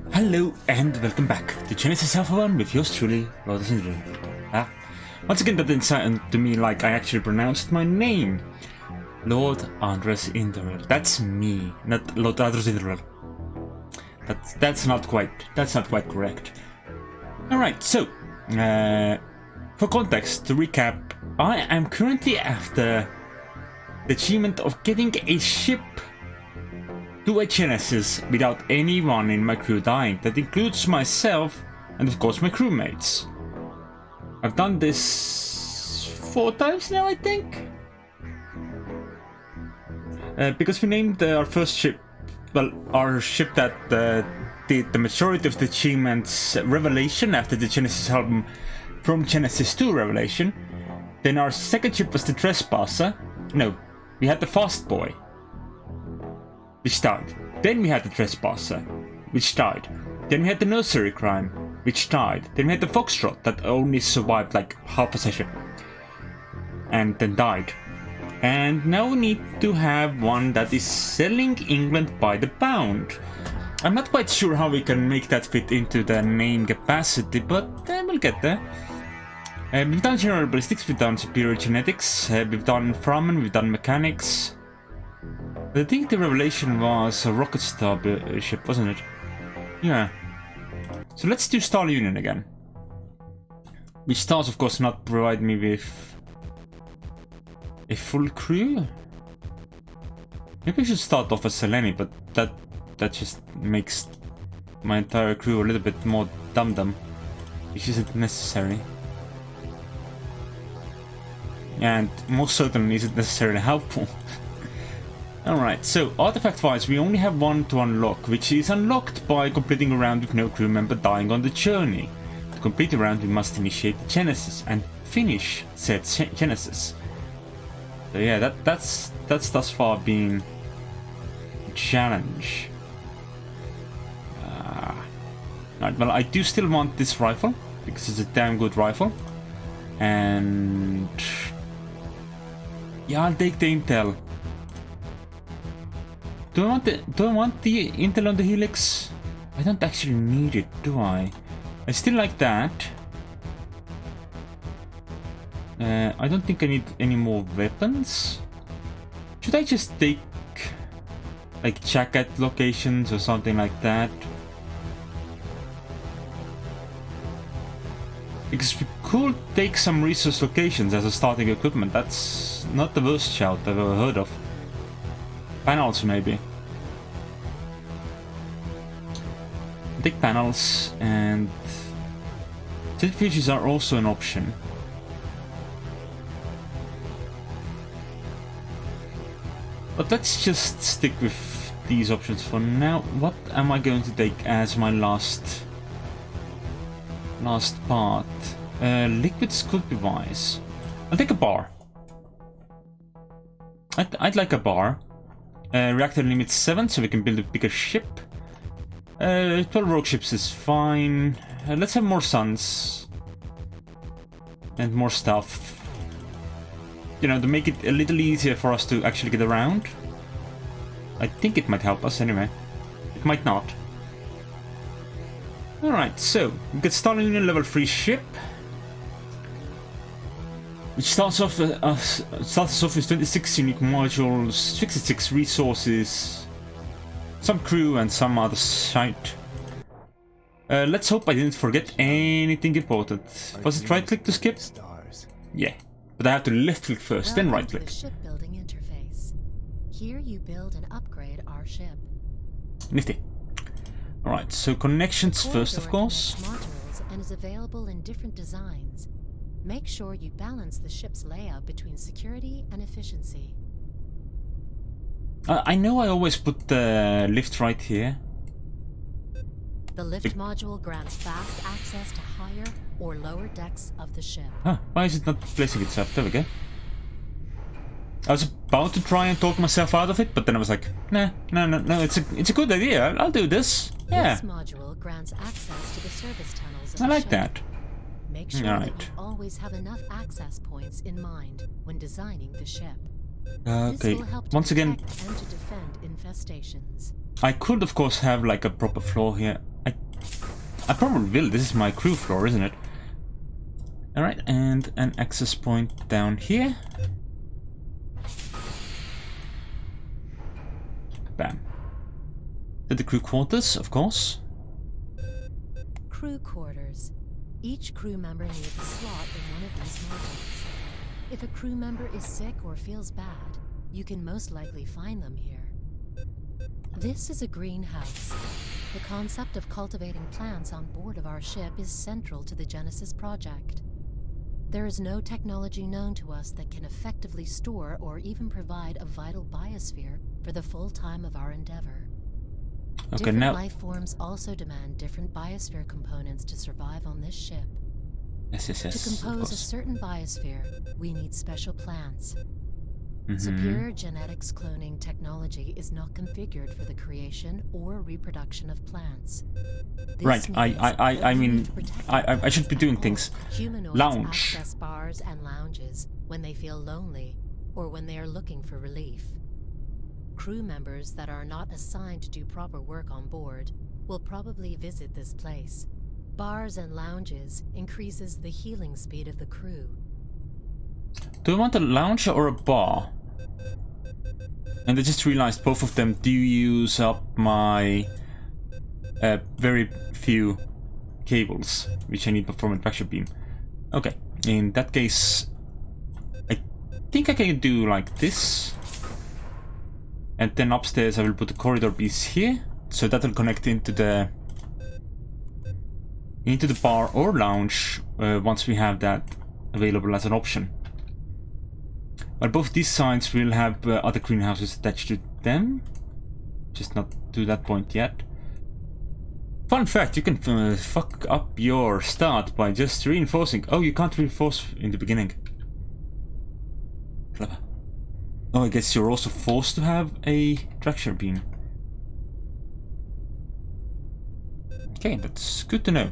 Hello and welcome back to Genesis Alpha 1 with yours truly, Lord Syndrome. Once again, that didn't sound to me like I actually pronounced my name. Lord Andres Indorel. That's me, not Lord Andres Indorel. That's not quite correct. Alright, so, for context, to recap, I am currently after the achievement of getting a ship to a Genesis without anyone in my crew dying. That includes myself and of course my crewmates. I've done this 4 times now, I think. Because we named our first ship, well, our ship that did the majority of the achievements Revelation after the Genesis album From Genesis to Revelation. Then our second ship was the Trespasser. No, we had the Fast Boy, which died. Then we had the Trespasser, which died. Then we had the Nursery Crime, which died. Then we had the Foxtrot that only survived like half a session and then died. And now we need to have one that is selling England by the pound. I'm not quite sure how we can make that fit into the name capacity, but we'll get there. We've done general ballistics, we've done superior genetics, we've done Framen, we've done mechanics. I think the Revelation was a Rocket Star ship, wasn't it? Yeah. So let's do Star Union again. Which stars, of course, not provide me with a full crew. Maybe I should start off as Selene, but that just makes my entire crew a little bit more dum-dum, which isn't necessary. And most certainly isn't necessarily helpful. Alright, so artifact-wise, we only have one to unlock, which is unlocked by completing a round with no crew member dying on the journey. To complete the round, we must initiate the Genesis and finish said Genesis. So yeah, that's thus far been a challenge. Right, well, I do still want this rifle, because it's a damn good rifle. And yeah, I'll take the intel. Do I want the intel on the Helix? I don't actually need it, do I? I still like that. I don't think I need any more weapons. Should I just take like jacket locations or something like that? Because we could take some resource locations as a starting equipment. That's not the worst shout I've ever heard of. Panels, maybe. Take panels, and centrifuges are also an option. But let's just stick with these options for now. What am I going to take as my last part? Liquids could be wise. I'll take a bar. I'd like a bar. Reactor limit 7, so we can build a bigger ship. 12 rogue ships is fine. Let's have more suns. And more stuff. You know, to make it a little easier for us to actually get around. I think it might help us anyway. It might not. Alright, so we get Star Union level 3 ship. Which starts off with 26 unique modules, 66 resources, some crew and some other shite. Let's hope I didn't forget anything important. Was it right click to skip? Yeah, but I have to left click first, then right click. The shipbuilding interface. Here you build and upgrade our ship. Nifty. Alright, so connections first, of course. Modules and is available in different designs. Make sure you balance the ship's layout between security and efficiency. I know I always put the lift right here. The lift module grants fast access to higher or lower decks of the ship. Huh, why is it not placing itself? There we go. I was about to try and talk myself out of it, but then I was like, no, it's a good idea. I'll do this. Yeah. This module grants access to the service tunnels of I the like ship. that. Make sure that you always have enough access points in mind when designing the ship. Okay, This will help to once again, protect and to defend infestations. I could of course have like a proper floor here. I I probably will. This is my crew floor, isn't it? Alright, and an access point down here. Bam. To the crew quarters, of course. Crew quarters. Each crew member needs a slot in one of these modules. If a crew member is sick or feels bad, you can most likely find them here. This is a greenhouse. The concept of cultivating plants on board of our ship is central to the Genesis project. There is no technology known to us that can effectively store or even provide a vital biosphere for the full time of our endeavor. Okay, Different now... life forms also demand different biosphere components to survive on this ship. Yes, To compose a certain biosphere, we need special plants. Superior genetics cloning technology is not configured for the creation or reproduction of plants. This Right, means that I we mean, need to protect I should be doing all things. humanoids Lounge. access bars and lounges when they feel lonely or when they are looking for relief. Crew members that are not assigned to do proper work on board will probably visit this place. Bars and lounges increases the healing speed of the crew. Do I want a lounge or a bar? And I just realized both of them do use up my very few cables, which I need for my fracture beam. Okay, in that case, I think I can do like this. And then upstairs I will put the corridor piece here, so that will connect into the bar or lounge once we have that available as an option. But both these signs will have other greenhouses attached to them. Just not to that point yet. Fun fact, you can fuck up your start by just reinforcing. Oh, you can't reinforce in the beginning. Clever. Oh, I guess you're also forced to have a fracture beam. Okay, that's good to know.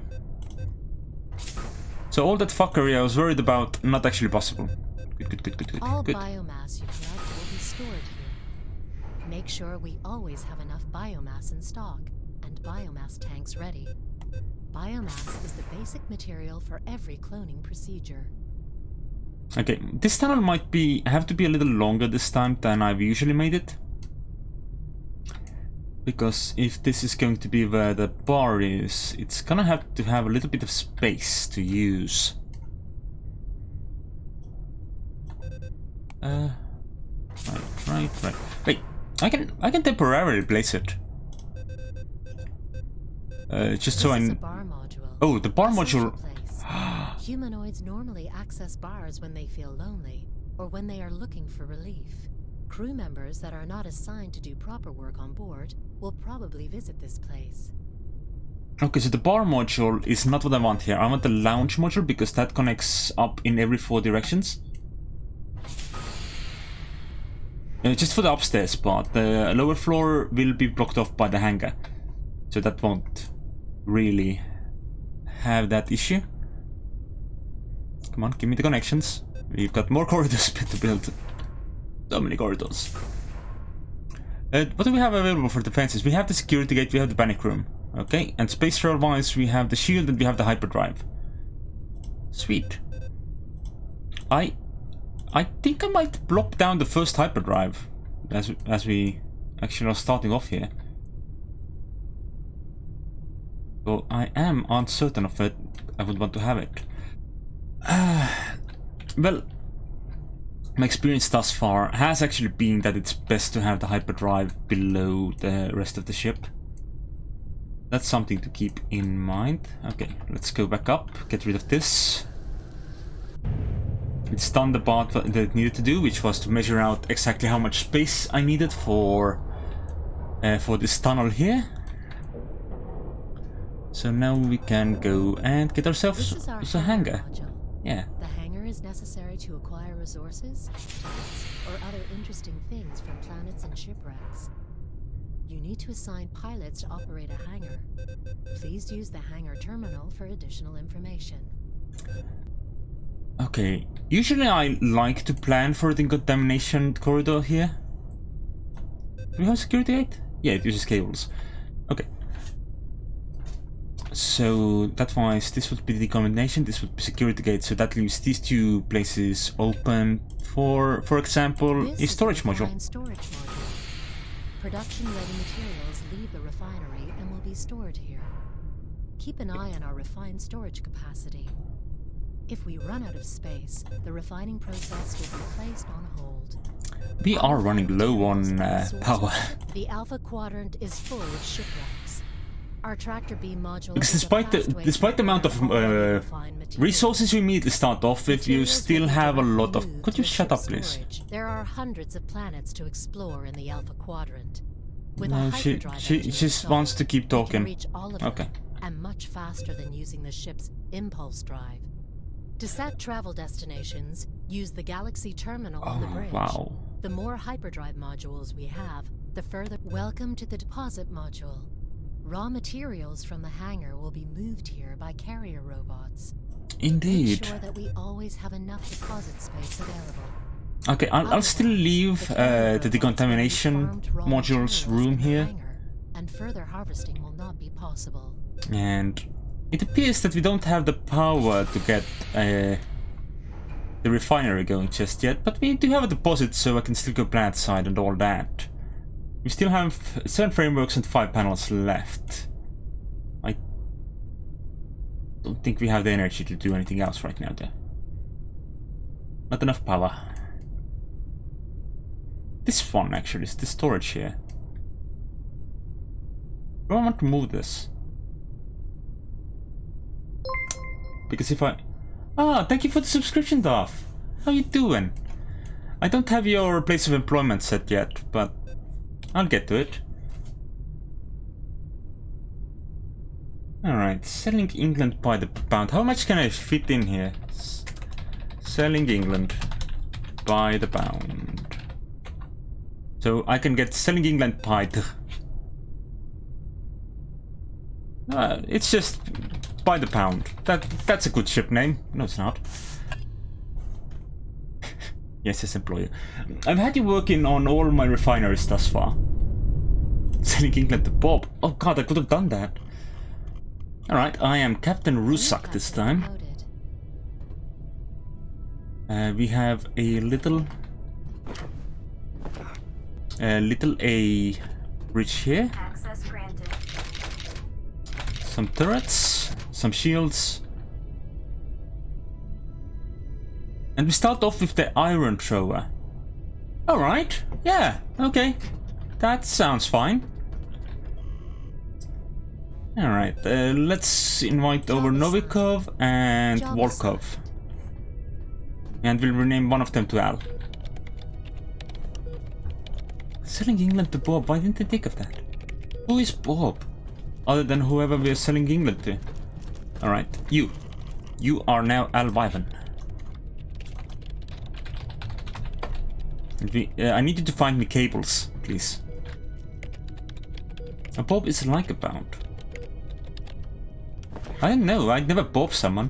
So all that fuckery I was worried about, not actually possible. Good. All biomass you collect will be stored here. Make sure we always have enough biomass in stock and biomass tanks ready. Biomass is the basic material for every cloning procedure. Okay, this tunnel might have to be a little longer this time than I've usually made it. Because if this is going to be where the bar is, it's gonna have to have a little bit of space to use. Right. Wait, I can temporarily place it. Just so I... This is a bar module. Oh, the bar A social module... place. Humanoids normally access bars when they feel lonely or when they are looking for relief. Crew members that are not assigned to do proper work on board will probably visit this place. Okay, so the bar module is not what I want here. I want the lounge module because that connects up in every 4 directions. Just for the upstairs part. The lower floor will be blocked off by the hangar. So that won't really have that issue. Come on, give me the connections. We've got more corridors to build. So many corridors. What do we have available for defenses? We have the security gate, we have the panic room. Okay, and space travel wise, we have the shield and we have the hyperdrive. Sweet. I think I might plop down the first hyperdrive as we actually are starting off here. So I am uncertain of it. I would want to have it. Well, my experience thus far has actually been that it's best to have the hyperdrive below the rest of the ship. That's something to keep in mind. Okay, let's go back up, get rid of this. It's done the part that it needed to do, which was to measure out exactly how much space I needed for this tunnel here. So now we can go and get ourselves a hangar. Module. Yeah. The hangar is necessary to acquire resources, plants, or other interesting things from planets and shipwrecks. You need to assign pilots to operate a hangar. Please use the hangar terminal for additional information. Okay, usually I like to plan for the contamination corridor here. Do we have security gate? Yeah, it uses cables. Okay. So that wise, this would be the combination, this would be security gate, so that leaves these two places open for example, This a is storage the module. refined storage module. Production-ready materials leave the refinery and will be stored here. Keep an eye on our refined storage capacity. If we run out of space, the refining process will be placed on hold. We are running low on power. The Alpha Quadrant is full of shipwrecks. Our tractor beam module Because is a fast way to despite the amount of prepare all the refined materials. resources you immediately start off with, you Materials still will be have a directly lot of... moved Could to you a shut ship's up, please? storage. There are hundreds of planets to explore in the Alpha Quadrant. With No, a she hyperdrive engine just installed, wants to keep we can talking. reach all of Okay. them, and much faster than using the ship's impulse drive. To set travel destinations, use the Galaxy Terminal on the Oh, bridge. wow. The more hyperdrive modules we have, the further... Welcome to the deposit module. Raw materials from the hangar will be moved here by carrier robots. Indeed. Make sure that we always have enough deposit space available. Okay, I'll still leave the decontamination modules room here. And further harvesting will not be possible. And it appears that we don't have the power to get the refinery going just yet, but we do have a deposit, so I can still go plant side and all that. We still have 7 frameworks and 5 panels left. I don't think we have the energy to do anything else right now, though. Not enough power. This one actually is the storage here. Do I want to move this? Because if I... Ah, thank you for the subscription, Duff. How you doing? I don't have your place of employment set yet, but I'll get to it. Alright, selling England by the pound. How much can I fit in here? Selling England by the pound. So I can get selling England by the... it's just by the pound. That's a good ship name. No, it's not. Yes, as employer. I've had you working on all my refineries thus far. Selling England to Bob. Oh god, I could have done that. Alright, I am Captain Rusak this time. We have a little A bridge here. Access granted. Some turrets, some shields. And we start off with the iron thrower. Alright, yeah, okay. That sounds fine. Alright, let's invite over Novikov and Volkov. And we'll rename one of them to Al. Selling England to Bob, why didn't I think of that? Who is Bob? Other than whoever we are selling England to. Alright, you. You are now Al Vivan. I need you to find me cables, please. Bob is like a pound. I don't know, I'd never bob someone.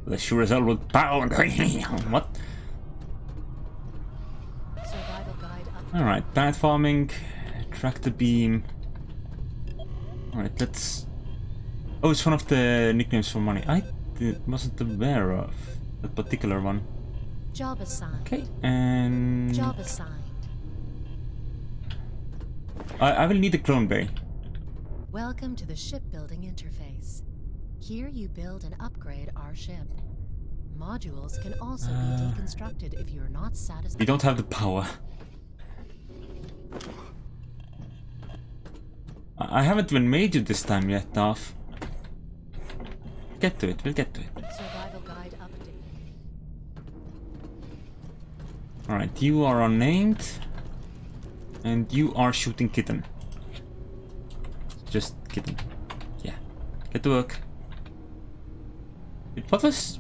But I sure as hell would pound. What? Survival guide up. Alright, plant farming, tractor beam. Alright, let's... Oh, it's one of the nicknames for money. I wasn't aware of that particular one. Job assigned. Okay, and... Job assigned. I will need a clone bay. Welcome to the shipbuilding interface. Here you build and upgrade our ship. Modules can also be deconstructed if you're not We satisfied. don't have the power. I haven't even made you this time yet, Darth. Get to it, we'll get to it. Survival guide update. Alright, you are unnamed. And you are shooting kitten. Just kitten. Yeah. Get to work. Wait, what was...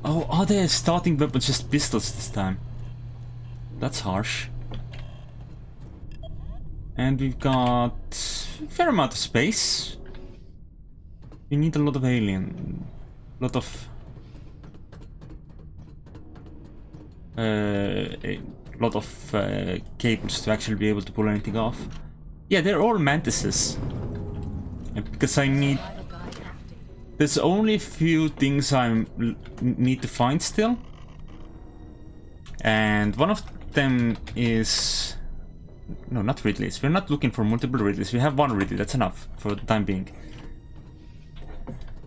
Oh, are they starting weapons just pistols this time? That's harsh. And we've got a fair amount of space. We need a lot of alien... lot of... a lot of cables to actually be able to pull anything off. Yeah, they're all mantises. And because I need... There's only a few things I need to find still. And one of them is... No, not Ridleys. We're not looking for multiple Ridleys. We have one Ridley. That's enough for the time being.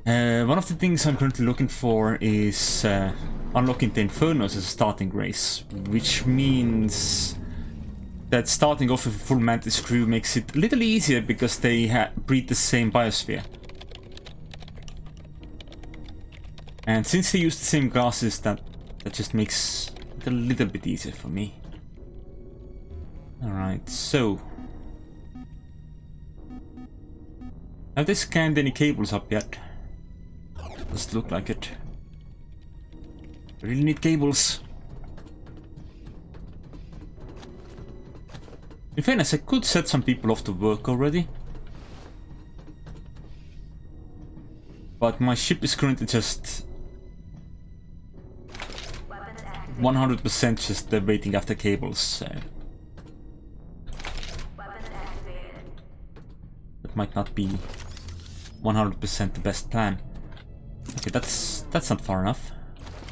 One of the things I'm currently looking for is unlocking the Infernos as a starting race, which means that starting off with a full Mantis crew makes it a little easier because they breed the same biosphere. And since they use the same gases, that just makes it a little bit easier for me. Alright, so... Have they scanned any cables up yet? Doesn't look like it. I really need cables. In fairness, I could set some people off to work already. But my ship is currently just 100% just waiting after cables, so that might not be 100% the best plan. Okay, that's not far enough.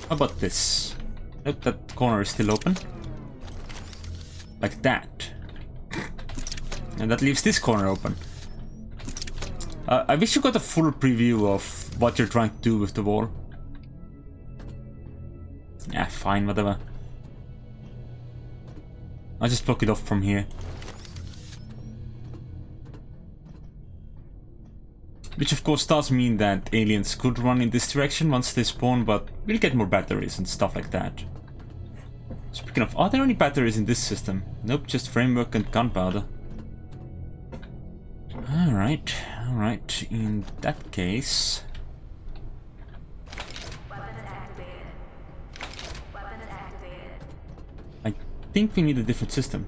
How about this? Nope, that corner is still open. Like that. And that leaves this corner open. I wish you got a full preview of what you're trying to do with the wall. Yeah, fine, whatever. I'll just block it off from here. Which of course does mean that aliens could run in this direction once they spawn, but we'll get more batteries and stuff like that. Speaking of, are there any batteries in this system? Nope, just framework and gunpowder. Alright, alright, in that case... I think we need a different system.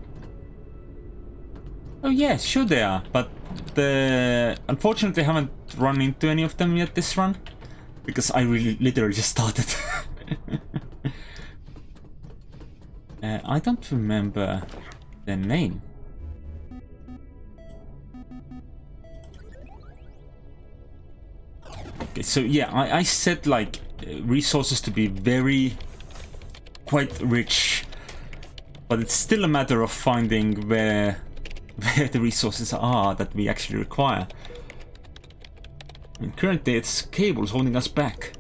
Oh yeah, sure they are, but unfortunately I haven't run into any of them yet this run. Because I really literally just started. I don't remember their name. Okay, so yeah, I set like resources to be quite rich. But it's still a matter of finding where the resources are that we actually require. And currently it's cables holding us back.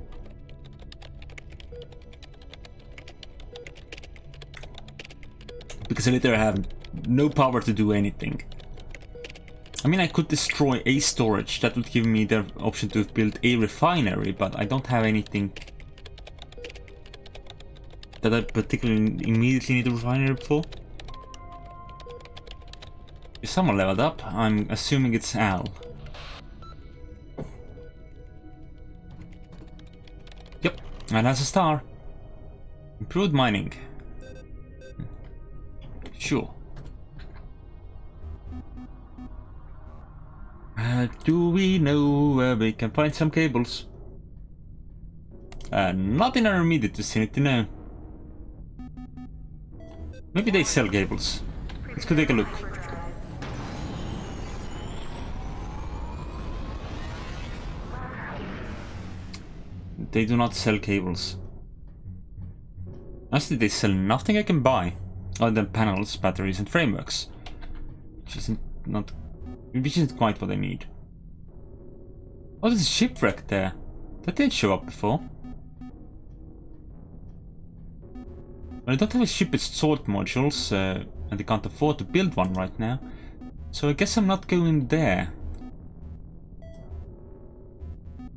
Because I literally have no power to do anything. I mean, I could destroy a storage, that would give me the option to build a refinery, but I don't have anything that I particularly immediately need a refinery for. If someone leveled up, I'm assuming it's Al. Yep, Al has a star. Improved mining. Sure. Do we know where we can find some cables? Not in our immediate vicinity, no. Maybe they sell cables. Let's go take a look. They do not sell cables. Honestly, they sell nothing I can buy, other than panels, batteries, and frameworks, which isn't quite what I need. Oh, there's a shipwreck there. That didn't show up before. But I don't have a ship with sword modules, and I can't afford to build one right now. So I guess I'm not going there.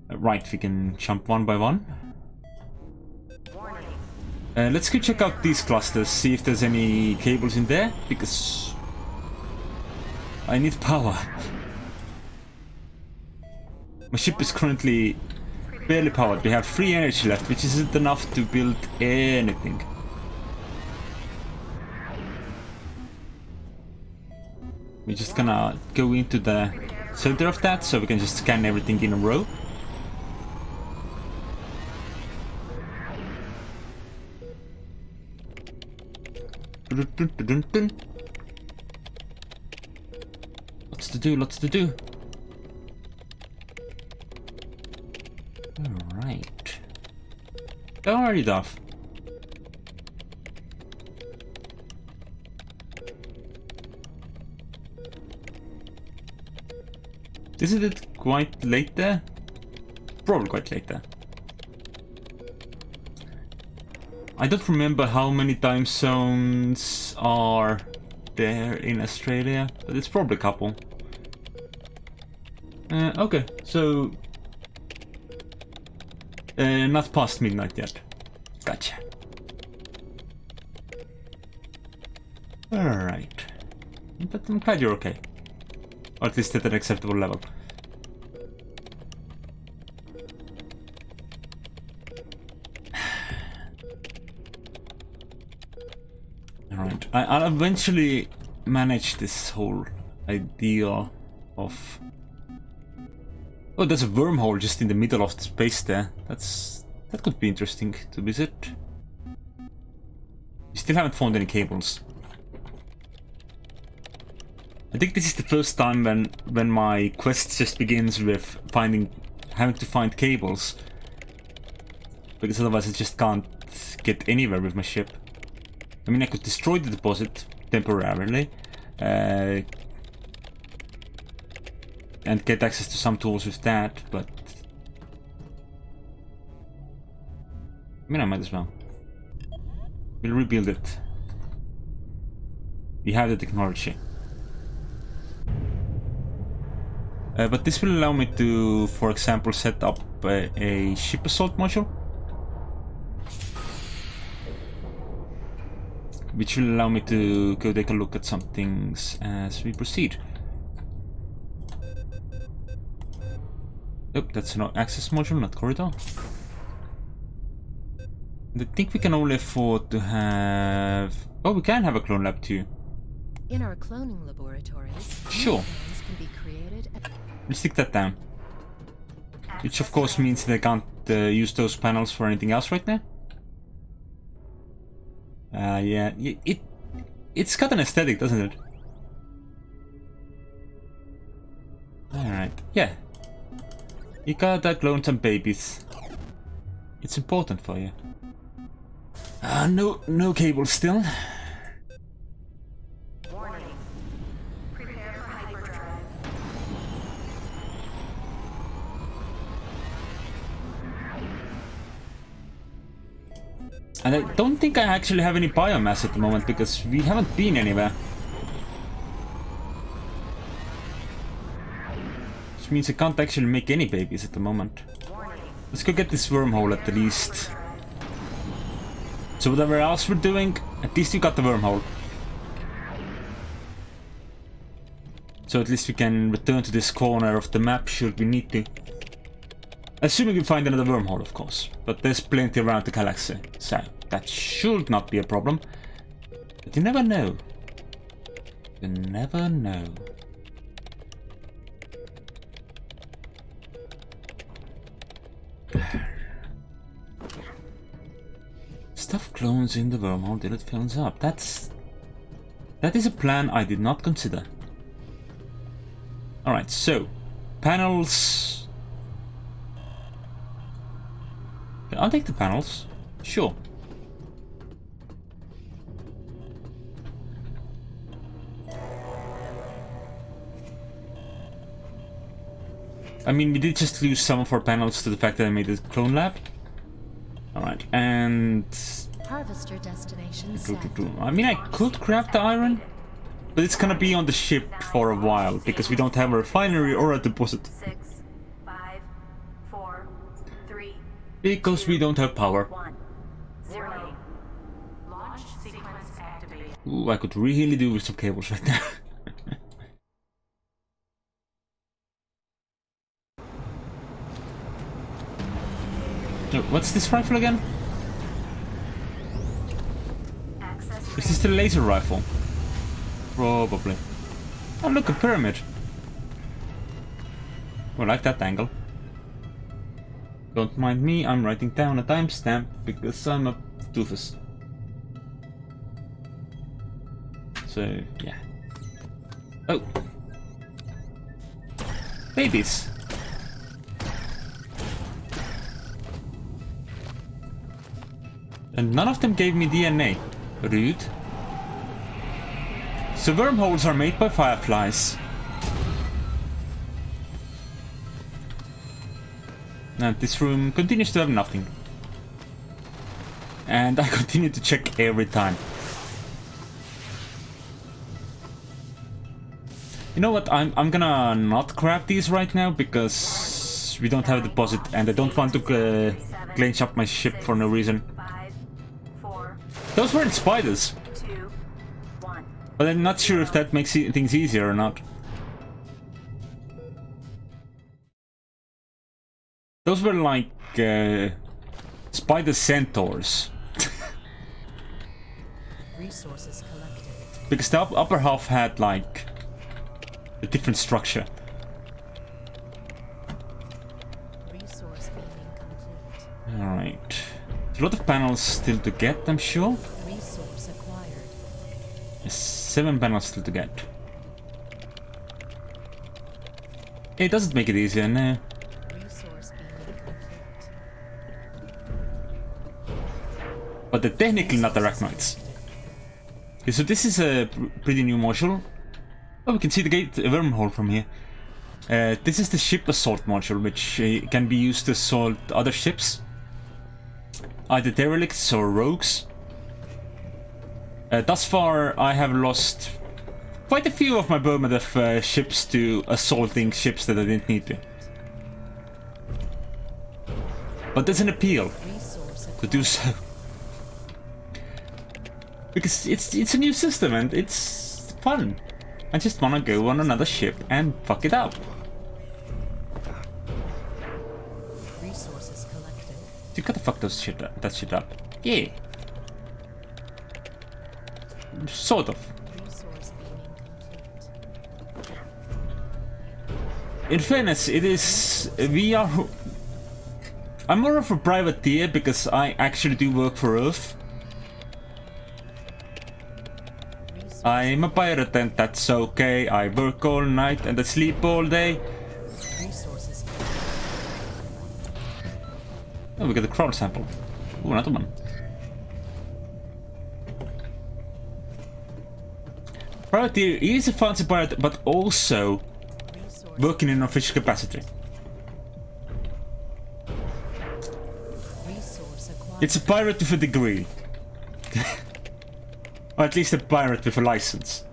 Right, we can jump one by one. Let's go check out these clusters, see if there's any cables in there, because I need power. My ship is currently barely powered. We have 3 energy left, which isn't enough to build anything. We're just gonna go into the center of that so we can just scan everything in a row. Lots to do, lots to do. Alright. How are you, Duff? Isn't it quite late there? Probably quite late there. I don't remember how many time zones are there in Australia, but it's probably a couple. Okay, so... not past midnight yet. Gotcha. Alright. But I'm glad you're okay. Or at least at an acceptable level. Alright, I'll eventually manage this whole idea of... Oh, there's a wormhole just in the middle of the space there. That could be interesting to visit. We still haven't found any cables. I think this is the first time when my quest just begins with having to find cables. Because otherwise I just can't get anywhere with my ship. I mean, I could destroy the deposit temporarily. And get access to some tools with that, but... I mean, I might as well. We'll rebuild it. We have the technology. But this will allow me to, for example, set up a ship assault module. Which will allow me to go take a look at some things as we proceed. Nope, that's an access module, not corridor. I think we can only afford to have... Oh, we can have a clone lab too. In our cloning laboratories, sure. Can be created. We'll stick that down. Which of course means they can't use those panels for anything else right now. Yeah, it's got an aesthetic, doesn't it? Alright, yeah. You gotta clone some babies. It's important for you. No cable still. Warning. Prepare for hyperdrive. And I don't think I actually have any biomass at the moment because we haven't been anywhere. Which means I can't actually make any babies at the moment. Let's go get this wormhole at the least. So whatever else we're doing, at least we got the wormhole. So at least we can return to this corner of the map should we need to. Assuming we find another wormhole, of course. But there's plenty around the galaxy, so that should not be a problem. But you never know. You never know. Stuff clones in the wormhole till it fills up. That is a plan I did not consider. Alright, so panels. I'll take the panels. Sure. I mean, we did just lose some of our panels to the fact that I made a clone lab. Alright, and... Harvester destination set. I mean, I could craft the iron, but it's gonna be on the ship for a while, because we don't have a refinery or a deposit. 6, 5, 4, 3. Because we don't have power. 1, 0. Launch sequence activated. Ooh, I could really do with some cables right now. So, what's this rifle again? Is this the laser rifle? Probably. Oh look, a pyramid. I like that angle. Don't mind me, I'm writing down a timestamp because I'm a doofus. So, yeah. Oh! And none of them gave me DNA. Rude. So wormholes are made by fireflies. And this room continues to have nothing. And I continue to check every time. You know what, I'm gonna not grab these right now because we don't have a deposit and I don't want to clench up my ship for no reason. 5, 4, Those weren't spiders, 2, 1. but I'm not sure if that makes things easier or not. Those were like spider centaurs. Resources collected. Because the upper half had like a different structure. Resource beaming complete. Alright. A lot of panels still to get, I'm sure. Resource acquired. 7 panels still to get. It doesn't make it easier, no. Resource beaming complete. But they're technically not arachnoids. Okay, so this is a pretty new module. Oh, we can see the gate wormhole from here. This is the ship assault module, which can be used to assault other ships. Either derelicts or rogues. Thus far, I have lost quite a few of my Bermuda ships to assaulting ships that I didn't need to. But there's an appeal Resource to do so. Because it's a new system and it's fun. I just wanna go on another ship and fuck it up. Resources collected. You gotta fuck that shit up. Yeah. Sort of. Resource beaming complete. In fairness, it is... I'm more of a privateer because I actually do work for Earth. I'm a pirate and that's okay. I work all night and I sleep all day. Resources. Oh, we got a crawl sample. Ooh, another one. Privateer is a fancy pirate, but also Resource. working in an official capacity. Resource acquired. It's a pirate with a degree. Or at least a pirate with a license.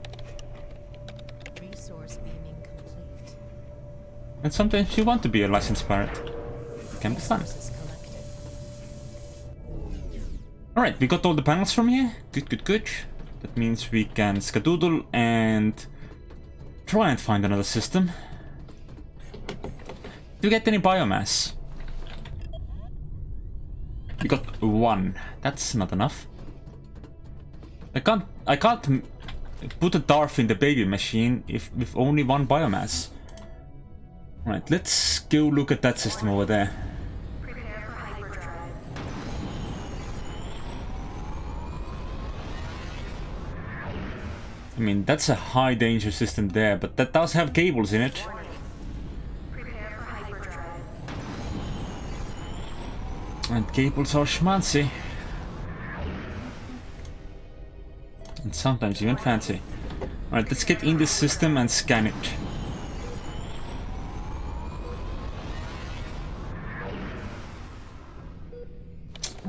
Resource beaming complete. And sometimes you want to be a licensed pirate. It can be fun. Resources collected. Alright, we got all the panels from here. Good, good, good. That means we can skadoodle and try and find another system. Do we get any biomass? We got 1. That's not enough. I can't put a DARF in the baby machine if with only 1 biomass. Alright, let's go look at that system over there. Prepare for hyperdrive. I mean, that's a high danger system there, but that does have cables in it. Prepare for hyperdrive. And cables are schmancy. And sometimes even fancy. Alright, let's get in this system and scan it.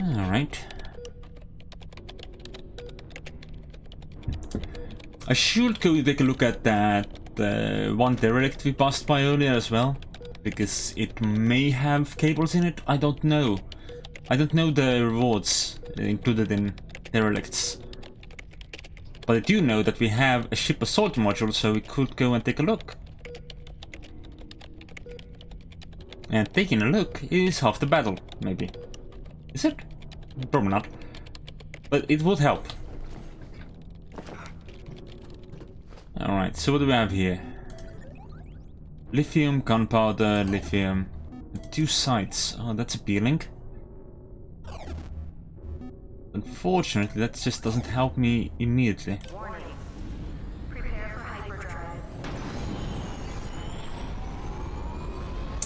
Alright. I should go take a look at that one derelict we passed by earlier as well. Because it may have cables in it, I don't know. I don't know the rewards included in derelicts. But I do know that we have a ship assault module, so we could go and take a look. And taking a look is half the battle, maybe. Is it? Probably not. But it would help. Alright, so what do we have here? Lithium, gunpowder, lithium. 2 sites. Oh, that's appealing. Unfortunately, that just doesn't help me immediately. Warning. Prepare for hyperdrive.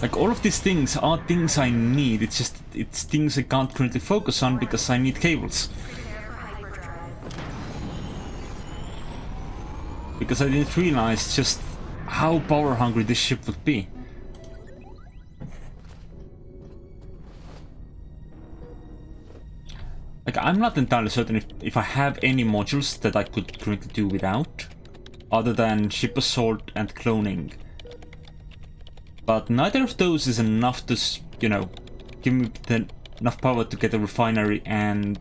Like, all of these things are things I need, it's just, it's things I can't currently focus on because I need cables. Prepare for hyperdrive. Because I didn't realize just how power hungry this ship would be. Like, I'm not entirely certain if I have any modules that I could currently do without, other than ship assault and cloning. But neither of those is enough to, you know, give me enough power to get a refinery and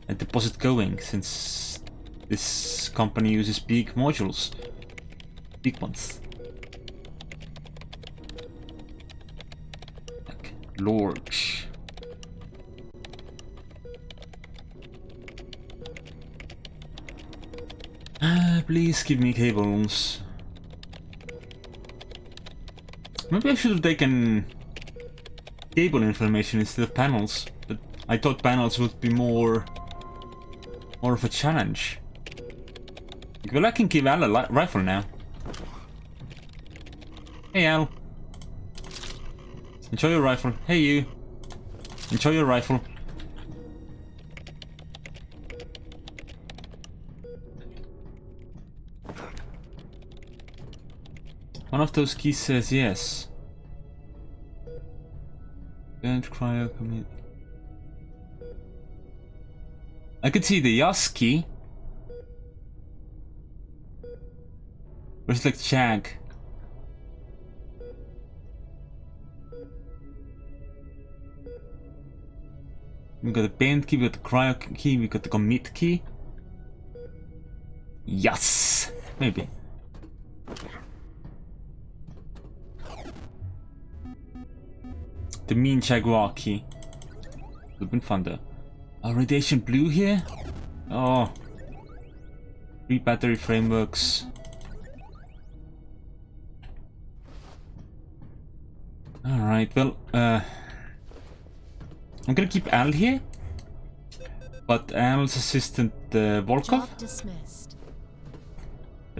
a deposit going, since this company uses big modules. Big ones. Like, large. Please give me cables. Maybe I should have taken cable information instead of panels, but I thought panels would be more of a challenge. Well, I can give Al a rifle now. Hey Al. Enjoy your rifle. Hey you. Enjoy your rifle. One of those keys says yes. Don't cryo commit. I could see the yes key. Or it's like Jag. We got the bend key, we got the cryo key, we got the commit key. Yes! Maybe. The mean Jaguar key. Would have been fun though. Oh, radiation blue here? Oh. 3 battery frameworks. Alright, well, I'm gonna keep Al here. But Al's assistant, Volkov, Job dismissed.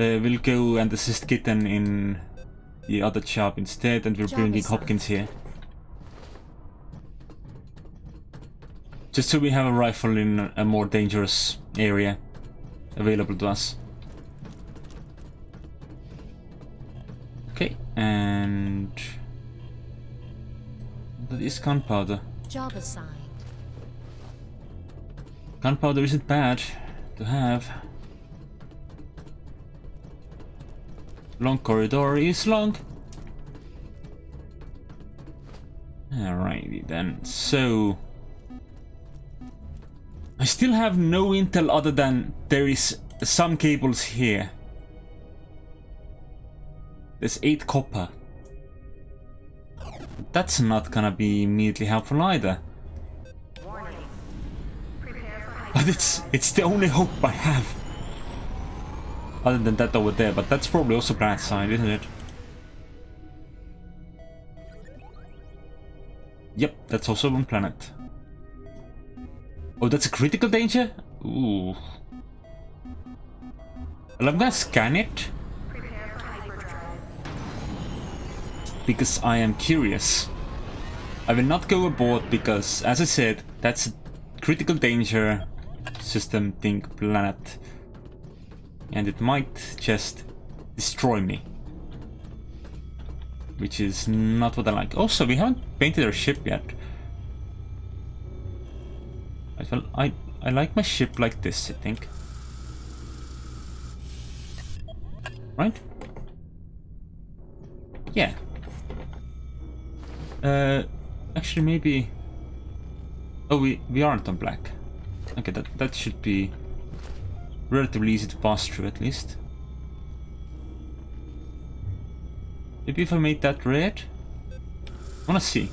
will go and assist Kitten in the other job instead, and we're Job bringing assigned. Hopkins here. Just so we have a rifle in a more dangerous area available to us. Okay, and that is gunpowder. Job assigned. Gunpowder isn't bad to have. Long corridor is long. Alrighty then, so I still have no intel other than there is some cables here. There's 8 copper. That's not gonna be immediately helpful either. Warning. Prepare for But it's the only hope I have. Other than that over there, but that's probably also planet side, isn't it? Yep, that's also one planet. Oh, that's a critical danger? Ooh. Well, I'm gonna scan it. Prepare for hyperdrive. Because I am curious. I will not go aboard because, as I said, that's a critical danger system thing planet. And it might just destroy me. Which is not what I like. Also, we haven't painted our ship yet. Well, I like my ship like this, I think. Right? Yeah. Actually maybe... Oh, we aren't on black. Okay, that should be relatively easy to pass through at least. Maybe if I made that red? I wanna see.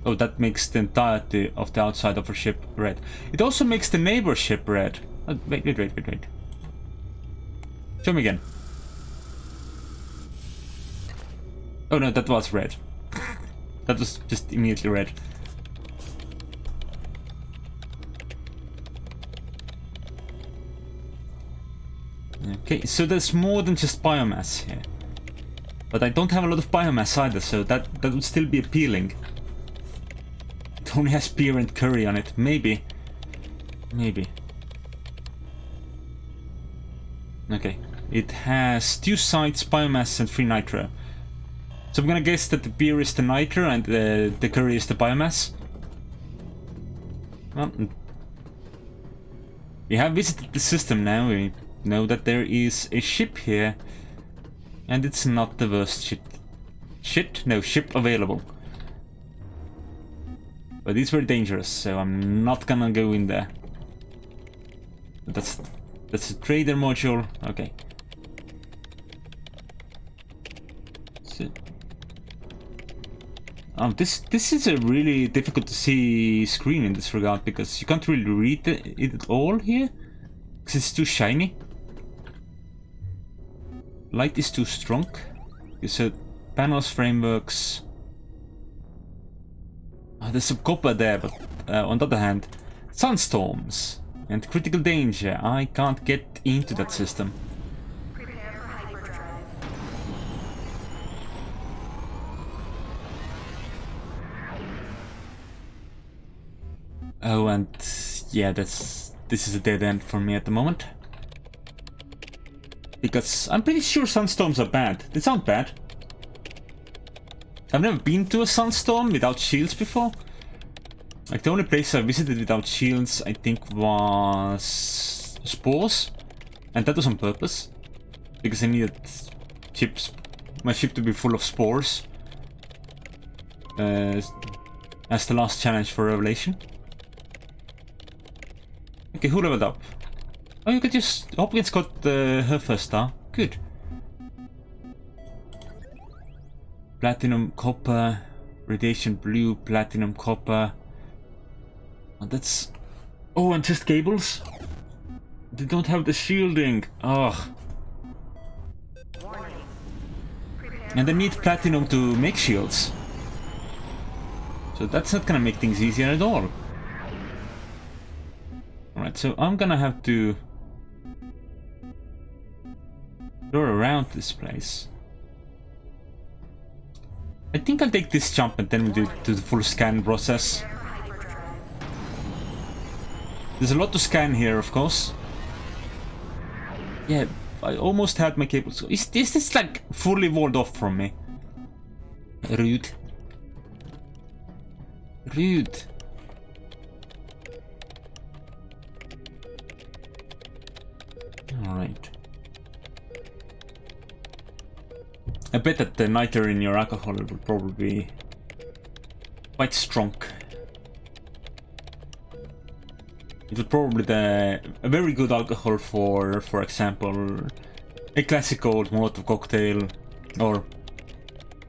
Oh, that makes the entirety of the outside of our ship red. It also makes the neighbor ship red. Oh, wait. Show me again. Oh no, that was red. That was just immediately red. Okay, so there's more than just biomass here. But I don't have a lot of biomass either, so that would still be appealing. It only has beer and curry on it. Maybe. Maybe. Okay. It has 2 sites, biomass, and 3 nitro. So I'm gonna guess that the beer is the nitro and the curry is the biomass. Well, we have visited the system now. We know that there is a ship here. And it's not the worst ship available. But it's very dangerous, so I'm not gonna go in there. That's a trader module. Okay. So, this is a really difficult to see screen in this regard because you can't really read it at all here because it's too shiny. Light is too strong. So panels, frameworks. Oh, there's some copper there, but on the other hand, sunstorms and critical danger. I can't get into that system. Prepare for hyperdrive. Oh, and yeah, this is a dead end for me at the moment. Because I'm pretty sure sunstorms are bad. They sound bad. I've never been to a sunstorm without shields before. Like the only place I visited without shields, I think, was Spores. And that was on purpose. Because I needed my ship to be full of spores. As the last challenge for Revelation. Okay, who leveled up? Oh, you could just... Hopkins got her first star. Good. Platinum, copper, radiation blue, platinum, copper. Oh, that's... Oh, and just cables? They don't have the shielding. Ugh. Warning. Prepare And they need platinum to make shields. So that's not gonna make things easier at all. Alright, so I'm gonna have to go around this place. I think I'll take this jump and then we do the full scan process. for hyperdrive. There's a lot to scan here, of course. Yeah, I almost had my cables. Is this like fully walled off from me? Rude. Rude. Alright. I bet that the nitro in your alcohol will probably be quite strong. It would probably be a very good alcohol for example, a classic old Molotov cocktail, or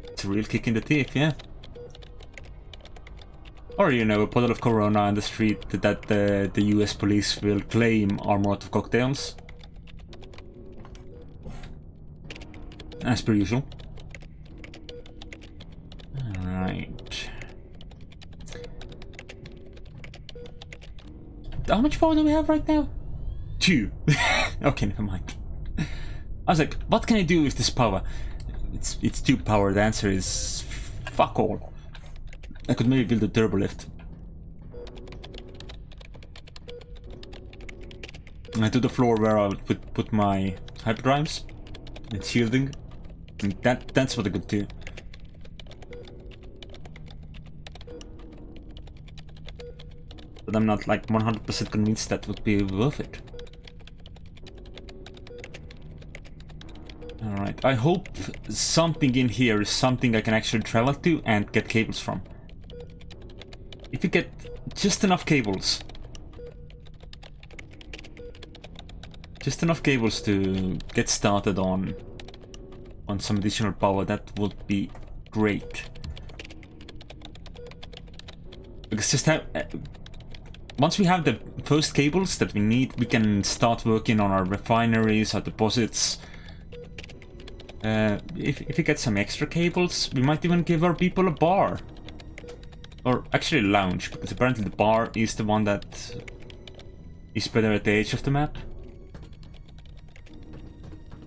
it's a real kick in the teeth, yeah. Or, you know, a bottle of Corona on the street that the US police will claim are Molotov cocktails. As per usual. Alright. How much power do we have right now? 2. Okay, never mind. I was like, what can I do with this power? It's 2 power. The answer is fuck all. I could maybe build a turbo lift. And to the floor where I would put my hyperdrives and shielding. And that's what I could do. But I'm not like 100% convinced that would be worth it. Alright, I hope something in here is something I can actually travel to and get cables from. If you get just enough cables. Just enough cables to get started on some additional power, that would be great. Because just have... once we have the first cables that we need, we can start working on our refineries, our deposits. If we get some extra cables, we might even give our people a bar. Or actually a lounge, because apparently the bar is the one that is better at the edge of the map.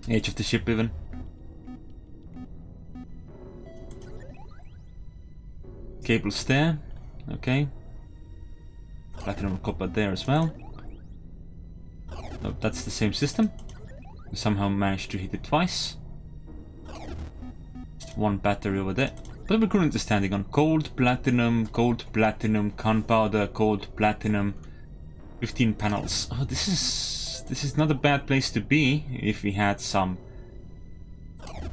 Edge of the ship even. Cables there. Okay. Platinum copper there as well. No, that's the same system. We somehow managed to hit it twice. Just one battery over there. But we're currently standing on gold, platinum, gunpowder, gold, platinum. 15 panels. Oh, this is not a bad place to be if we had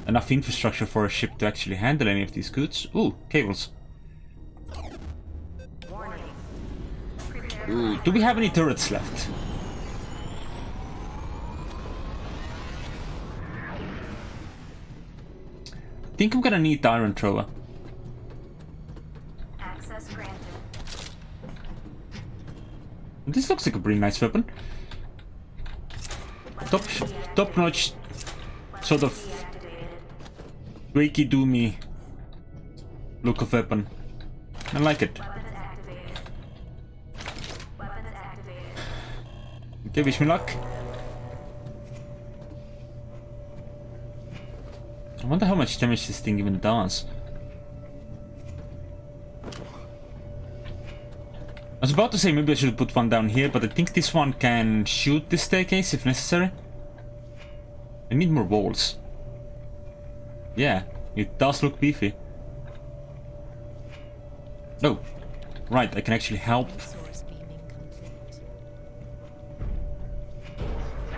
enough infrastructure for a ship to actually handle any of these goods. Ooh, cables. Warning. Prepare Ooh, do we have any turrets left? I think I'm gonna need the iron thrower. access granted. This looks like a pretty nice weapon. Top notch, sort of Deactivated. wakey doomy look of weapon. I like it. Weapons activated. Weapons activated. Okay, wish me luck. I wonder how much damage this thing even does. I was about to say maybe I should put one down here, but I think this one can shoot this staircase if necessary. I need more walls. Yeah, it does look beefy. Oh, right, I can actually help. Resource beaming complete.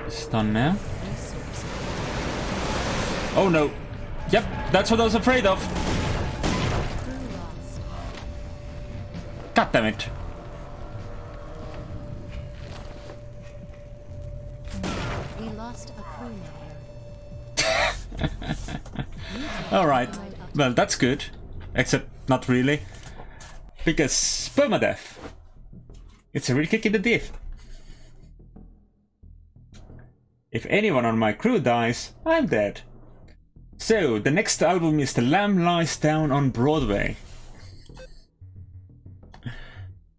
It's done now. Resource Oh no. Yep, that's what I was afraid of. crew lost. God damn it. We lost a crew member. Alright, well that's good. Except not really. Because permadeath. It's a real kick in the diff. If anyone on my crew dies, I'm dead. So, the next album is The Lamb Lies Down on Broadway.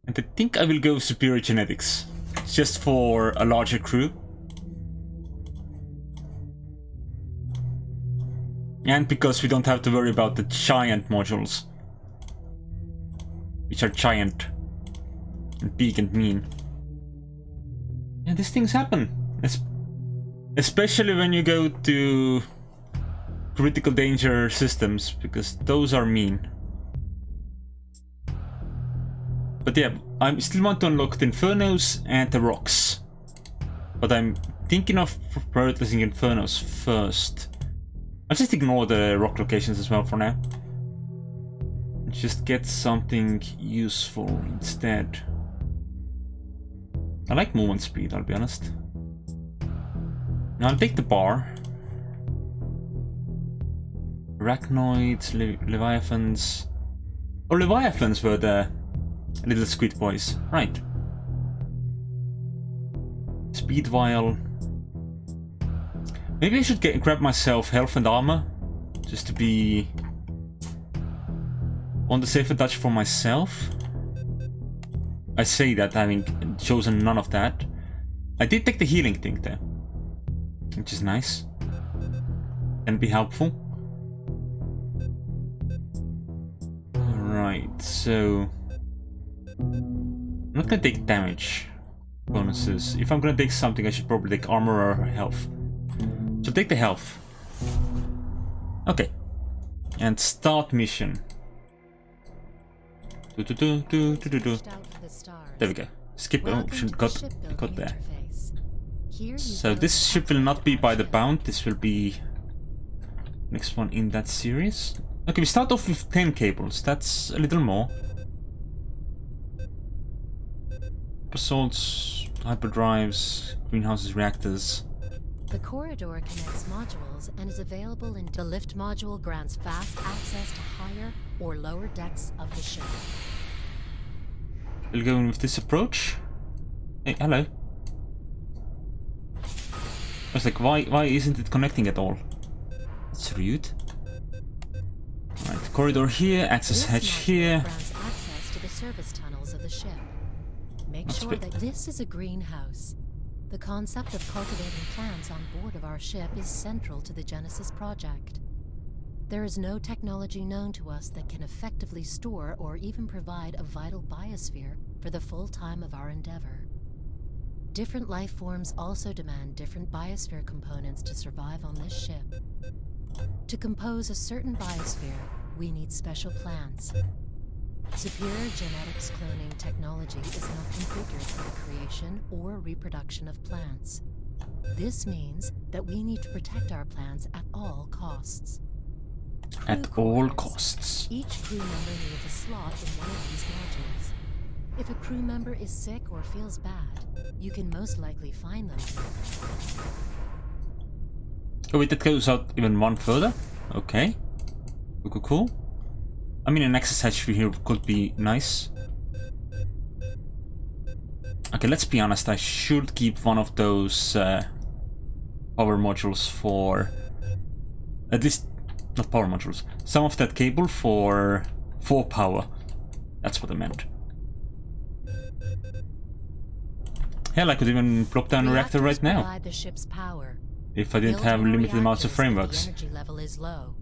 And I think I will go Superior Genetics. Just for a larger crew. And because we don't have to worry about the giant modules. Which are giant. And big and mean. Yeah, these things happen. Especially when you go to critical danger systems, because those are mean. But yeah, I still want to unlock the Infernos and the rocks. But I'm thinking of prioritizing Infernos first. I'll just ignore the rock locations as well for now. And just get something useful instead. I like movement speed, I'll be honest. Now I'll take the bar. Arachnoids, Leviathans. Oh, Leviathans were the little squid boys. Right. Speed vial. Maybe I should grab myself health and armor. Just to be on the safer touch for myself. I say that having chosen none of that. I did take the healing thing there. Which is nice. Can be helpful. Alright, so I'm not gonna take damage bonuses. If I'm gonna take something, I should probably take armor or health. So take the health. Okay. And start mission. Reached out for the stars. There we go. Skip. Oh, Welcome should to got the shipbuilding got there. interface. Here you So build this ship will not be by the ship. bound. This will be next one in that series. Okay, we start off with 10 cables. That's a little more. Assaults, hyperdrives, greenhouses, reactors. The corridor connects modules and is available in the lift module grants fast access to higher or lower decks of the ship. We'll go in with this approach. Hey, hello. I was like, why isn't it connecting at all? It's rude. Alright, corridor here, access This hatch module here. grants access to the service tunnels of the ship. Make That's sure bit- that this is a greenhouse. The concept of cultivating plants on board of our ship is central to the Genesis project. There is no technology known to us that can effectively store or even provide a vital biosphere for the full time of our endeavor. Different life forms also demand different biosphere components to survive on this ship. To compose a certain biosphere, we need special plants. Superior genetics cloning technology is not configured for the creation or reproduction of plants. This means that we need to protect our plants at all costs. At Crew all quarters. costs. Each crew member needs a slot in one of these modules. If a crew member is sick or feels bad, you can most likely find them here. Oh wait, that goes out even one further? Okay. Cool. I mean, an access hatch here could be nice. Okay, let's be honest, I should keep one of those power modules for... At least, not power modules. Some of that cable for power. That's what I meant. Hell, I could even plop down a reactor right now. Provide the ship's power. If I didn't Build have more limited amounts of reactors if frameworks. The energy level is low.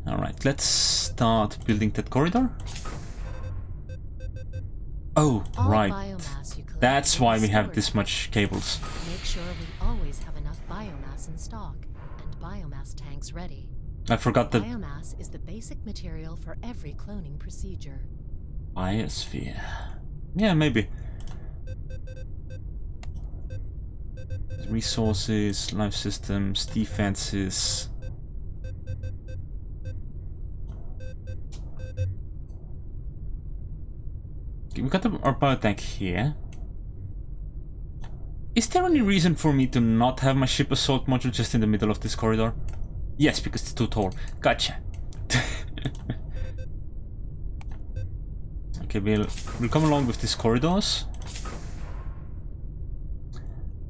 Alright, let's start building that corridor. Oh, All right. biomass you collect That's will be why we have stored this here. much cables. Make sure we always have enough biomass in stock and biomass tanks ready. I forgot the Biomass is the basic material for every cloning procedure. biosphere. Yeah, maybe. Resources, life systems, defenses. Okay, we got our biotank here. Is there any reason for me to not have my ship assault module just in the middle of this corridor? Yes, because it's too tall. Gotcha. Okay, we'll come along with these corridors.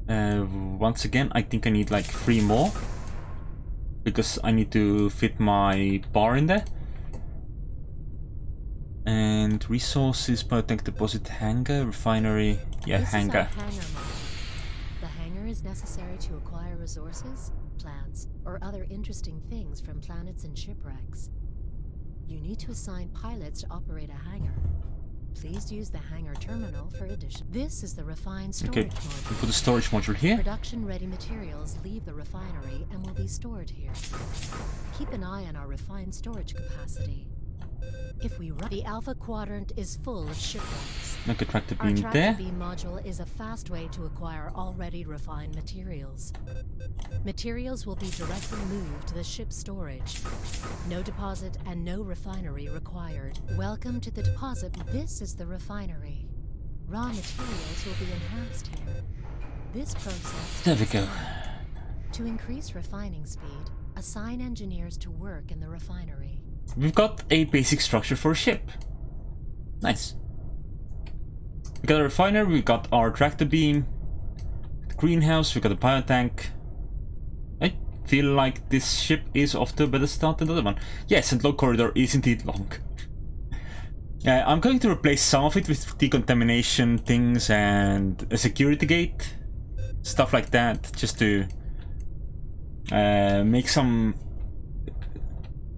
Once again, I think I need like 3 more. Because I need to fit my bar in there. And resources, biotank deposit, hangar, refinery. Yeah, This hangar. is our hangar module. The hangar is necessary to acquire resources, plants, or other interesting things from planets and shipwrecks. You need to assign pilots to operate a hangar. Please use the hangar terminal for addition. This is the refined storage Okay, module. we put the storage module here. Production-ready materials leave the refinery and will be stored here. Keep an eye on our refined storage capacity. If we run, the Alpha Quadrant is full of shipwrecks. Okay, tractor Our beam tractor there. beam module is a fast way to acquire already refined materials. Materials will be directly moved to the ship's storage. No deposit and no refinery required. Welcome to the deposit. This is the refinery. Raw materials will be enhanced here. This process There we takes go. time. To increase refining speed, assign engineers to work in the refinery. We've got a basic structure for a ship. Nice. We got a refiner, we got our tractor beam, the greenhouse, we got a biotank. I feel like this ship is off to a better start than the other one. Yes, and long corridor is indeed long. I'm going to replace some of it with decontamination things and a security gate. Stuff like that, just to make some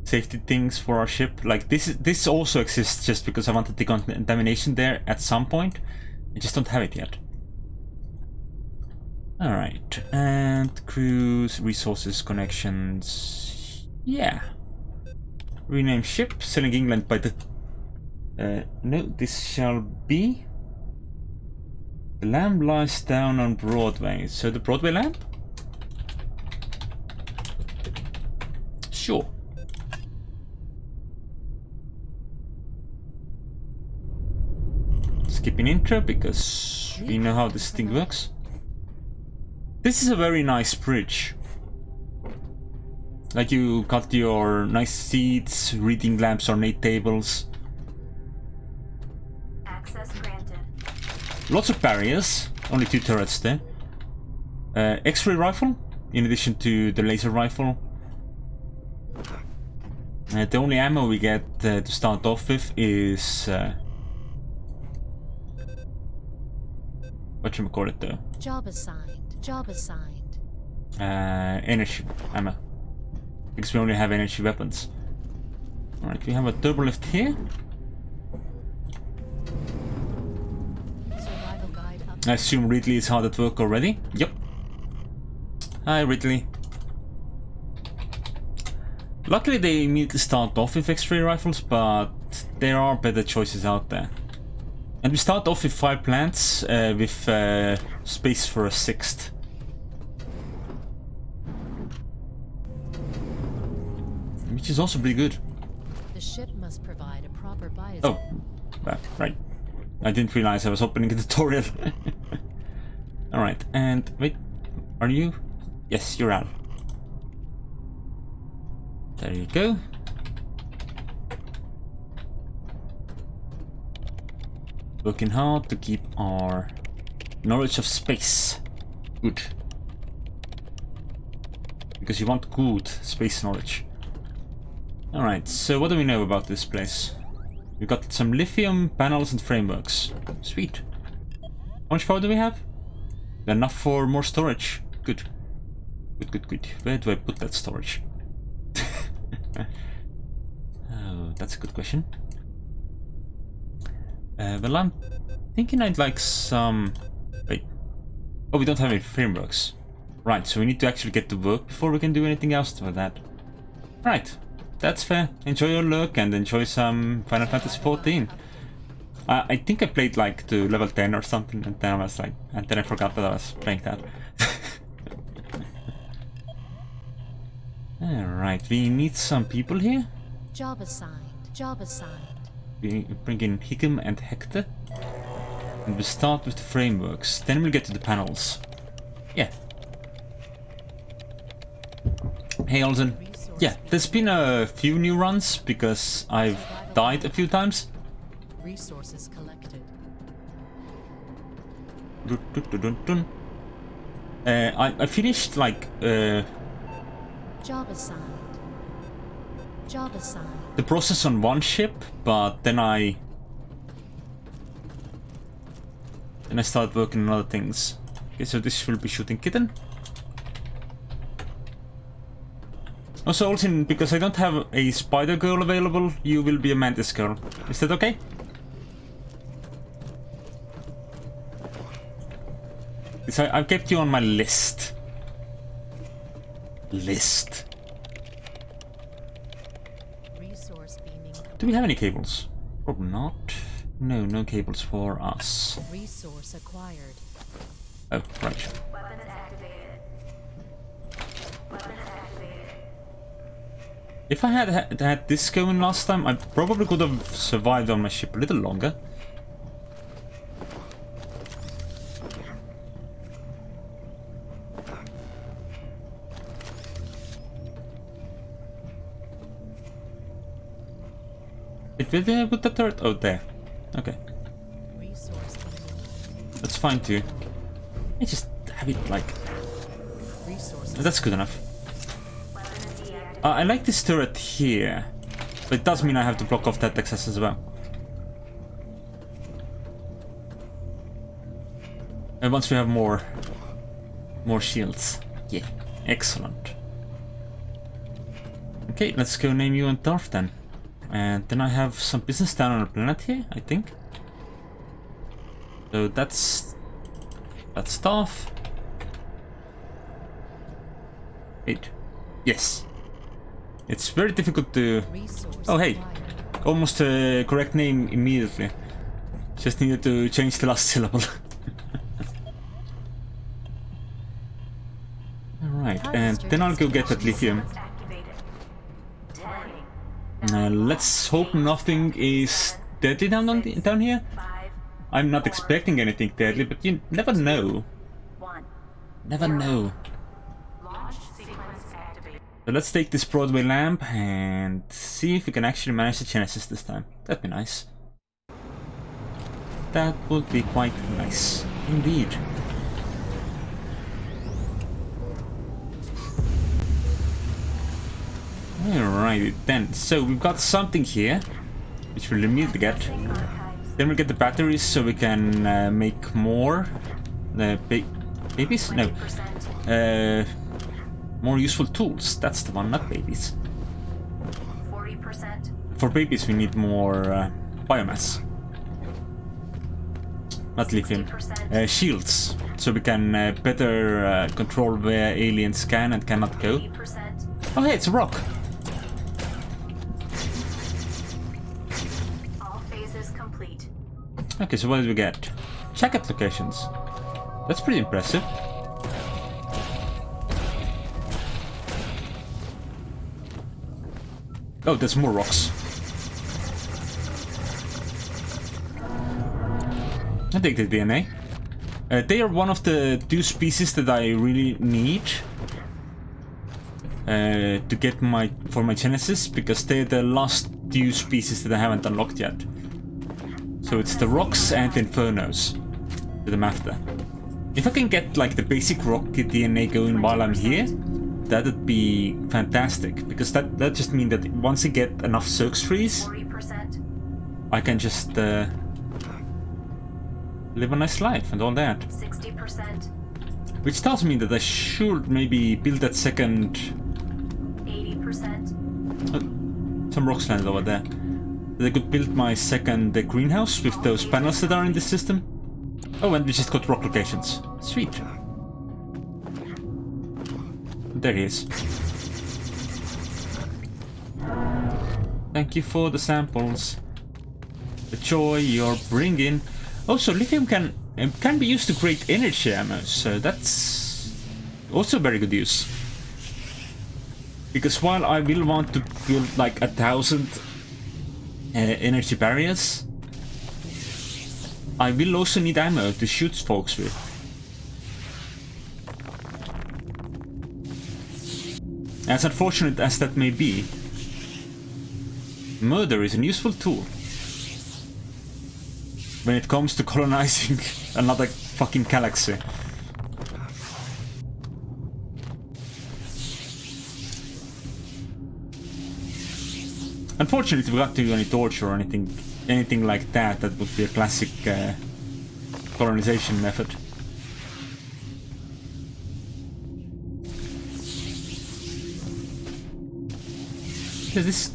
safety things for our ship. Like this also exists just because I wanted decontamination there at some point. I just don't have it yet. Alright, and crews, resources, connections. Yeah. Rename ship, sailing England by the... no, this shall be... The lamp lies down on Broadway. So the Broadway lamp? Sure. Skipping intro because we know how this thing works. This is a very nice bridge. Like you got your nice seats, reading lamps, ornate tables. Access granted. Lots of barriers, only 2 turrets there. X-ray rifle, in addition to the laser rifle. The only ammo we get to start off with is... whatchamacallit though? Job assigned. Job assigned. Energy ammo. because we only have energy weapons. Alright, we have a turbo lift here. Survival guide up. I assume Ridley is hard at work already. Yep. Hi, Ridley. Luckily, they immediately start off with X-ray rifles, but there are better choices out there. And we start off with 5 plants with space for a 6th. Which is also pretty good. The ship must provide a proper bias. Oh, right. I didn't realize I was opening a tutorial. Alright, and wait, are you? Yes, you're Al. There you go. Working hard to keep our knowledge of space good. Because you want good space knowledge. Alright, so what do we know about this place? We've got some lithium panels and frameworks. Sweet. How much power do we have? Enough for more storage. Good. Good. Where do I put that storage? Oh, that's a good question. Well, I'm thinking I'd like some... Wait. Oh, we don't have any frameworks. Right, so we need to actually get to work before we can do anything else with that. Right, that's fair. Enjoy your lurk and enjoy some Final Fantasy XIV. I think I played like to level 10 or something, and then I was like... And then I forgot that I was playing that. Alright, we need some people here. Job assigned. Job assigned. We bring in Hickam and Hector. And we start with the frameworks. Then we'll get to the panels. Yeah. Hey Olsen. Yeah, there's been a few new runs because I've died a few times. Resources collected. I finished like Job assigned. Job assigned. the process on one ship, but then I started working on other things. Okay, so this will be shooting kitten. Also, Olsen, because I don't have a spider girl available, you will be a mantis girl. Is that okay? So I've kept you on my list. Resource beaming. Do we have any cables? Probably not. No, no cables for us. Resource acquired. Oh, right. Weapons activated. Weapons activated. If I had this going last time, I probably could have survived on my ship a little longer. Where did I put the turret? Oh, there. Okay. Resource beaming. That's fine too. I just have it like... Resource. That's good enough. Weapons deactivated. I like this turret here, but it does mean I have to block off that access as well. And once we have more shields. Yeah, excellent. Okay, let's go name you and Darth then. And then I have some business down on the planet here, I think. So that's Darth. Wait. Yes. It's very difficult to... Resource Oh, hey. acquired. Almost the correct name immediately. Just needed to change the last syllable. Alright, and then I'll go get that lithium. Weapons activated. 10. Let's hope nothing is deadly down here. 5. I'm not expecting anything deadly, but you never know. 1. Never know. Launch sequence activated. So let's take this Broadway lamp and see if we can actually manage the Genesis this time. That'd be nice. That would be quite nice, indeed. Alrighty then, so we've got something here, which we'll immediately get. Archives. Then we'll get the batteries so we can make more babies? No. 20%. More useful tools. That's the one, not babies. 40%. For babies we need more biomass. Not lithium. 60%. Shields. So we can better control where aliens can and cannot go. 80%. Oh hey, it's a rock. All phases complete. Okay, so what did we get? Jacket locations. That's pretty impressive. Oh, there's more rocks. I take the DNA. They are one of the 2 species that I really need to get for my Genesis, because they're the last 2 species that I haven't unlocked yet. So it's the rocks and the infernos that I'm after. If I can get like the basic rock DNA going while I'm here, that would be fantastic, because that just means that once I get enough Zerx trees, 40%. I can just live a nice life and all that. 60%. Which tells me that I should maybe build that second... 80%. some rocks landed over there. That I could build my second greenhouse with those panels that are in the system. Oh, and we just got rock locations. Sweet. There he is. Thank you for the samples. The joy you're bringing. Also, lithium can be used to create energy ammo, so that's also very good use. Because while I will want to build like 1,000 energy barriers, I will also need ammo to shoot folks with. As unfortunate as that may be, murder is a useful tool when it comes to colonizing another fucking galaxy. Unfortunately, we got to do any torture or anything like that. That would be a classic colonization method. This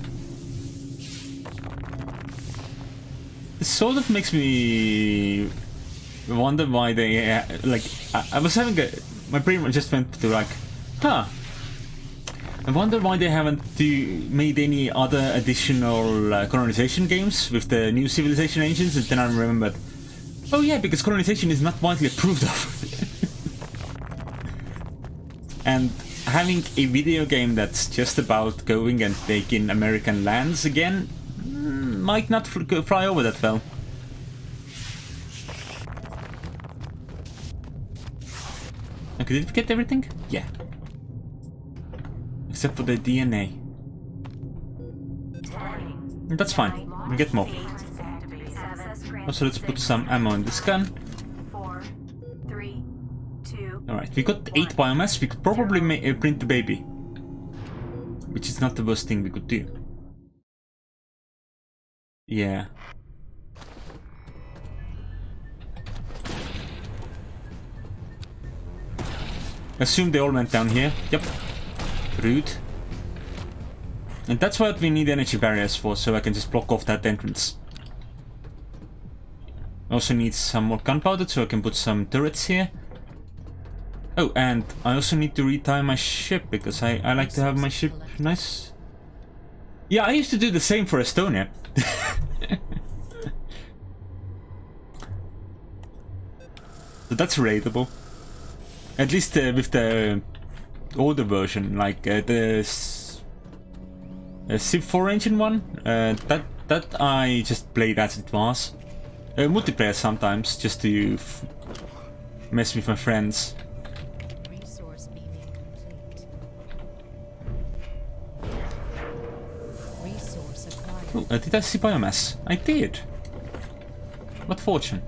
sort of makes me wonder why they like. I was having my brain just went to like, huh. I wonder why they haven't made any other additional colonization games with the new civilization engines, and then I remembered, oh yeah, because colonization is not widely approved of. And having a video game that's just about going and taking American lands again might not fly over that well. Okay, did we get everything? Yeah. Except for the DNA. That's fine. We get more. Also, let's put some ammo in this gun. 4, 3, 2. Alright, we got 8 biomass. We could probably print the baby, which is not the worst thing we could do. Yeah. Assume they all went down here. Yep. Rude. And that's what we need energy barriers for, so I can just block off that entrance. Also need some more gunpowder, so I can put some turrets here. Oh, and I also need to retie my ship, because I like to have my ship nice. Yeah, I used to do the same for Estonia. So that's relatable. At least with the older version, like the Civ 4 engine one, that I just played as it was. Multiplayer sometimes, just to mess with my friends. Resource beaming complete. Resource acquired. Oh, did I see biomass? I did. What fortune.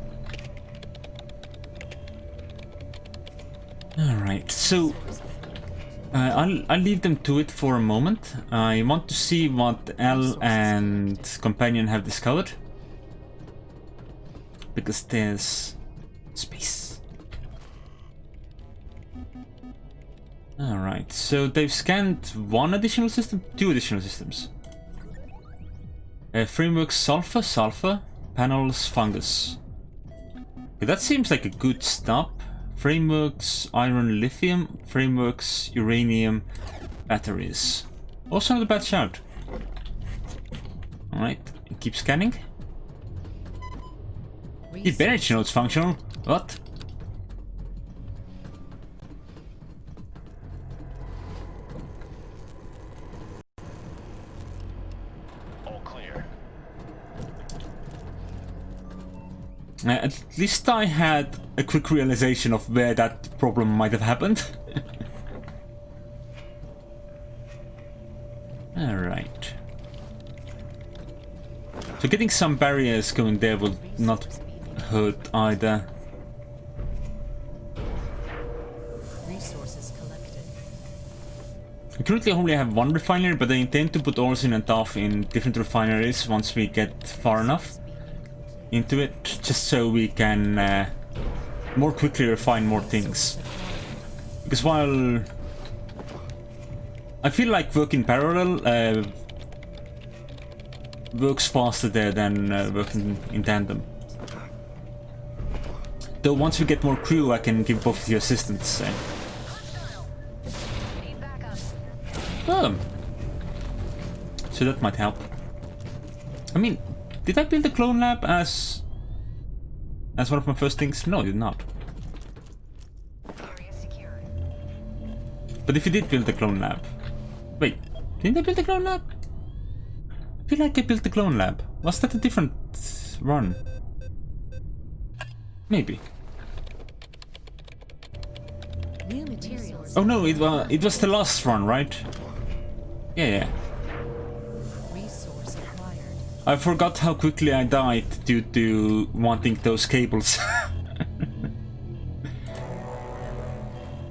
Alright, so I'll leave them to it for a moment. I want to see what Elle and Companion have discovered. Because there's space. Alright, so they've scanned one additional system, two additional systems. Frameworks sulfur, panels fungus. Okay, that seems like a good stop. Frameworks iron lithium, frameworks uranium batteries. Also not a bad shout. Alright, keep scanning. Keep energy nodes functional. What? All clear. At least I had a quick realization of where that problem might have happened. Alright. So getting some barriers going there will not hurt either. Resources collected. I currently only have one refinery, but I intend to put Orsin and Toph in different refineries once we get far enough into it, just so we can more quickly refine more things. Because while I feel like working parallel works faster there than working in tandem. Though once we get more crew, I can give both of you assistance. So that might help. I mean, did I build the clone lab as one of my first things? No, I did not. But if you did build the clone lab... Wait, didn't I build the clone lab? I feel like I built the clone lab. Was that a different run? Maybe. New materials. Oh no, it was the last run, right? Yeah. Resource acquired. I forgot how quickly I died due to wanting those cables.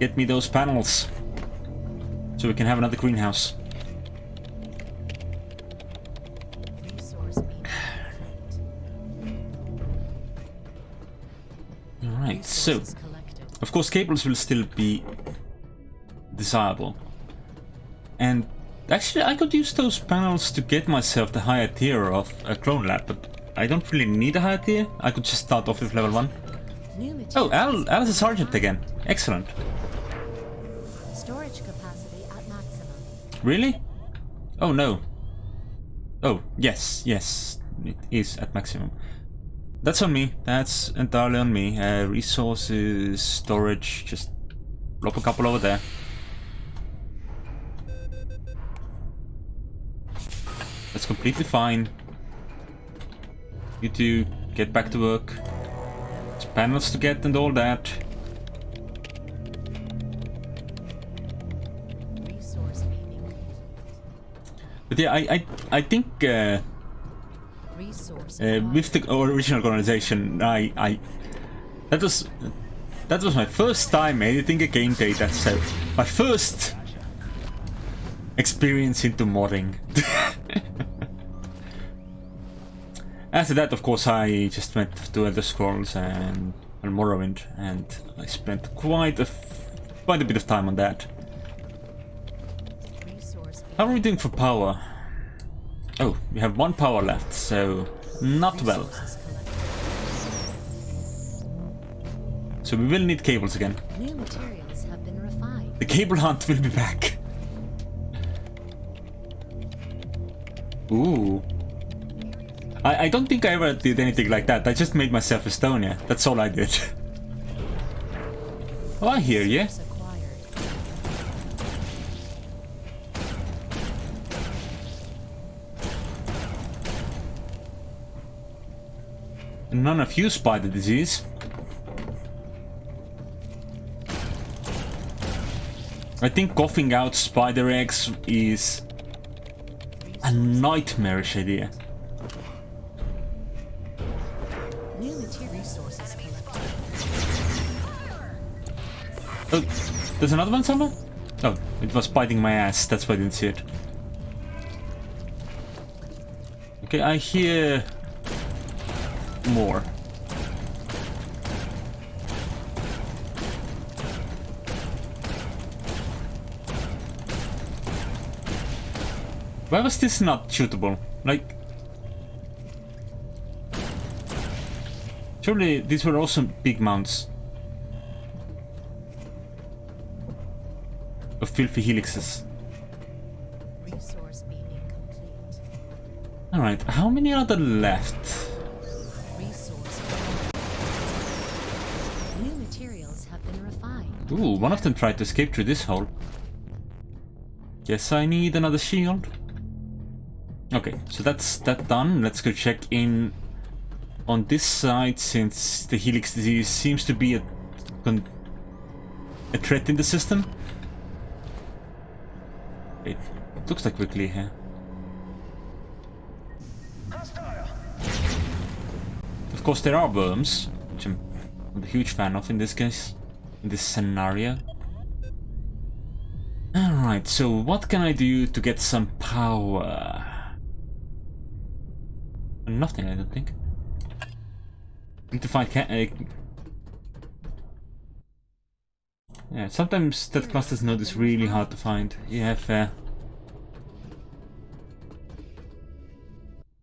Get me those panels. So we can have another greenhouse. Resource being Alright, so... resources collected. Of course, cables will still be desirable. And actually, I could use those panels to get myself the higher tier of a clone lab, but I don't really need a higher tier. I could just start off with level 1. New materials. Oh, Al is a sergeant again. Excellent. Storage capacity at maximum. Really? Oh no. Oh, yes, it is at maximum. That's on me. That's entirely on me. Resources, storage, just drop a couple over there. That's completely fine. You two get back to work. There's panels to get and all that. Resource beaming. But yeah, I think Resource with the original organization, that was my first time editing a game data, so my first experience into modding. After that, of course, I just went to Elder Scrolls and Morrowind, and I spent quite a bit of time on that. Resource How are we doing for power? Oh, we have one power left, so not well. resources collected. So we will need cables again. New materials have been refined. The cable hunt will be back. Ooh. I don't think I ever did anything like that. I just made myself Estonia. That's all I did. Oh, I hear you. Resource acquired. None of you spy the disease. I think coughing out spider eggs is a nightmarish idea. New material resources collected. Oh, there's another one somewhere? Oh, it was biting my ass, that's why I didn't see it. Okay, I hear more. Why was this not shootable? Like... Surely these were also big mounts of filthy helixes. Resource beaming complete. Alright, how many are there left? Resource. New materials have been refined. Ooh, one of them tried to escape through this hole. Guess I need another shield. Okay, so that's that done. Let's go check in on this side, since the Helix disease seems to be a threat in the system. It looks like we're clear here. Hostile. Of course, there are worms, which I'm a huge fan of in this case, in this scenario. Alright, so what can I do to get some power? Nothing, I don't think. Need to find yeah, sometimes that cluster's node is really hard to find. Yeah, fair.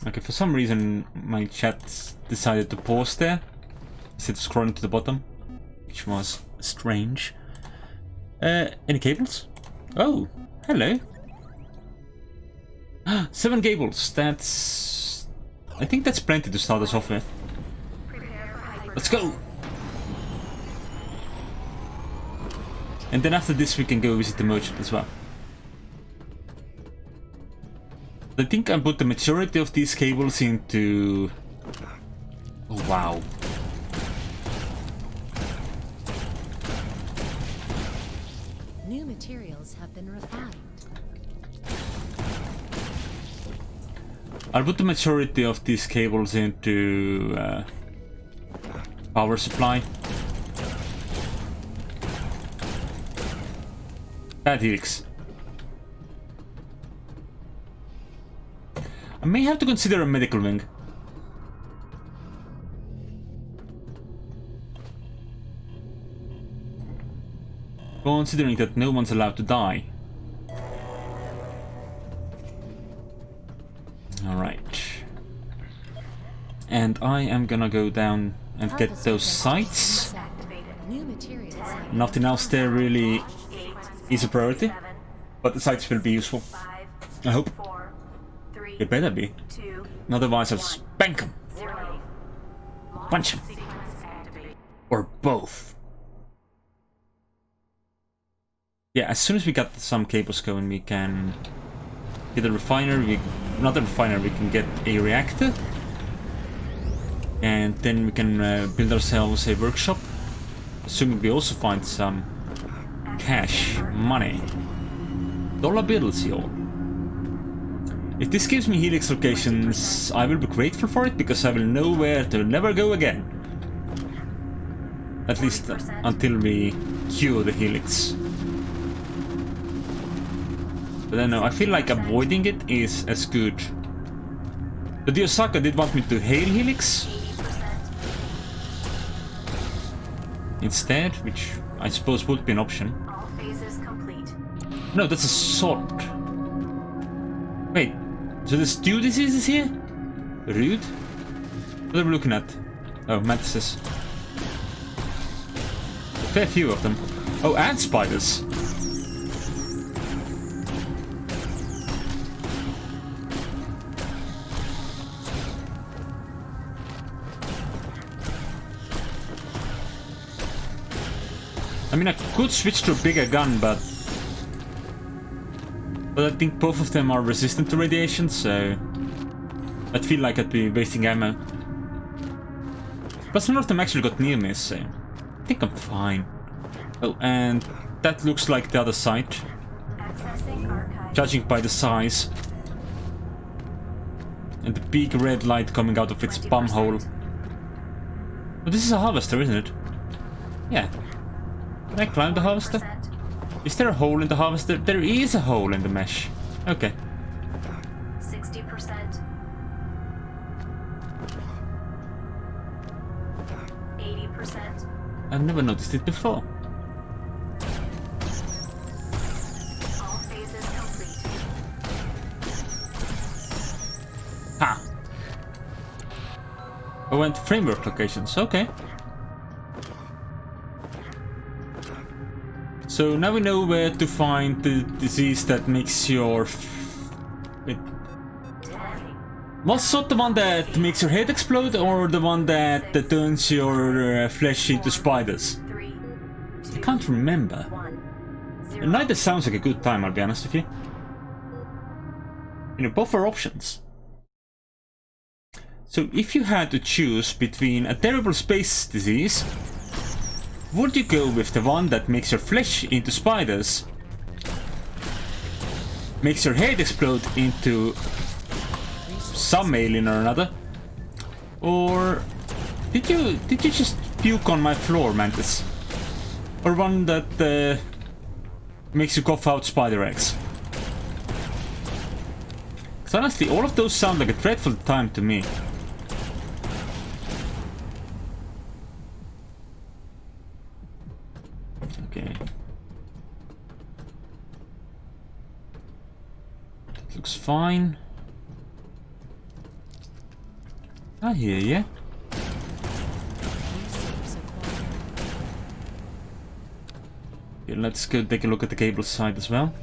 Okay, for some reason my chat decided to pause there instead of scrolling to the bottom, which was strange. Any cables? Oh, hello. 7 cables, that's... I think that's plenty to start us off with. Let's go! And then after this we can go visit the merchant as well. I think I put the majority of these cables into... Oh, wow. New materials have been refined. I'll put the majority of these cables into power supply. Bad helix. I may have to consider a medical wing. Considering that no one's allowed to die. Alright. And I am gonna go down and get those sights. New materials have been Nothing else there really is a priority, but the sights will be useful. I hope. 4, 3, It better be. 2, Otherwise I'll spank them. 0. Punch them. Or both. Yeah, as soon as we got some cables going, we can get a refiner. Not a refiner, we can get a reactor. And then we can build ourselves a workshop. Assuming we also find some cash, money. Dollar bills, y'all. If this gives me helix locations, I will be grateful for it, because I will know where to never go again. At least until we cure the helix. But I don't know, I feel like avoiding it is as good. But the Osaka did want me to hail helix instead, which I suppose would be an option. All phases complete. No, that's a sword. Wait, so the stew disease is here? Rude. What are we looking at? Oh, mantises. A fair few of them. Oh, and spiders. I mean, I could switch to a bigger gun, but I think both of them are resistant to radiation, so I'd feel like I'd be wasting ammo. Plus, none of them actually got near me, so I think I'm fine. Oh, and that looks like the other side, Accessing archive. judging by the size. And the big red light coming out of its bum hole. But this is a harvester, isn't it? Yeah. Can I climb the harvester? 60%. Is there a hole in the harvester? There is a hole in the mesh. Okay. 60%. 80%. I've never noticed it before. All phases complete. Ha! I went framework locations, okay. So now we know where to find the disease that makes your... Wait. Was it the one that makes your head explode, or the one that turns your flesh into spiders? 3, 2, I can't remember. 1, 0. Neither sounds like a good time, I'll be honest with you. You know, both are options. So if you had to choose between a terrible space disease, would you go with the one that makes your flesh into spiders, makes your head explode into some alien or another, or did you just puke on my floor, Mantis? Or one that makes you cough out spider eggs? Because honestly, all of those sound like a dreadful time to me. Okay. That looks fine. I hear ya. Okay, let's go take a look at the cable side as well.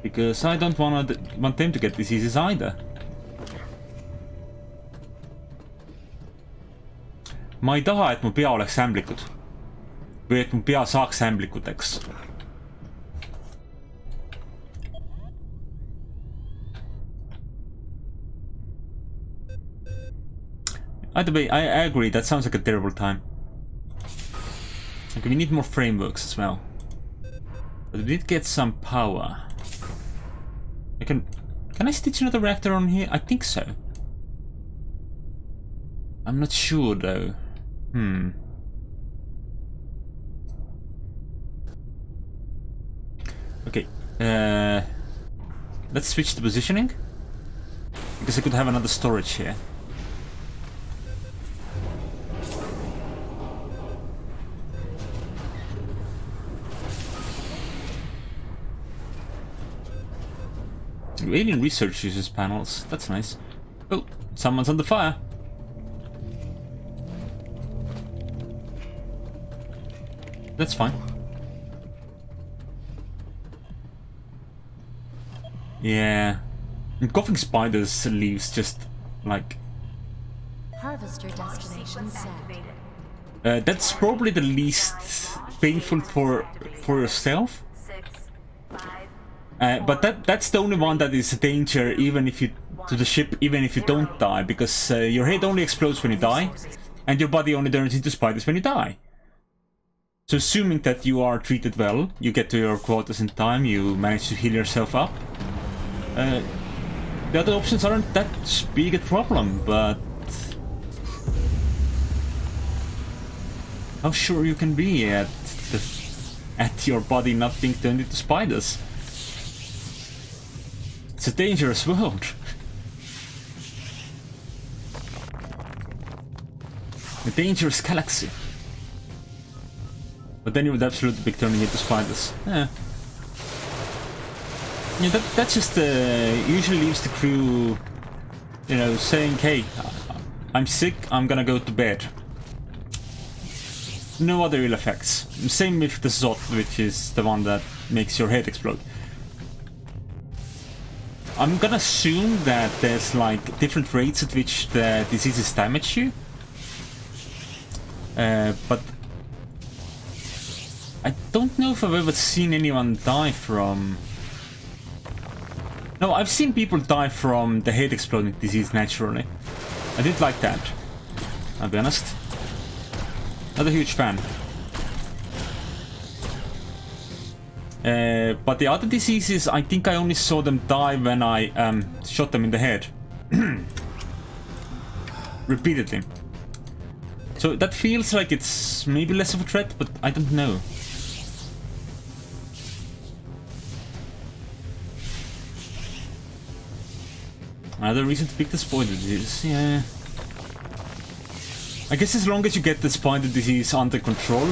Because I don't want them to get diseases either. Ma ei taha, et mu pea oleks ämblikud. Või et mu pea saaks ämblikuteks. Either way, I agree, that sounds like a terrible time. Okay, we need more frameworks as well. But we did get some power. Can I stitch another reactor on here? I think so. I'm not sure though. Okay. Let's switch the positioning. Because I could have another storage here. Alien research uses panels. That's nice. Oh, someone's under fire. That's fine. Yeah. And coughing spiders leaves just like... Harvester destination set. That's probably the least painful for yourself. 6, 5, But that's the only one that is a danger even if you... to the ship, even if you don't die. Because your head only explodes when you die. And your body only turns into spiders when you die. So assuming that you are treated well, you get to your quarters in time, you manage to heal yourself up. The other options aren't that big a problem, but... how sure you can be at your body not being turned into spiders? It's a dangerous world. A dangerous galaxy. But then you would absolutely be turning into spiders. Yeah. Yeah, that just usually leaves the crew, you know, saying, hey, I'm sick, I'm gonna go to bed. No other ill effects. Same with the Zot, which is the one that makes your head explode. I'm gonna assume that there's like different rates at which the diseases damage you. But I don't know if I've ever seen anyone die from... No, I've seen people die from the head exploding disease naturally. I did like that, I'll be honest. Not a huge fan. But the other diseases, I think I only saw them die when I shot them in the head. Repeatedly. So that feels like it's maybe less of a threat, but I don't know. Another reason to pick the spider disease, yeah. I guess as long as you get the spider disease under control,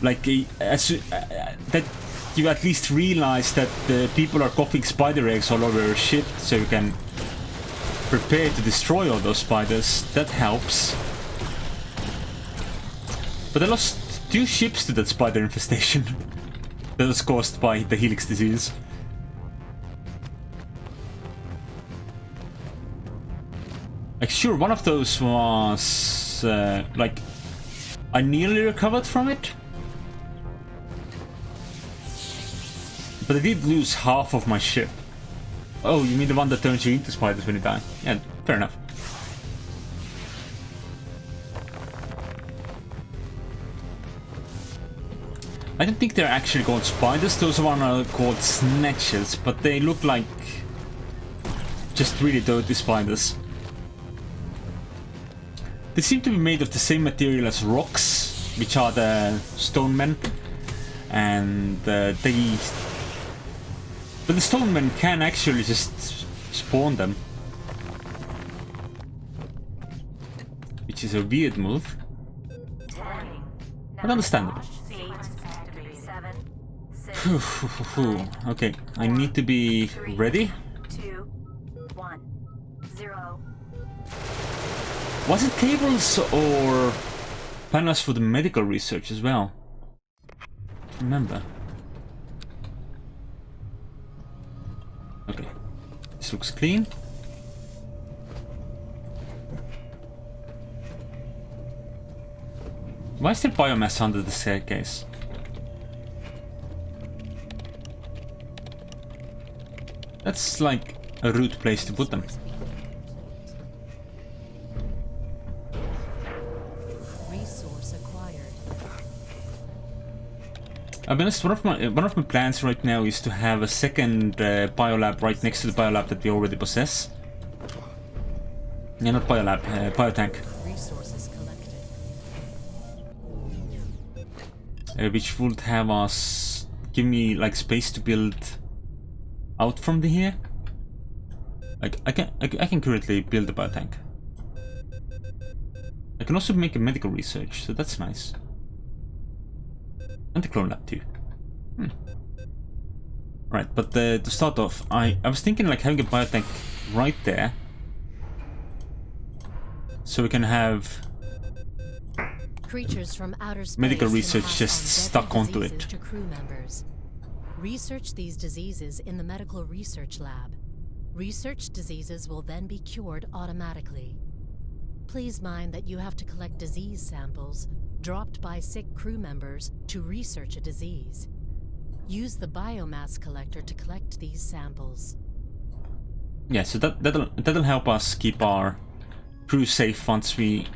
that you at least realize that the people are coughing spider eggs all over your ship, so you can prepare to destroy all those spiders. That helps. But I lost 2 ships to that spider infestation that was caused by the Helix disease. Like, sure, one of those was like I nearly recovered from it, but I did lose half of my ship. Oh, you mean the one that turns you into spiders when you die? Yeah, fair enough. I don't think they're actually called spiders, those one are called snatches, but they look like just really dirty spiders. They seem to be made of the same material as rocks, which are the stone men, and but the stone men can actually just spawn them, which is a weird move, but understandable. Okay, I need to be ready. 2, 1, 0. Was it cables or panels for the medical research as well? Remember. Okay, this looks clean. Why is there biomass under the staircase? That's like a rude place to put them. Resource acquired. I'll be honest, one of my plans right now is to have a second biolab right next to the biolab that we already possess. Yeah, not biolab, biotank. Resources collected. Which would have us give me like space to build out from the here. Like I can currently build a biotank. I can also make a medical research, so that's nice. And the clone lab too. Right, but to start off, I was thinking like having a biotank right there, so we can have Creatures from outer space medical can research pass just on stuck deadly onto diseases it. to crew members. Research these diseases in the medical research lab. Researched diseases will then be cured automatically. Please mind that you have to collect disease samples dropped by sick crew members to research a disease. Use the biomass collector to collect these samples. Yeah, so that'll help us keep our crew safe once we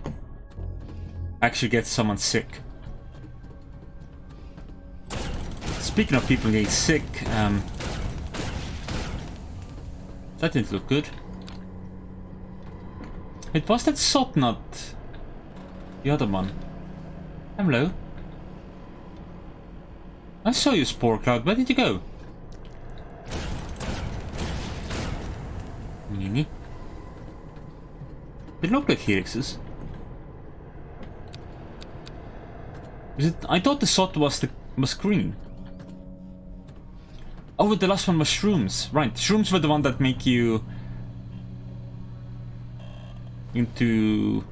actually get someone sick. Speaking of people getting sick, that didn't look good. It was that SOT, not the other one. Hello. I saw you, Spore Cloud. Where did you go? Meanie. They look like helixes. Is it? I thought the SOT was green. Oh, the last one was shrooms. Right, shrooms were the one that make you into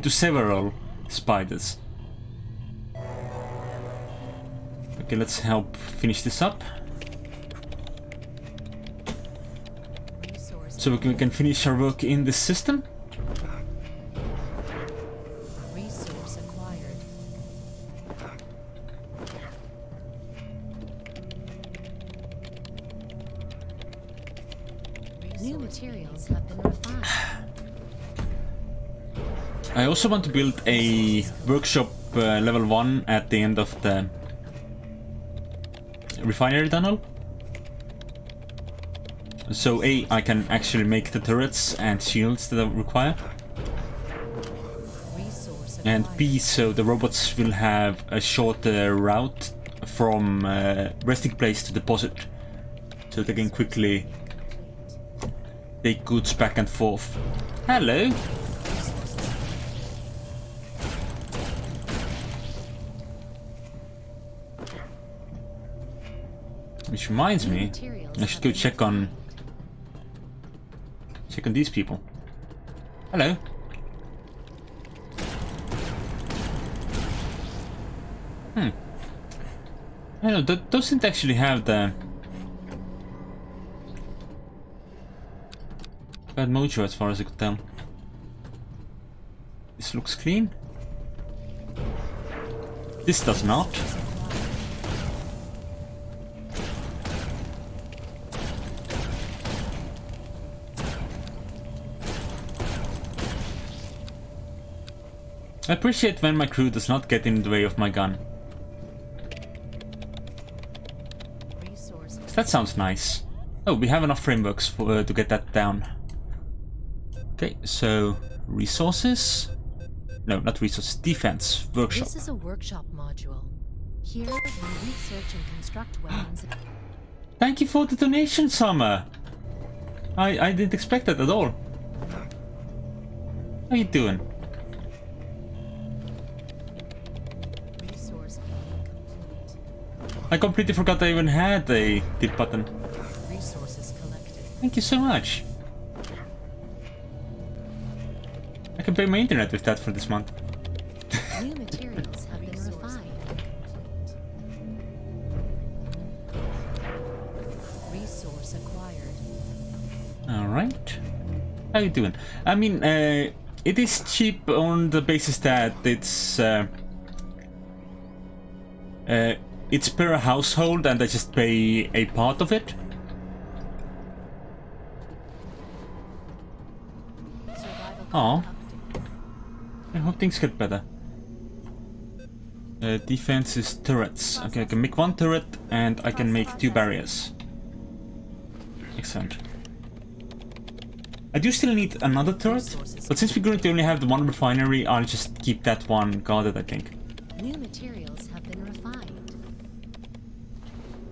several spiders. Okay, let's help finish this up, so we can finish our work in this system. Resource acquired. New materials have been refined. I also want to build a workshop level 1 at the end of the refinery tunnel. So A, I can actually make the turrets and shields that I require. Resource And acquired. B, so the robots will have a shorter route from resting place to deposit. So they can quickly take goods back and forth. Hello! Which reminds New me, materials I should have go been check on refined. these people. Hello. I don't know, those didn't actually have the bad mojo as far as I could tell. This looks clean. This does not. I appreciate when my crew does not get in the way of my gun. Resource That sounds nice. Oh, we have enough frameworks for, to get that down. Okay, so resources? No, not resources. Defense workshop. This is a workshop module. Here, we research and construct weapons. Thank you for the donation, Summer. I didn't expect that at all. How you doing? Resource being complete. I completely forgot I even had a tip button. Resources collected. Thank you so much. I can pay my internet with that for this month. New materials have been refined. Resource acquired. Alright. How you doing? I mean, it is cheap on the basis that it's per household and I just pay a part of it. Survival Aw. code updated. I hope things get better. Defense is turrets. Okay, I can make one turret and I can make 2 barriers. Excellent. I do still need another turret, but since we're going to only have the one refinery, I'll just keep that one guarded, I think. New materials have been refined.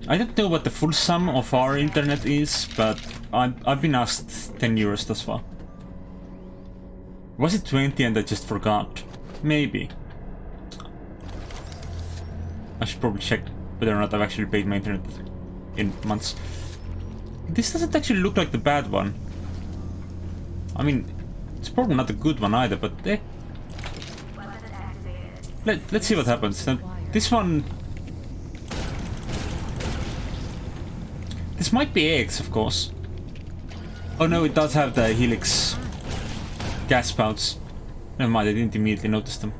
I don't know what the full sum of our internet is, but I've been asked 10 euros thus far. Was it 20 and I just forgot? Maybe. I should probably check whether or not I've actually paid my internet in months. This doesn't actually look like the bad one. I mean, it's probably not a good one either, but let's see what happens. Now, this one... This might be eggs, of course. Oh no, it does have the helix gas spouts. Never mind, I didn't immediately notice them.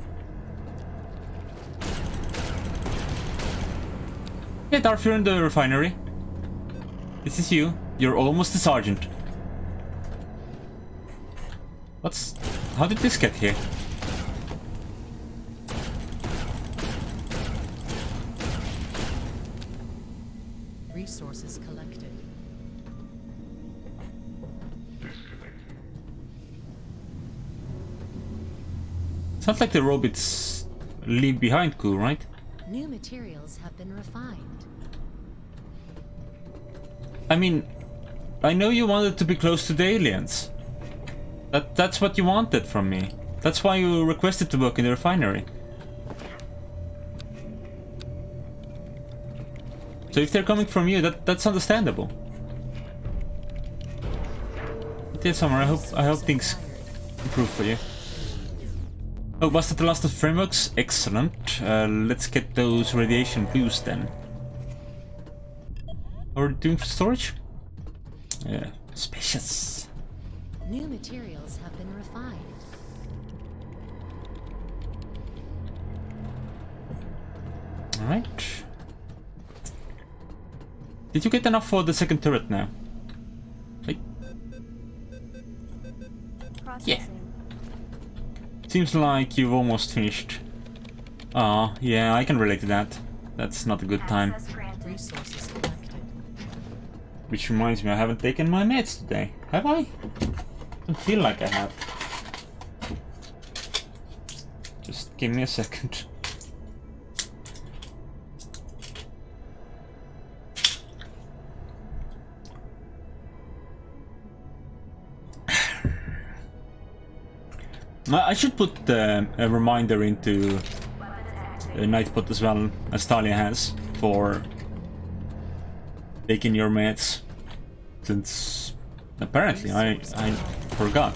Yeah, Darth, you're in the refinery. This is you. You're almost a sergeant. How did this get here? Resources collected. Sounds like the robots leave behind Ku, right? New materials have been refined. I mean, I know you wanted to be close to the aliens. That's what you wanted from me. That's why you requested to work in the refinery. So if they're coming from you, that's understandable. But yeah, Summer, I hope things improve for you. Oh, was that the last of the frameworks? Excellent. Let's get those radiation boosts then. Are we doing storage? Yeah, spacious. New materials have been refined. Alright. Did you get enough for the second turret now? Like, Processing. seems like you've almost finished. Ah, yeah, I can relate to that. That's not a good time. Access granted. Resources collected. Which reminds me, I haven't taken my meds today. Have I? I don't feel like I have. Just give me a second. I should put a reminder into Nightbot as well, as Talia has, for taking your meds. Since apparently I forgot.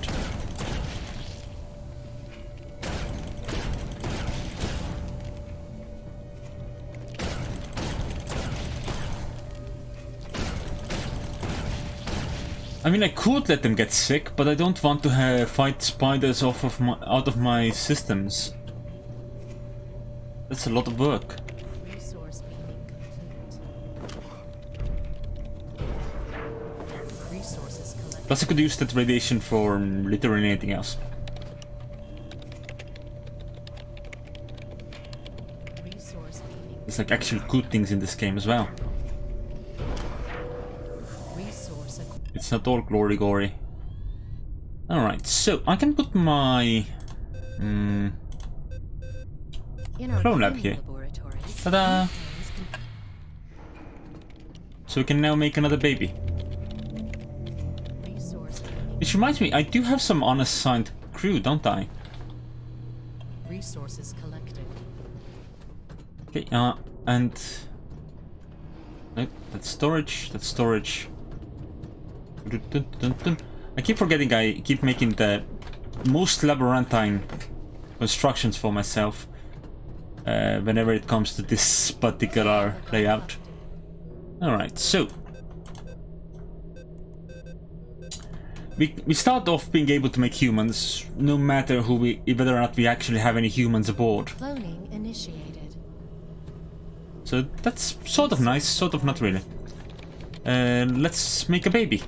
I mean, I could let them get sick, but I don't want to fight spiders out of my systems. That's a lot of work. Resource beaming complete. Resources collected. Plus I could use that radiation for literally anything else. Resource beaming. There's like actual good things in this game as well. Resource acquired. It's not all glory gory. Alright, so I can put my In our clone lab clone here. laboratories, Ta-da! new clones can So we can now make another baby. resource beaming. Which reminds me, I do have some unassigned crew, don't I? Resources collected. Okay, and... Nope, that's storage, that's storage. Dun, dun, dun, dun. I keep forgetting I keep making the most labyrinthine constructions for myself whenever it comes to this particular layout. Alright, so we start off being able to make humans, no matter whether or not we actually have any humans aboard. Cloning initiated. So that's sort of nice, sort of not really. Let's make a baby.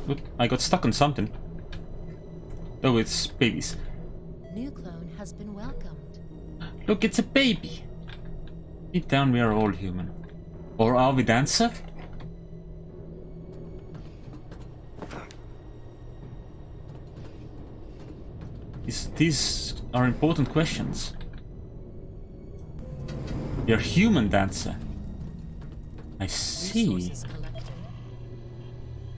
Whoop, I got stuck on something. Oh, it's babies. New clone has been welcomed. Look, it's a baby. Deep down, we are all human. Or are we Dancer? These are important questions. You're human, Dancer. I see. Resources collected.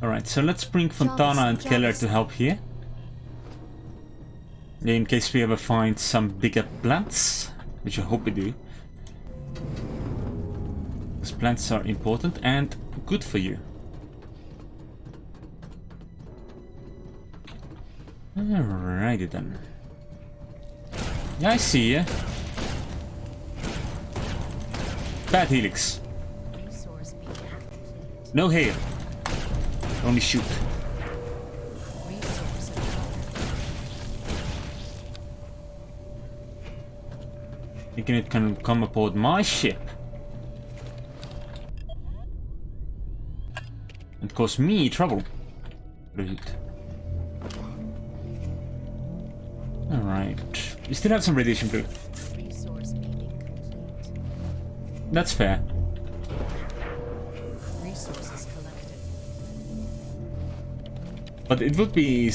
Alright, so let's bring Fontana and Keller to help here. In case we ever find some bigger plants, which I hope we do. Because plants are important and good for you. Alrighty then. Yeah, I see ya. Bad helix. Resource beaming complete. No hail. Only shoot. Resource acquired. Thinking it can come aboard my ship. And cause me trouble. Rude. Alright. We still have some radiation blue. Resource beaming complete. That's fair. Resources collected. But it would be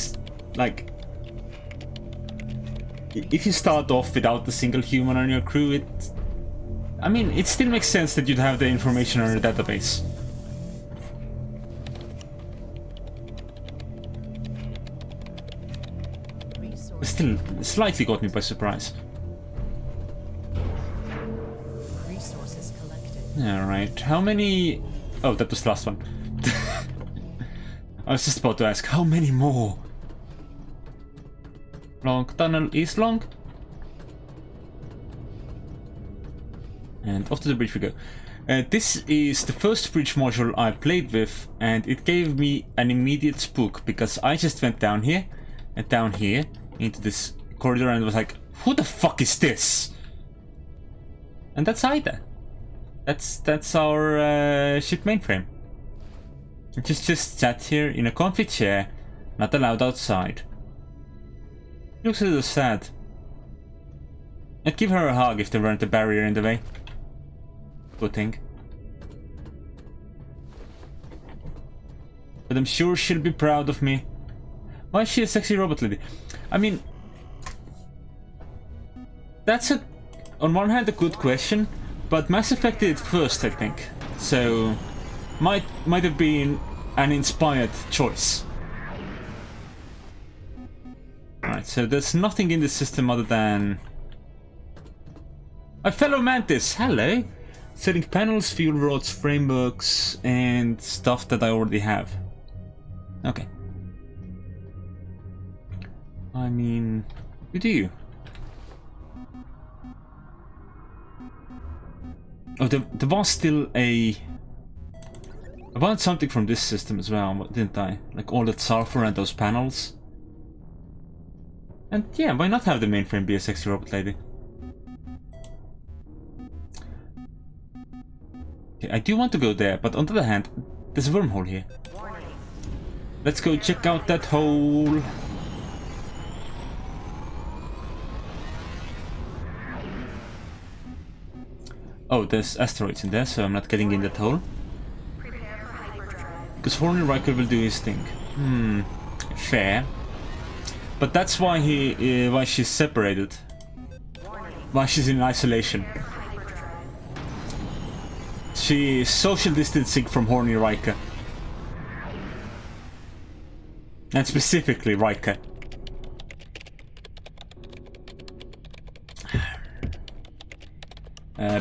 like if you start off without a single human on your crew, I mean, it still makes sense that you'd have the information on your database. Resource. Still, slightly got me by surprise. Resources collected. Alright, how many... Oh, that was the last one. I was just about to ask, how many more? Long tunnel is long. And off to the bridge we go. This is the first bridge module I played with, and it gave me an immediate spook because I just went down here and down here into this corridor and was like, who the fuck is this? And that's Ida. That's our ship mainframe. Just sat here in a comfy chair, not allowed outside. Looks a little sad. I'd give her a hug if there weren't a barrier in the way. Good thing. But I'm sure she'll be proud of me. Why is she a sexy robot lady? I mean, that's on one hand a good question, but Mass Effect did it first, I think. So might have been an inspired choice. Alright, so there's nothing in the system other than a fellow Mantis. Hello. Setting panels, fuel rods, frameworks, and stuff that I already have. Okay. I mean, you do. Oh, there was still a... I wanted something from this system as well, didn't I? Like all that sulfur and those panels. And yeah, why not have the mainframe be a sexy robot lady? Okay, I do want to go there, but on the other hand, there's a wormhole here. Let's go check out that hole. Oh, there's asteroids in there, so I'm not getting in that hole. Because Horny Riker will do his thing. Fair. But that's why why she's separated. Why she's in isolation. She is social distancing from Horny Riker. And specifically Riker.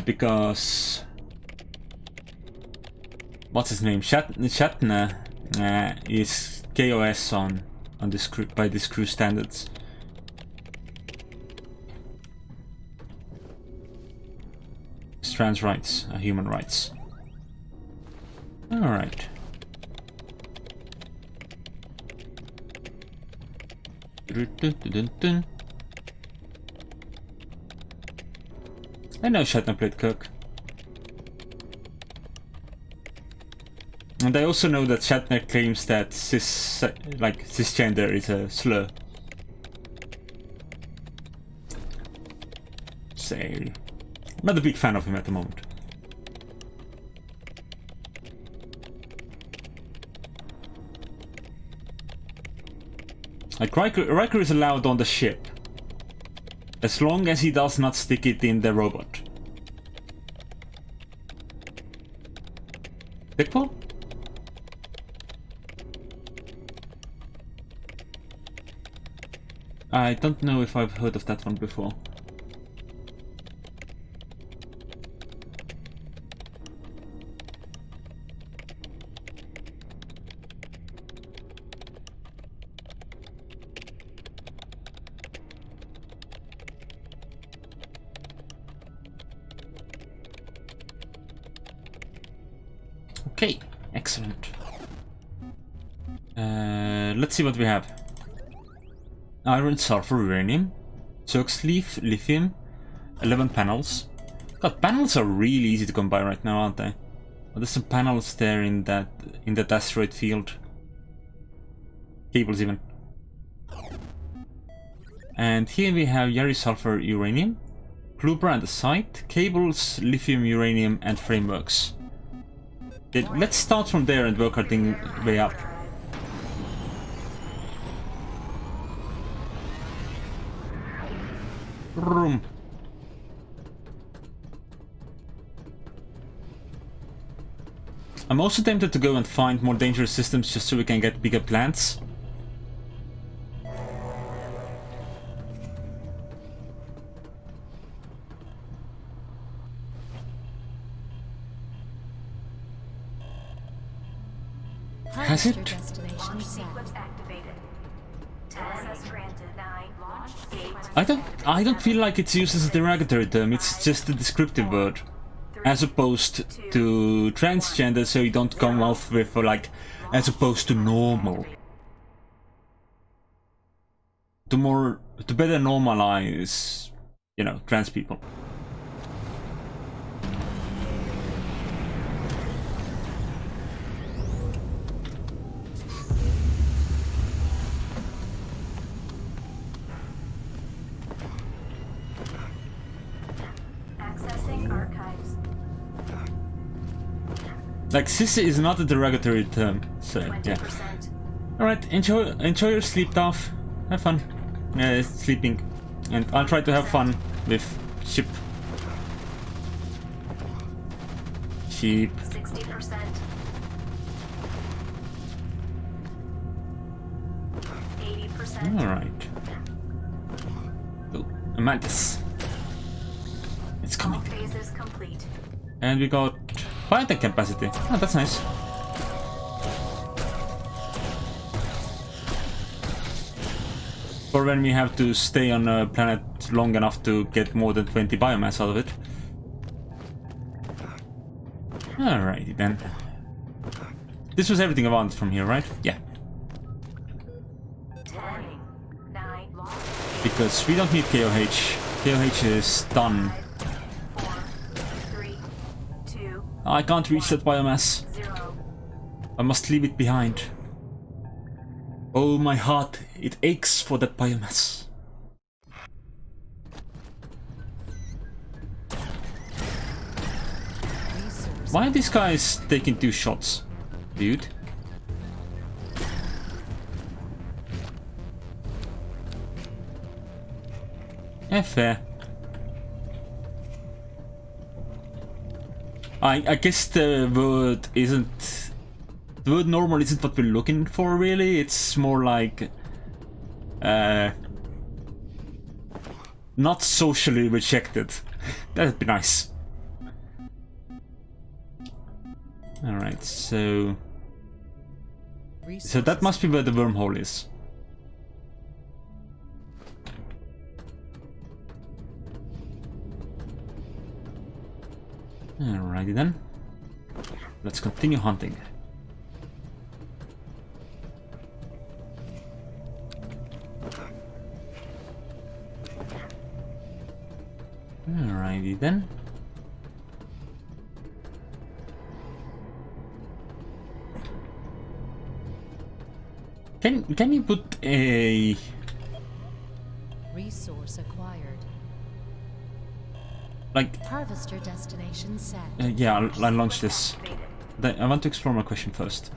Because what's his name? Shatner is KOS on this crew by this crew standards. Trans rights are human rights. All right. I know Shatner played Kirk. And I also know that Shatner claims that cisgender is a slur. So, not a big fan of him at the moment. Like Riker is allowed on the ship. As long as he does not stick it in the robot. Dickball? I don't know if I've heard of that one before. Okay, excellent. Let's see what we have. Iron, sulfur, uranium, Zerx leaf, lithium, 11 panels. God, panels are really easy to come by right now, aren't they? Oh, there's some panels there in that asteroid field. Cables even. And here we have Yari, sulfur, uranium, Klubra and the site, cables, lithium, uranium, and frameworks. Okay, let's start from there and work our thing way up. Room. I'm also tempted to go and find more dangerous systems just so we can get bigger plants. Has it? Sequence activated. Access granted. 9. Launch. 8. I don't feel like it's used as a derogatory term, it's just a descriptive word. As opposed to transgender, so you don't come off with like, as opposed to normal. To better normalize, you know, trans people. Accessing archives. Like, cis is not a derogatory term, so yeah. 20%. Alright, enjoy your sleep, Darth. Have fun. Sleeping. And I'll try to have fun with ship. Sheep. 60%. 80%. Alright. Oh, a mantis. It's All coming. phases complete. And we got biotech capacity. Oh, that's nice. For when we have to stay on a planet long enough to get more than 20 biomass out of it. Alrighty then. This was everything I wanted from here, right? Yeah. 10, 9, launch. Because we don't need KOH. KOH is done. 4, 3, 2, I can't reach that biomass. 0. I must leave it behind. Oh, my heart, it aches for that biomass. Resource. Why are these guys taking 2 shots, dude? Fair. I guess the word isn't... The word normal isn't what we're looking for, really. It's more like... not socially rejected. That'd be nice. Alright, so that must be where the wormhole is. Alrighty then. Let's continue hunting. Alrighty then. Can you put a Resource acquired. like Harvester destination set. yeah, I'll launch this. I want to explore my question first.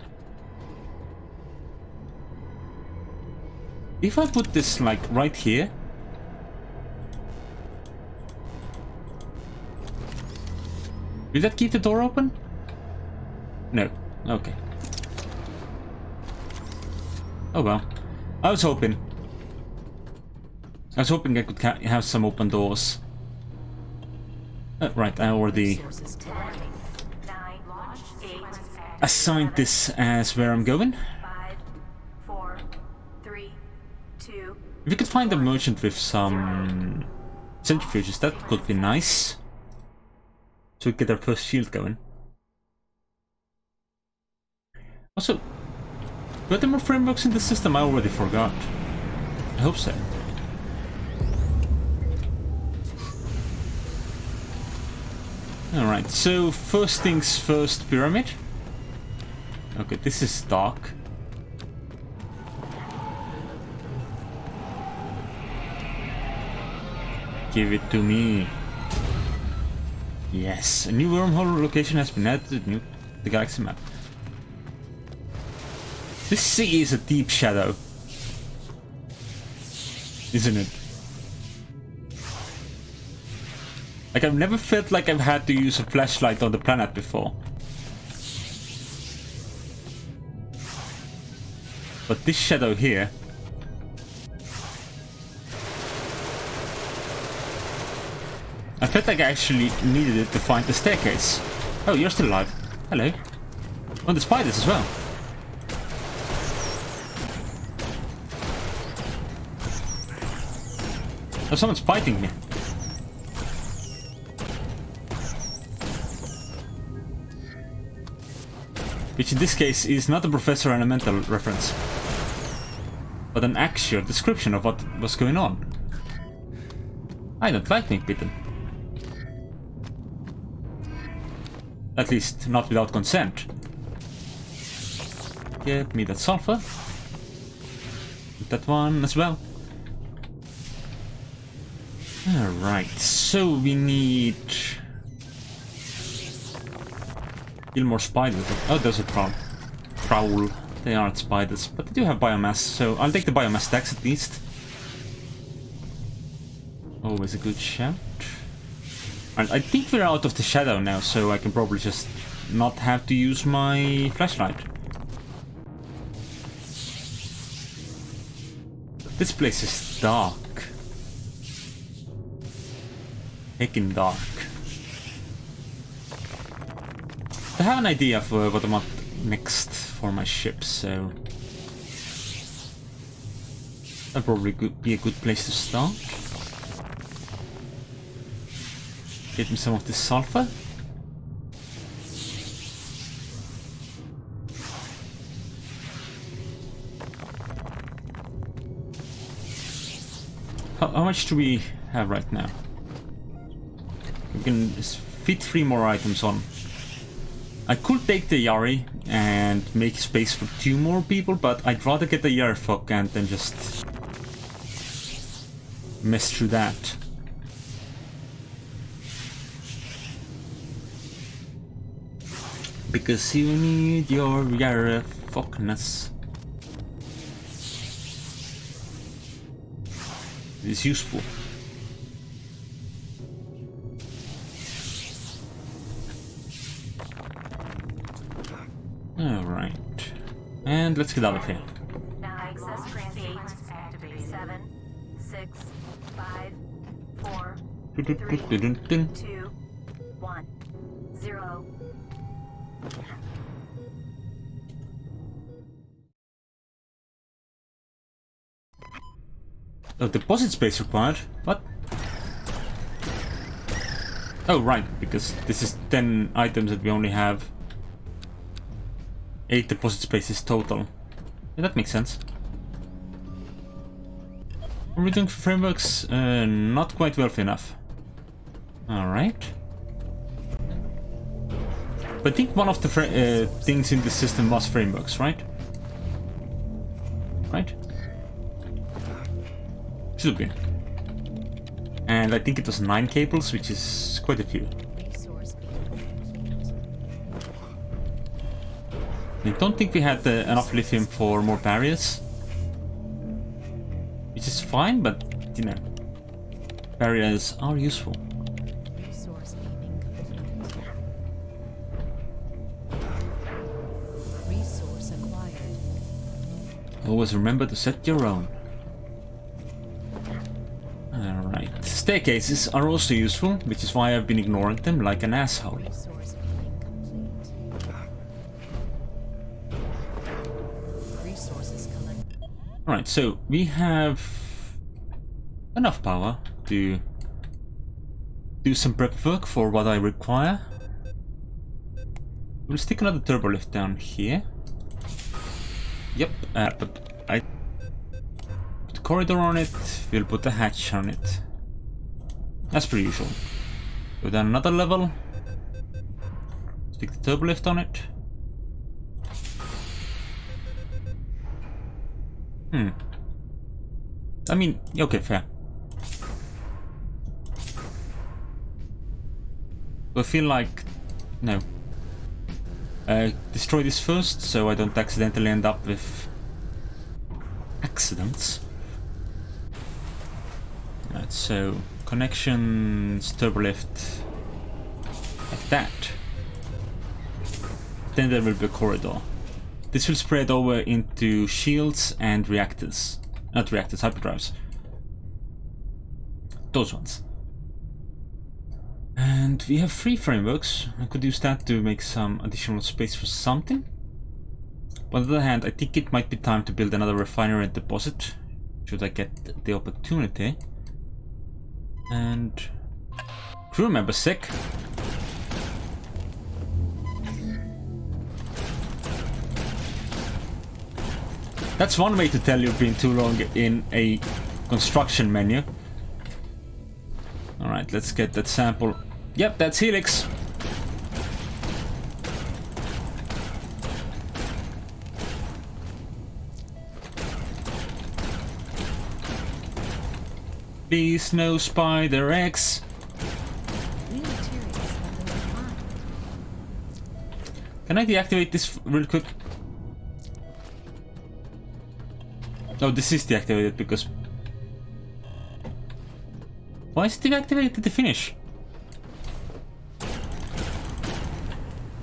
If I put this like right here, will that keep the door open? No. Okay. Oh well. I was hoping I could have some open doors. Right, I already Resources 10, 9, launch. 8, assigned this as where I'm going. 5, 4, 3, 2. If we could find a merchant with some centrifuges, that could be nice. So we get our first shield going. Also, were there more frameworks in the system? I already forgot. I hope so. Alright, so first things first, pyramid. Okay, this is dark. Give it to me. Yes, a new wormhole location has been added to the galaxy map. This sea is a deep shadow, isn't it? Like, I've never felt like I've had to use a flashlight on the planet before. But this shadow here... I felt like I actually needed it to find the staircase. Oh, you're still alive. Hello. Oh, the spiders as well. Oh, someone's biting me. Which in this case is not a Professor Elemental reference, but an actual description of what was going on. I don't like being bitten. At least, not without consent. Get me that sulfur. That one as well. Alright, so we need... kill more spiders. Oh, there's a prowl. They aren't spiders, but they do have biomass, so I'll take the biomass stacks at least. Always a good shout. And I think we're out of the shadow now, so I can probably just not have to use my flashlight. This place is dark. Heckin' dark. I have an idea of what I want next for my ship, so that'd probably be a good place to start. Get me some of this sulfur. How much do we have right now? We can fit 3 more items on. I could take the Yari and make space for 2 more people, but I'd rather get the Yarfok and then just mess through that. Because you need your Yarfokness. It's useful. Alright. And let's get out of here. Now access granted. 8, 7, 6, 5, 4, 3, 2, 1, 0. Oh, deposit space required? What? Oh, right, because this is 10 items that we only have 8 deposit spaces total. Yeah, that makes sense. What are we doing for frameworks? Not quite wealthy enough. Alright. But I think one of the things in the system was frameworks, right? Right? Should have been. And I think it was 9 cables, which is quite a few. Resource being complete. I don't think we had enough lithium for more barriers. Which is fine, but, you know, barriers are useful. Resource being complete. Resource acquired. Always remember to set your own. Alright. Staircases are also useful, which is why I've been ignoring them like an asshole. Resource being complete. Resources collected. Alright, so we have enough power to do some prep work for what I require. We'll stick another turbo lift down here. Yep, but I put a corridor on it, we'll put a hatch on it. As per usual. Go down another level. Stick the turbo lift on it. I mean, okay, fair. I feel like... no. Destroy this first, so I don't accidentally end up with accidents. Right, so connections, turbo lift, like that. Then there will be a corridor. This will spread over into shields and reactors. Not reactors, hyperdrives. Those ones. And we have 3 frameworks. I could use that to make some additional space for something. But on the other hand, I think it might be time to build another refinery and deposit. Should I get the opportunity. And... crew member sick. That's one way to tell you've been too long in a construction menu. Alright, let's get that sample. Yep, that's Helix. Please no Spider X. New materials have been refined. Can I deactivate this real quick? Oh, this is deactivated because... why is it deactivated to finish?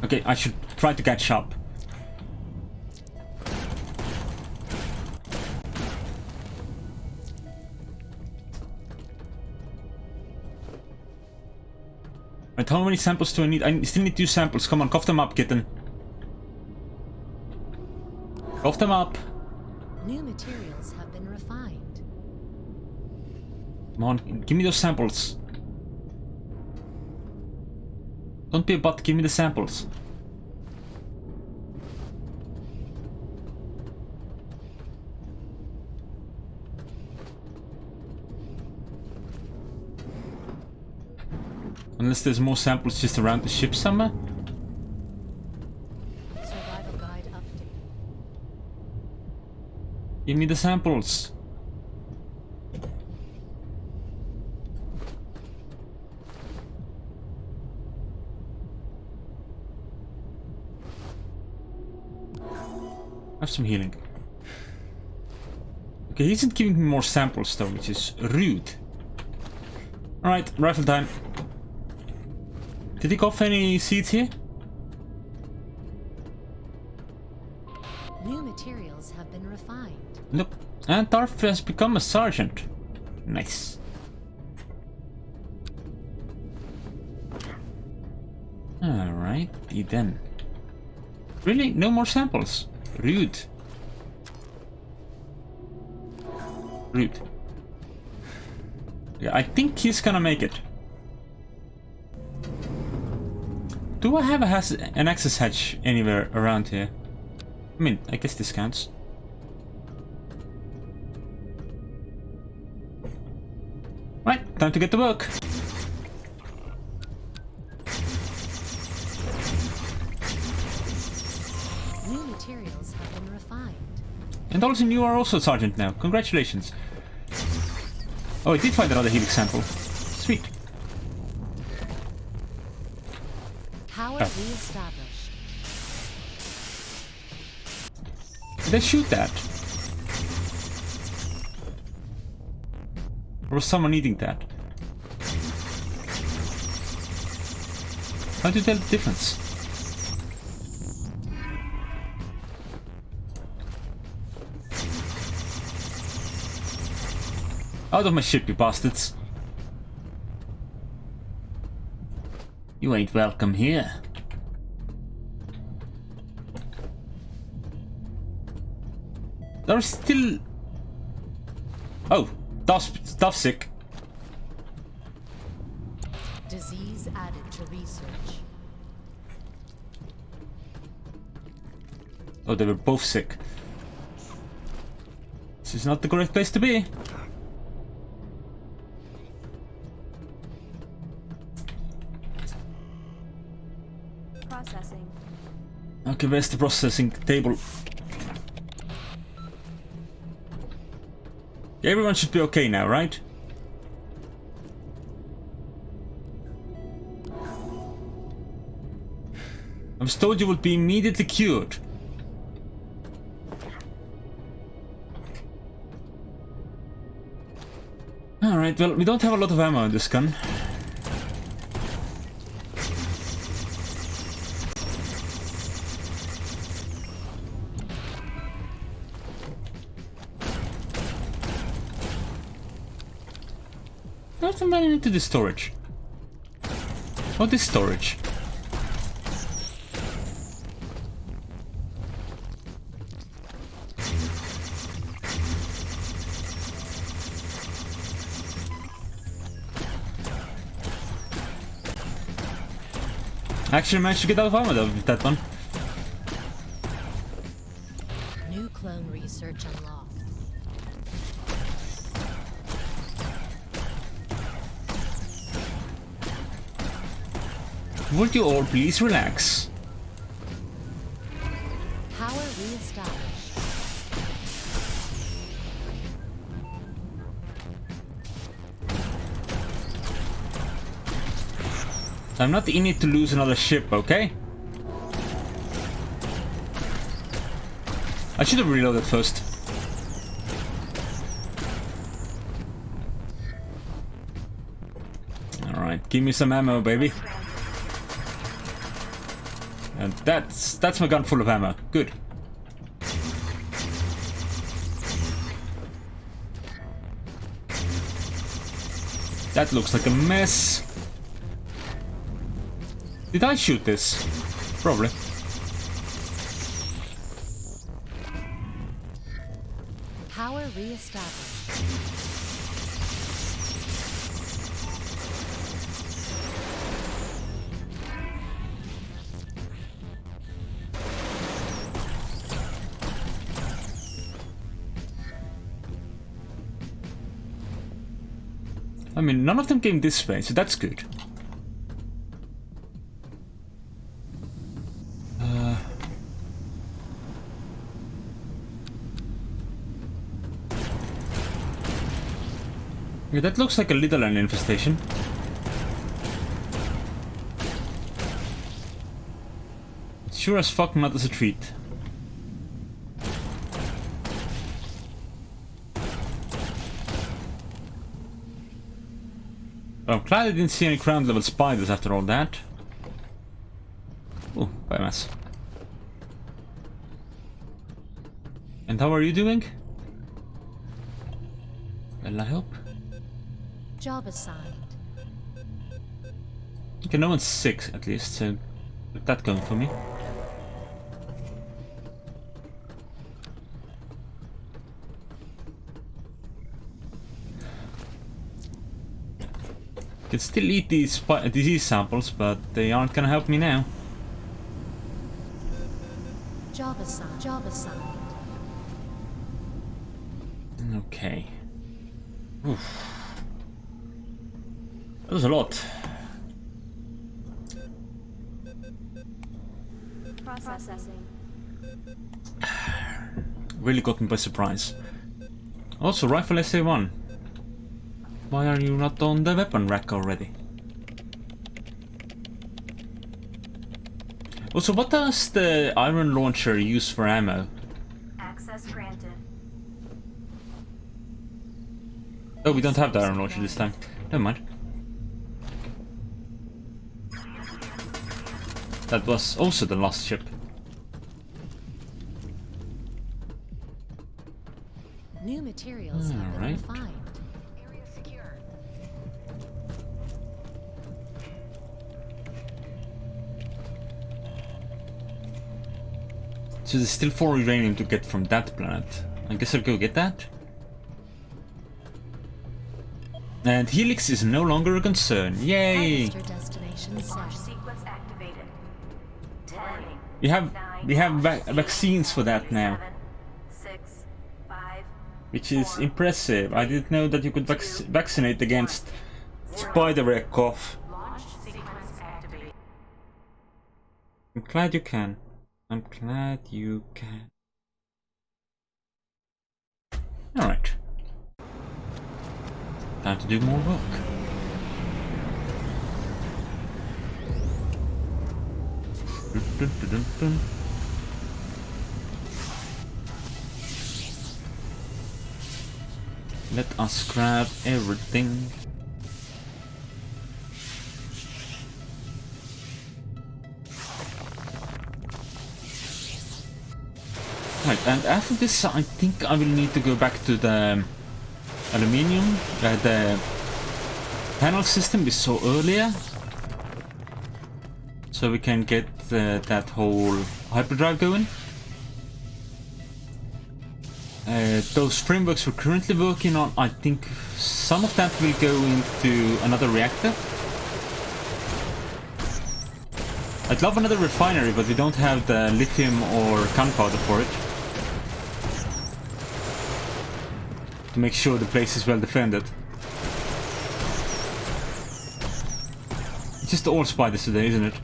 Okay, I should try to catch up. But how many samples do I need? I still need 2 samples. Come on, cough them up, kitten. Cough them up. New materials have been refined. Come on, give me those samples. Don't be a butt, give me the samples. Unless there's more samples just around the ship somewhere. Survival guide update. Give me the samples. Have some healing. Okay, he isn't giving me more samples though, which is rude. Alright, rifle time. Did he cough any seeds here? New materials have been refined. Nope. And Darth has become a sergeant. Nice. Alrighty then. Really? No more samples? Rude. Rude. Yeah, I think he's gonna make it. Do I have an access hatch anywhere around here? I mean, I guess this counts. Right, time to get to work. New materials have been refined. And also you are also Sergeant now. Congratulations. Oh, I did find another helix sample. Sweet. Power re-established. Did I shoot that? Or was someone eating that? How do you tell the difference? Out of my ship, you bastards. You ain't welcome here. There's still... Oh, Duff's sick. Disease added to research. Oh, they were both sick. This is not the correct place to be. Processing. Okay, where's the processing table? Everyone should be okay now, right? I was told you would be immediately cured. Alright, well, we don't have a lot of ammo in this gun. What's the man into the storage? What is storage? I actually managed to get out of ammo though with that one. New clone research unlocked. Would you all please relax? Power re-established. I'm not in it to lose another ship, okay? I should have reloaded first. Alright, give me some ammo, baby. And that's my gun full of ammo. Good. That looks like a mess. Did I shoot this? Probably. Power reestablished. I mean, none of them came this way, so that's good. Yeah, that looks like a little an infestation. It's sure as fuck not as a treat. Well, I'm glad I didn't see any ground level spiders after all that. Oh, biomass. And how are you doing? Well, I hope. Job assigned. Okay, no one's sick at least, so get that going for me. Can still eat these disease samples, but they aren't gonna help me now. Job assigned. Job assigned. Okay. Oof. That was a lot. Processing. Really got me by surprise. Also, rifle SA1. Why are you not on the weapon rack already? Also, what does the iron launcher use for ammo? Access granted. Oh, we don't have the iron launcher this time. Never mind. That was also the last ship. New materials have been Alright. refined. Area secure. So there's still 4 uranium to get from that planet. I guess I'll go get that. And Helix is no longer a concern. Yay! Harvester destination Launch set. sequence activated. 10. We have vaccines for that now, 7, 6, 5, which is impressive. I didn't know that you could vaccinate against spider cough. launch sequence activated. I'm glad you can. I'm glad you can. Alright. Time to do more work. Dun, dun, dun, dun. Let us grab everything. Right, and after this I think I will need to go back to the aluminium. The panel system we saw earlier. So we can get that whole hyperdrive going. Those frameworks we're currently working on, I think some of that will go into another reactor. I'd love another refinery, but we don't have the lithium or gunpowder for it. To make sure the place is well defended. It's just all spiders today, isn't it?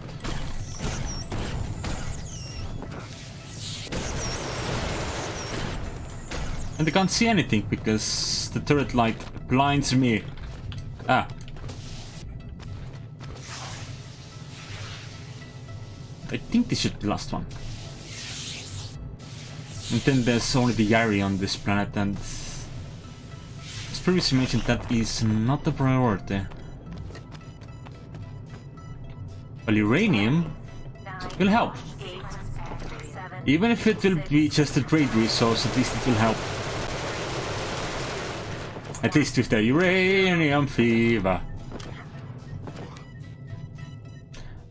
And I can't see anything because the turret light blinds me. Ah. I think this should be the last one. And then there's only the Yari on this planet, and as previously mentioned, that is not a priority. Well, uranium will help. 8, 7, Even if it will be just a trade resource, at least it will help. At least with the uranium fever.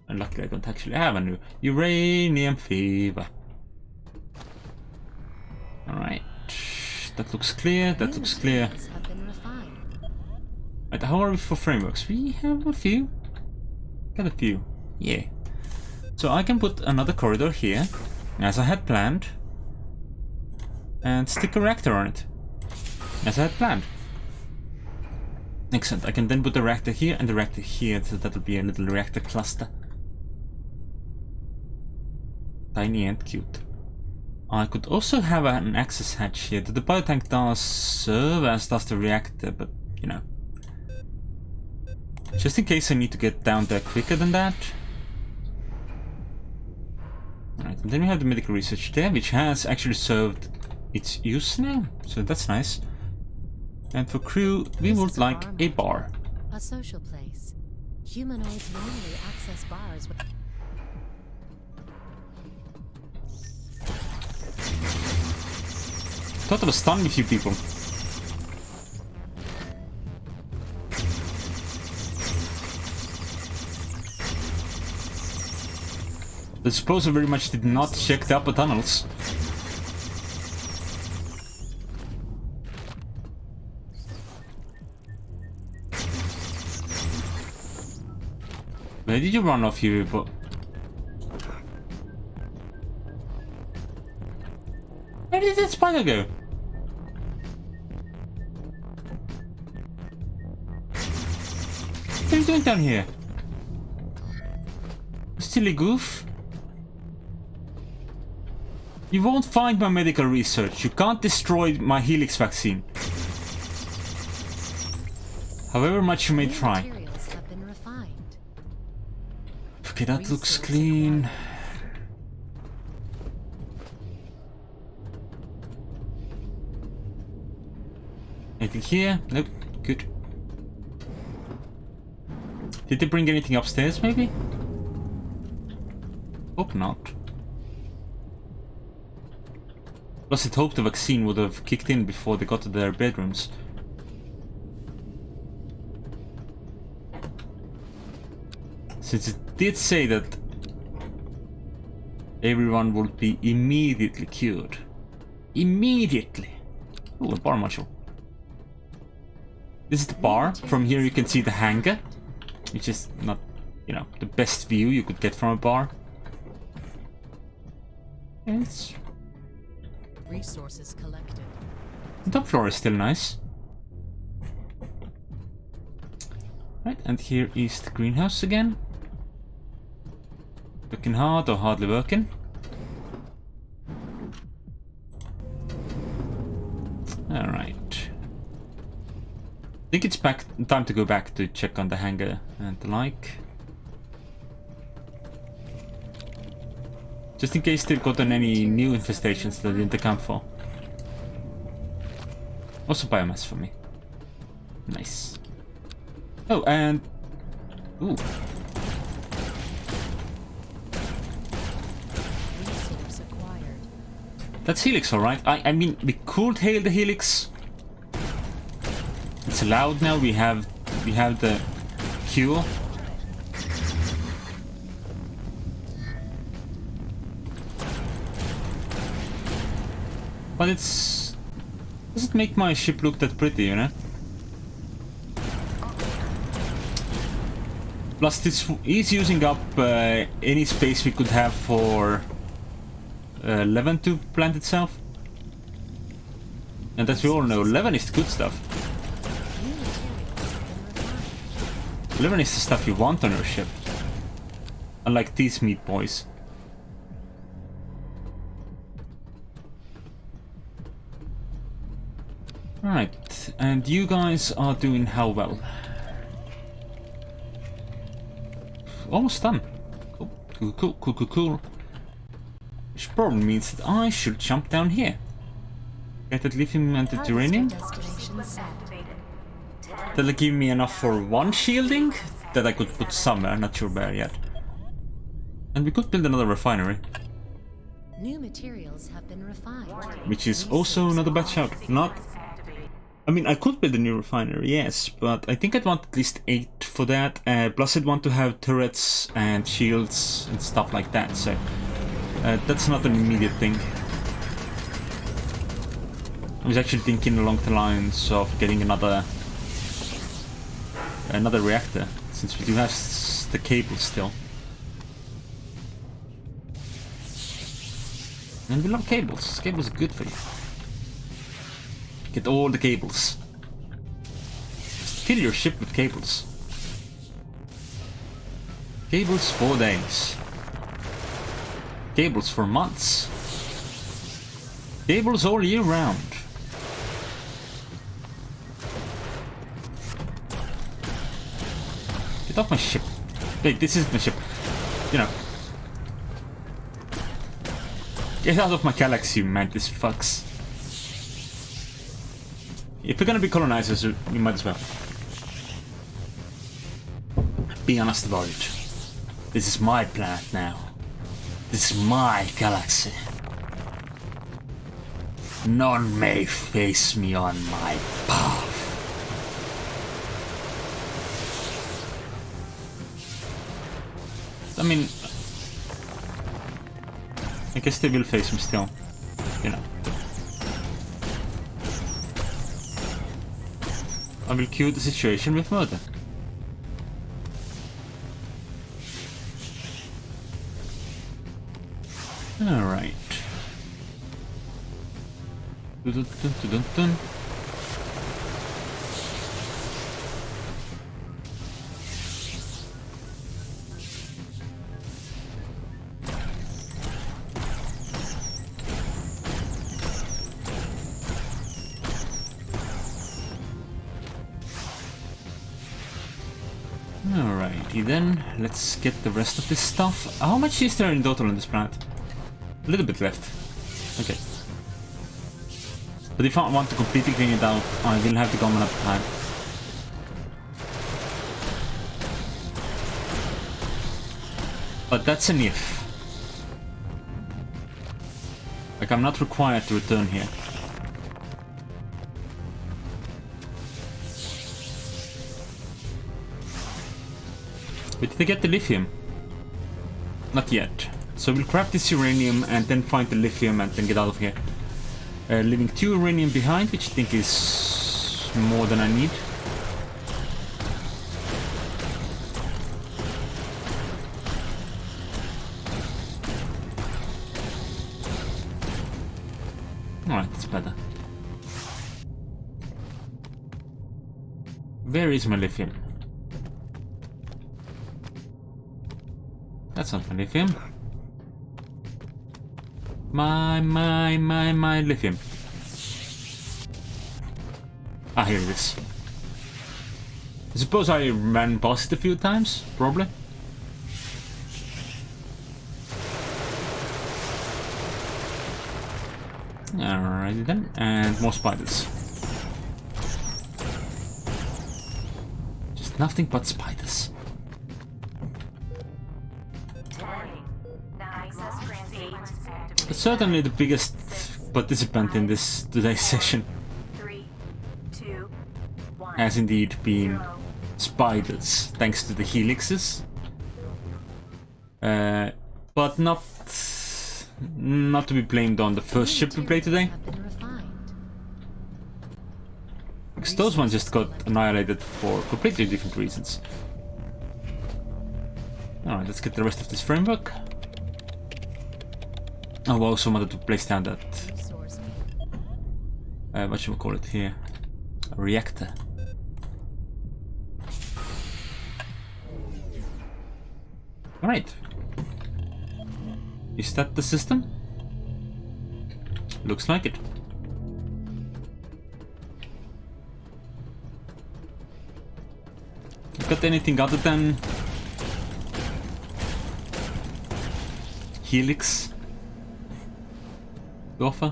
And luckily obviously I don't actually have a new uranium fever. Alright. That looks clear, that looks clear. Materials have been refined. Right, how are we for frameworks? We have a few. Got a few. Yeah. So I can put another corridor here, as I had planned. And stick a reactor on it, as I had planned. Excellent. I can then put the reactor here and the reactor here, so that'll be a little reactor cluster. Tiny and cute. I could also have an access hatch here. The biotank does serve as does the reactor, but you know. Just in case I need to get down there quicker than that. Alright, and then we have the medical research there, which has actually served its use now, so that's nice. And for crew, we This would is like a module. bar. A social place. Humanoids normally access bars with... Thought I was stunning a few people. The Disposer very much did not check the upper tunnels. Where did you run off, you? Where did that spider go? What are you doing down here? Silly goof. You won't find my medical research. You can't destroy my Helix vaccine. However much you may New try. materials have been refined. Okay, that looks Resource clean. acquired. Anything here? Nope. Good. Did they bring anything upstairs, maybe? Hope not. Plus, I'd hoped the vaccine would have kicked in before they got to their bedrooms. Since it did say that everyone would be immediately cured. Immediately! Ooh, a bar module. This is the bar. From here you can see the hangar, which is not, you know, the best view you could get from a bar. It's... Resources collected. the top floor is still nice. Right, and here is the greenhouse again. Working hard or hardly working. Alright. I think it's time to go back to check on the hangar and the like. Just in case they've gotten any new infestations that didn't account for. Also biomass for me. Nice. Oh, and... ooh. Resource acquired. That's Helix, alright. I mean, we could hail the Helix. It's allowed now. We have the cure. But it's... doesn't make my ship look that pretty, you know? Plus, this is using up any space we could have for Leven to plant itself. And as we all know, Leven is the good stuff. New materials have been refined. Leven is the stuff you want on your ship. Unlike these meat boys. Right, and you guys are doing how well? Almost done. Cool. Which probably means that I should jump down here. Get that lithium and the Harvester uranium. destination set. Activated. 10, That'll give me enough for one shielding that I could put somewhere, not sure where yet. And we could build another refinery, New materials have been refined. which is also another batch out. Not activate. I mean, I could build a new refinery, yes, but I think I'd want at least 8 for that. Plus I'd want to have turrets and shields and stuff like that, so that's not an immediate thing. I was actually thinking along the lines of getting another reactor, since we do have the cable still. And we love cables. Cables are good for you. Get all the cables. Just fill your ship with cables. Cables for days. Cables for months. Cables all year round. Get off my ship. Wait, this isn't my ship. You know. Get out of my galaxy, you mantis fucks. If we're gonna be colonizers, we might as well. Be honest about it. This is my planet now. This is my galaxy. None may face me on my path. I mean, I guess they will face me still, you know. I will cue the situation with murder. Alright. Dun, dun, dun, dun, dun. Alrighty then, let's get the rest of this stuff. How much is there in total on this planet? A little bit left. Okay. But if I want to completely clean it out, I will have to go another time. But that's an if. Like, I'm not required to return here. But did I get the lithium? Not yet. So we'll grab this uranium and then find the lithium and then get out of here. Leaving 2 uranium behind, which I think is more than I need. Alright, that's better. Where is my lithium? That's not my lithium. My lithium. Ah, here it is. I suppose I ran past it a few times, probably. Alrighty then, and more spiders. Just nothing but spiders. But certainly the biggest participant in this today's session 3, 2, 1. has indeed been spiders, thanks to the helixes. But not to be blamed on the first ship we played today, Have been refined. because those ones just got annihilated for completely different reasons. Alright, let's get the rest of this framework. Oh, I also wanted to place down that, Resource what should we call it here? A reactor. Alright. Is that the system? Looks like it. Got anything other than helix to offer?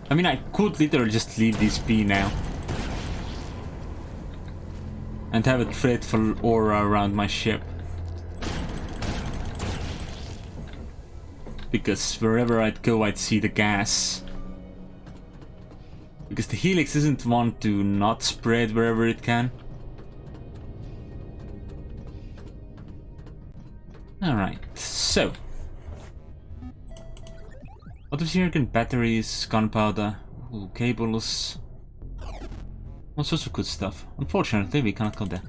I mean, I could literally just leave this be now and have a dreadful aura around my ship. because wherever I'd go I'd see the gas. Because the Helix isn't one to not spread wherever it can. Alright, so. What was here again? Batteries, gunpowder, ooh, cables. All sorts of good stuff. Unfortunately, we cannot go there.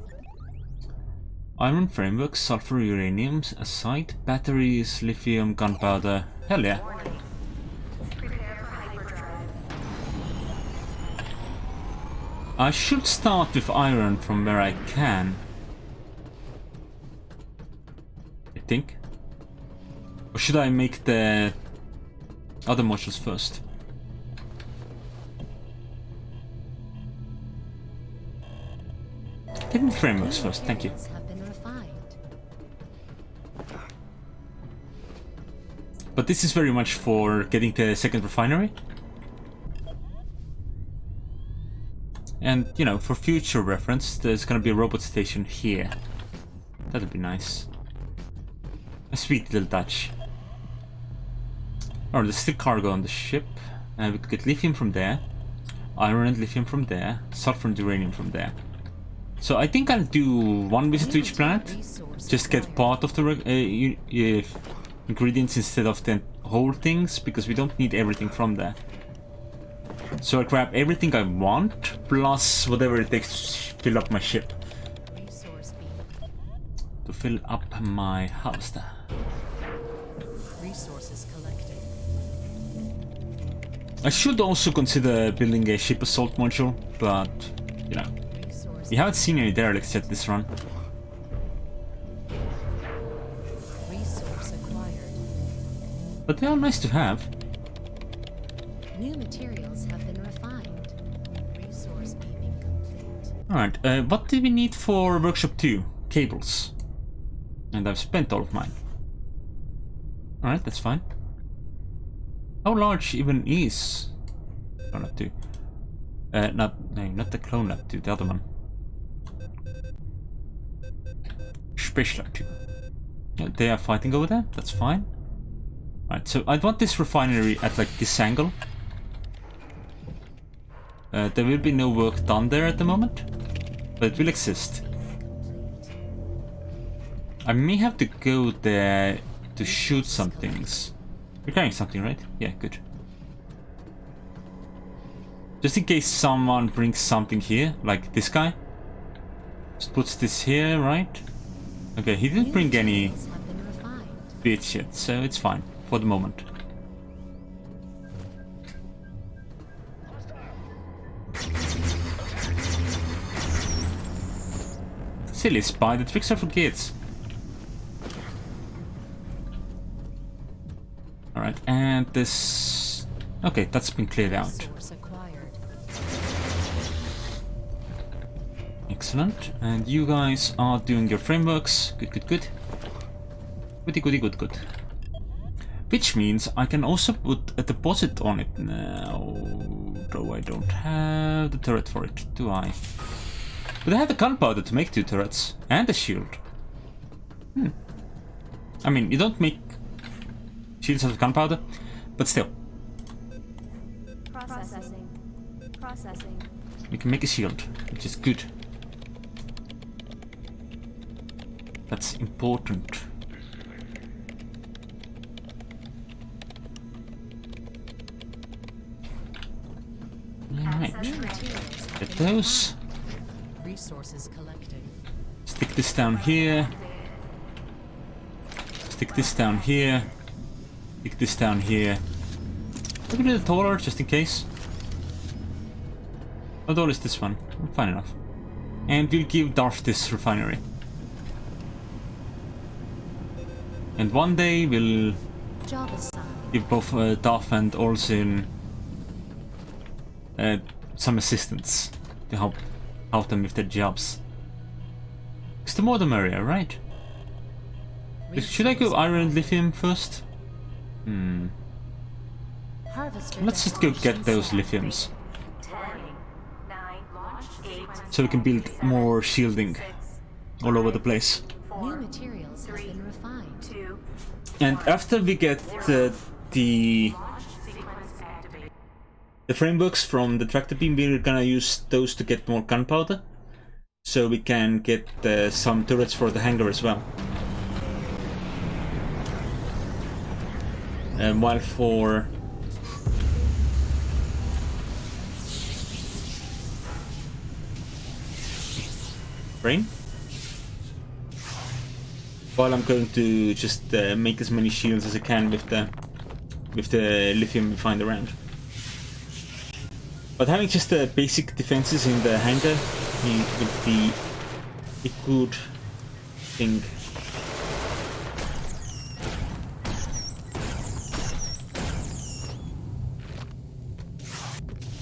Iron framework, sulfur, uranium, a site, batteries, lithium, gunpowder. Hell yeah. Prepare for hyperdrive. I should start with iron from where I can. I think. Or should I make the other modules first? Hidden frameworks first, thank you. Have been refined. But this is very much for getting the second refinery. And, you know, for future reference, there's gonna be a robot station here. That'd be nice. A sweet little touch. Oh, there's still cargo on the ship. We could get lithium from there. Iron and lithium from there. Sulfur and uranium from there. So I think I'll do one visit to each planet. Just get part of the ingredients instead of the whole things, because we don't need everything from there. So I grab everything I want, plus whatever it takes to fill up my ship. Resource beam. To fill up my harvester. Resources collected. I should also consider building a ship assault module, but, you know, Resource. we haven't seen any derelicts yet this run. Resource acquired. But they are nice to have. New materials have been refined. Resource beaming complete. Alright, what do we need for Workshop 2? Cables. And I've spent all of mine. Alright, that's fine. How large even is Clone Lab 2? Not the Clone Lab 2, the other one. Space Lab 2. Yeah, they are fighting over there, that's fine. Alright, so I want this refinery at like this angle. There will be no work done there at the moment, but it will exist. Complete. I may have to go there to shoot some things. You're carrying something, right? Yeah, good. Just in case someone brings something here, like this guy. Just puts this here, right? Okay, he didn't New bring any materials have been refined. bits yet, so it's fine for the moment. Silly spy, the tricks are for kids. Alright, and this... Okay, that's been cleared out. Resource acquired. Excellent. And you guys are doing your frameworks. Good, good, good. Goody, goody, good, good. Which means I can also put a deposit on it now. Though I don't have the turret for it, do I? But I have the gunpowder to make 2 turrets. And a shield. I mean, you don't make shields out of gunpowder, but still. Processing. Processing. We can make a shield, which is good. That's important. Alright, New materials have get been those. refined. Resources collected. Stick this down here. Stick this down here. Stick this down here. Maybe a little taller, just in case. How tall is this one? Fine enough. And we'll give Darth this refinery. And one day we'll Job assigned. give both Darth and Olsen some assistance to help them with their jobs. It's the more the merrier, right? Should I go iron and lithium first? Harvester Let's just go get destination those set. lithiums. 10, 9, 8, So we can build more shielding all over the place. New materials materials has been refined. 2. And after we get the Sequence activated. frameworks from the tractor beam, we're gonna use those to get more gunpowder, so we can get some turrets for the hangar as well. While for brain, while I'm going to just make as many shields as I can with the lithium we find around. But having just the basic defenses in the hangar would be a good thing.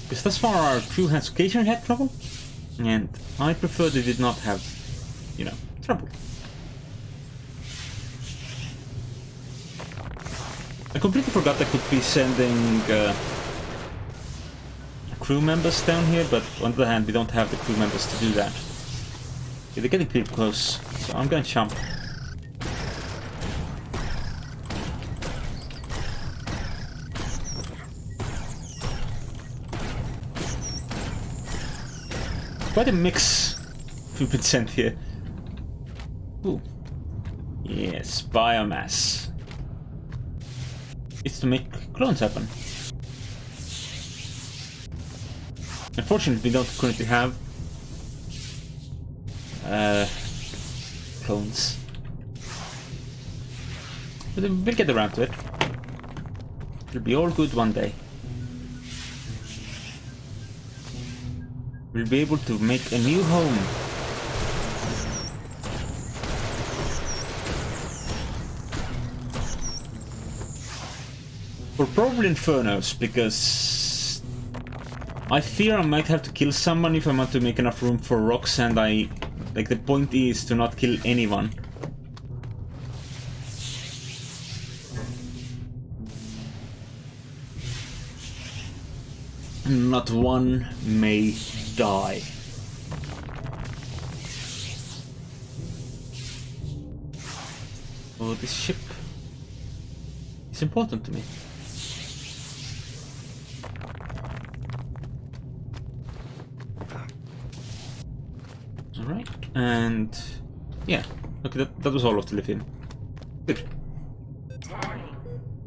Because thus far our crew has occasionally had trouble, and I prefer they did not have, you know, trouble. I completely forgot I could be sending crew members down here, but on the other hand, we don't have the crew members to do that. Okay, they're getting pretty close, so I'm gonna jump. Quite a mix we've been sent here. Ooh. Yes, biomass. It's to make clones happen. Unfortunately, we don't currently have clones. But we'll get around to it. It'll be all good one day. We'll be able to make a new home. For probably Infernos, because I fear I might have to kill someone if I want to make enough room for rocks, and the point is to not kill anyone. Not one may die. Oh, this ship is important to me. Alright, and yeah, okay, that was all of the lithium. Good. 10,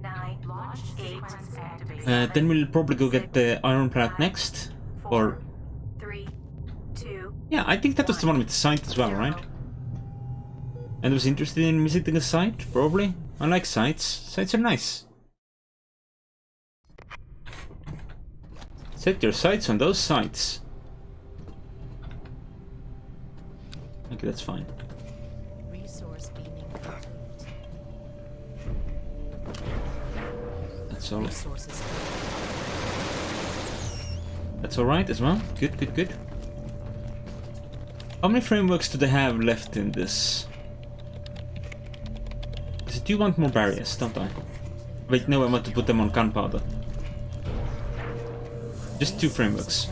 9, launch sequence activated. Then we'll probably go get the Iron Planet next. Or 3, 2. yeah, I think that was the one with the site as well, right? And was interested in visiting a site, probably. I like sites. Sites are nice. Set your sights on those sites. Okay, that's fine. Resource beaming complete. That's all. Resources. That's all right as well. Good, good, good. How many frameworks do they have left in this? Because I do want more barriers, don't I? Wait, no, I want to put them on gunpowder. Just 2 frameworks.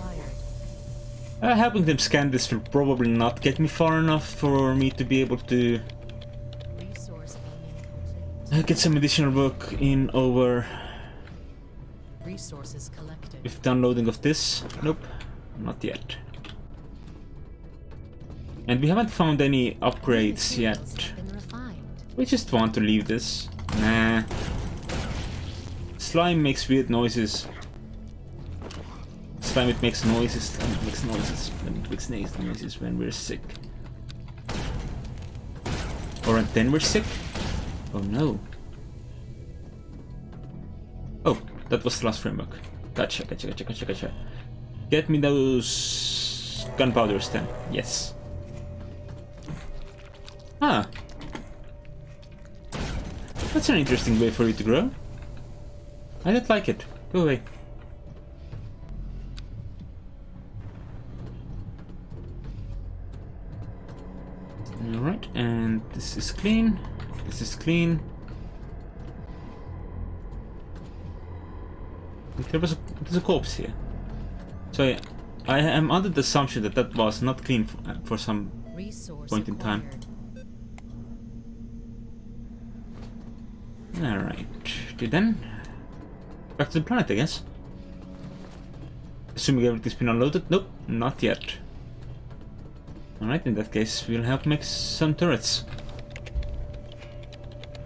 Helping them scan this will probably not get me far enough for me to be able to Resource beaming complete. get some additional work in over Resources collected. with downloading of this. Nope, not yet. And we haven't found any upgrades yet. Materials have been refined. We just want to leave this. Nah. Slime makes weird noises. Slime, it makes noises. Slime, it makes noises. And it makes noises when we're sick. Or then we're sick? Oh no. Oh, that was the last framework. Gotcha, gotcha, gotcha, gotcha, gotcha. Get me those gunpowders then. Yes. Ah. That's an interesting way for you to grow. I don't like it. Go away. Alright, and this is clean. This is clean. There's a corpse here. So I am under the assumption that that was not clean for some Resource point in time. acquired. Alright. Then back to the planet, I guess. Assuming everything's been unloaded. Nope, not yet. Alright, in that case, we'll help make some turrets.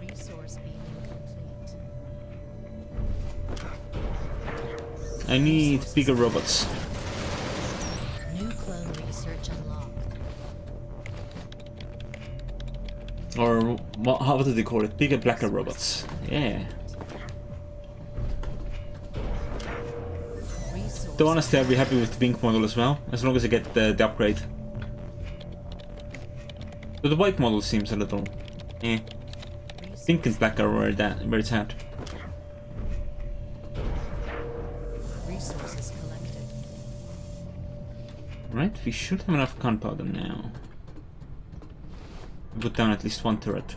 Resource being complete. I need bigger robots. New clone research unlocked. Or how do they call it? Bigger, blacker robots. Yeah. Resource To honestly, I'll be happy with the pink model as well, as long as I get the upgrade. But the white model seems a little eh. Pink and black are where it's at. resources collected. Right, we should have enough gunpowder now. Put down at least one turret.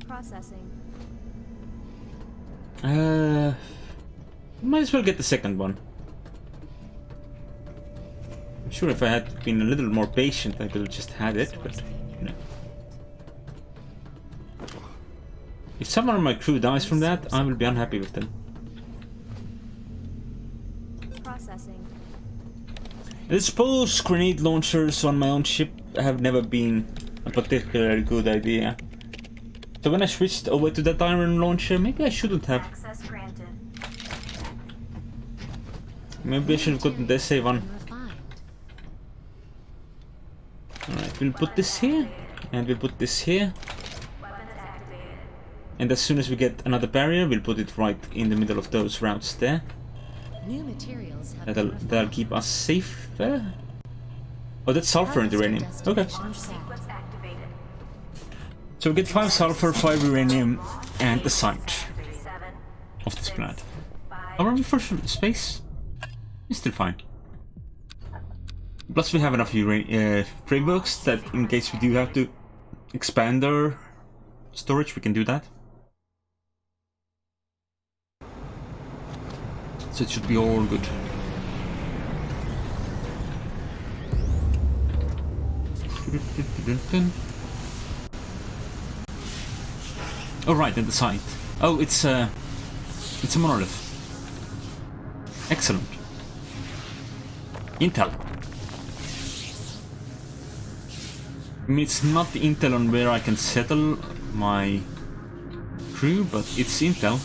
Processing. Might as well get the second one. I'm sure if I had been a little more patient, I could have just had it, but you know. If someone on my crew dies from that, I will be unhappy with them. Processing. I suppose grenade launchers on my own ship have never been a particularly good idea. So when I switched over to that iron launcher, maybe I shouldn't have. Access granted. Maybe I should have gotten the SA one. Refined. Alright, we'll put this here, and we'll put this here. Weapons activated. And as soon as we get another barrier, we'll put it right in the middle of those routes there. New materials have That'll, been that'll keep us safe there. Oh, that's sulfur and uranium. Okay. Sequence activated. So we get 5 sulfur, 5 uranium, and the site 7, of this planet. 5, How are we for space? It's still fine. Plus we have enough frameworks that in case we do have to expand our storage, we can do that. So it should be all good. Oh right, and the site. Oh, it's a monolith. Excellent. Intel. I mean, it's not Intel on where I can settle my crew, but it's Intel,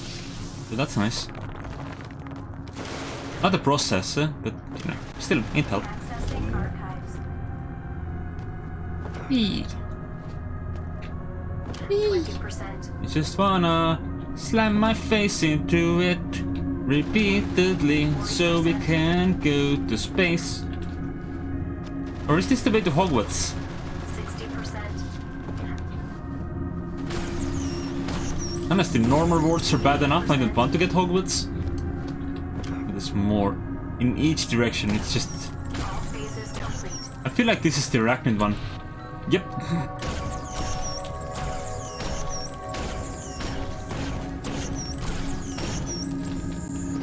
so that's nice. Not a processor, but you know, still Intel. accessing archives. Eee. 20%. I just wanna slam my face into it repeatedly so we can go to space. Or is this the way to Hogwarts? 60%. Honestly, normal wards are bad enough. I don't want to get Hogwarts. There's more in each direction. It's just All phases complete. I feel like this is the Arachnid one. Yep.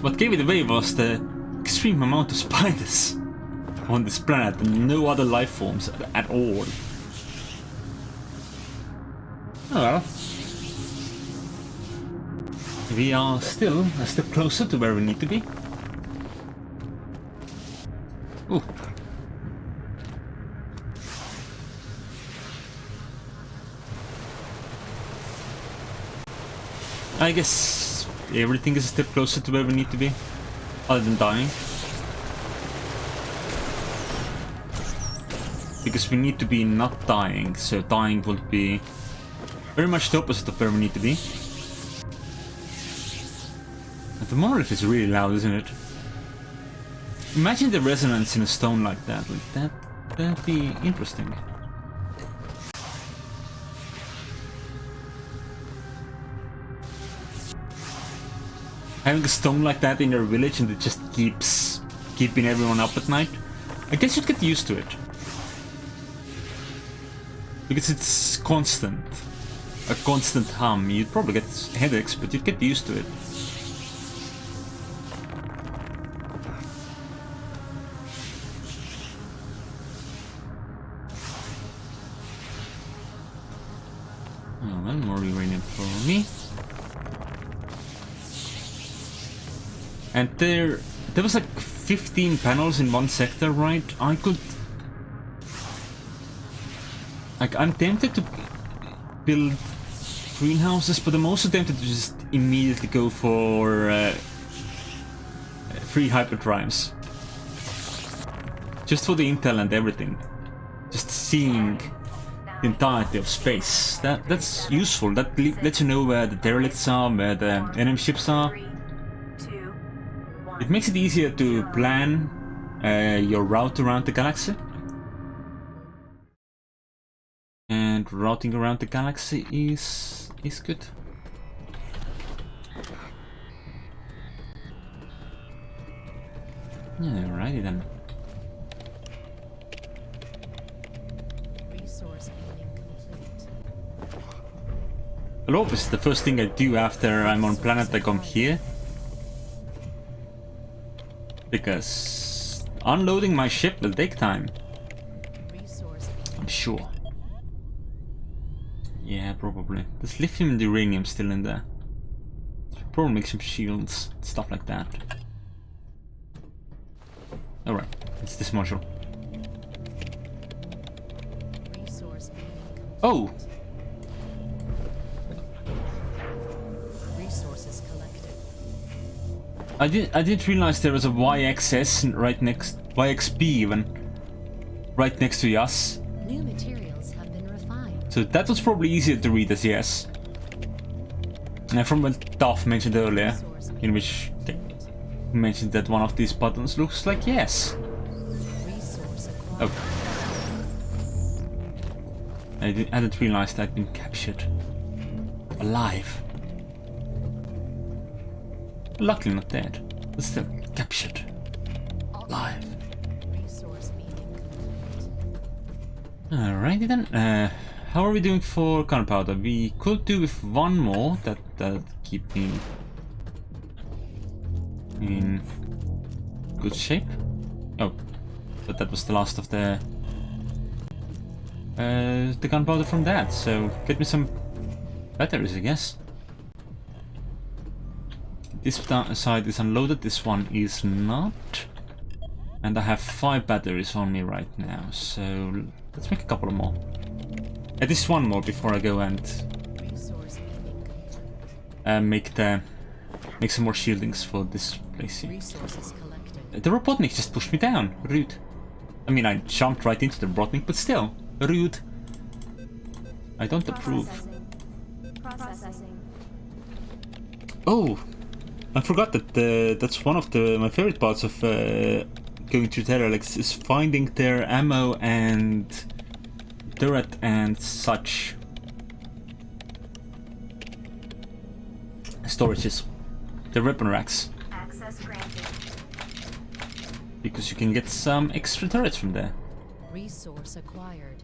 What gave it away was the extreme amount of spiders on this planet and no other life forms at all. Oh well. We are still a step closer to where we need to be. Ooh. I guess everything is a step closer to where we need to be, other than dying. Because we need to be not dying, so dying will be very much the opposite of where we need to be. And the monolith is really loud, isn't it? Imagine the resonance in a stone like that. That'd be interesting. Having a stone like that in your village and it just keeps keeping everyone up at night. I guess you'd get used to it. Because it's constant. A constant hum. You'd probably get headaches, but you'd get used to it. Oh, well, more uranium for me. And there was like 15 panels in one sector, right? I could... Like, I'm tempted to build greenhouses, but I'm also tempted to just immediately go for 3 hyperdrives. Just for the intel and everything. Just seeing the entirety of space. That's useful. That lets you know where the derelicts are, where the enemy ships are. 3, 2, 1. It makes it easier to plan your route around the galaxy. And routing around the galaxy is good. Alrighty then. Resource building complete. Well, obviously the first thing I do after I'm on planet I come here. Because unloading my ship will take time. Resource I'm sure. Yeah, probably. There's lithium and uranium still in there. Should probably make some shields, stuff like that. Alright, it's this module. resource building complete. Oh! Resources collected. I didn't realize there was a YXS right next... YXB even. Right next to Yas. New materials have been refined. So that was probably easier to read as yes. And from what Duff mentioned earlier, Resource in which they mentioned that one of these buttons looks like yes. Resource acquired. Oh. I hadn't realized I'd been captured. Alive. Luckily not dead, but still captured. Alive. Resource being complete. Alrighty then. How are we doing for gunpowder? We could do with one more. That keep me in good shape. Oh, but that was the last of the gunpowder from that. So get me some batteries, I guess. This side is unloaded. This one is not. And I have 5 batteries on me right now. So let's make a couple of more. At least one more before I go and Resource being complete. make some more shieldings for this place here. Resources collected. The Robotnik just pushed me down. Rude. I mean, I jumped right into the Robotnik, but still, rude. I don't approve. Processing. Oh, I forgot that that's one of my favorite parts of going to Terralex is finding their ammo and turret and such storages, the weapon racks, Access granted. because you can get some extra turrets from there. Resource acquired.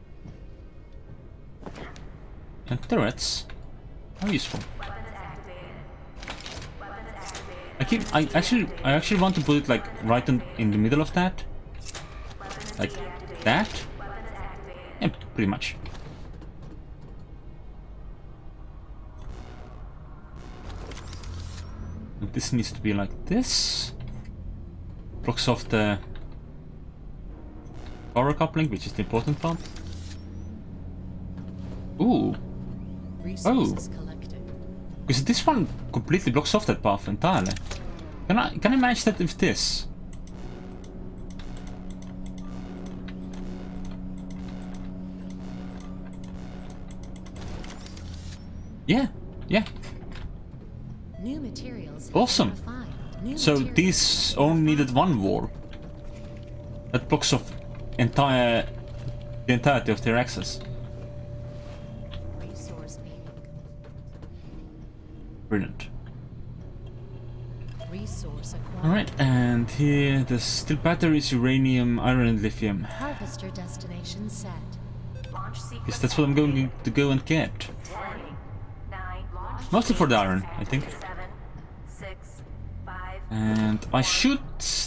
And turrets are useful. Weapons activated. Weapons activated. I actually want to put it like right in the middle of that, Weapons like deactivated. that. Weapons activated. Yeah, pretty much. And this needs to be like this. Blocks off the power coupling, which is the important part. Ooh, Resources collected. because this one completely blocks off that path entirely. Can I manage that with this? Yeah, yeah. New materials have Awesome. been refined. New So materials these only needed one wall. That blocks off the entirety of their access. Resource being Brilliant. resource acquired. Alright, and here there's still batteries, uranium, iron and lithium. Harvester destination set. Launch sequence. Guess that's what I'm going to go and get. 10, 9, launch. Mostly for the iron, I think. 7, 6, 5. And I should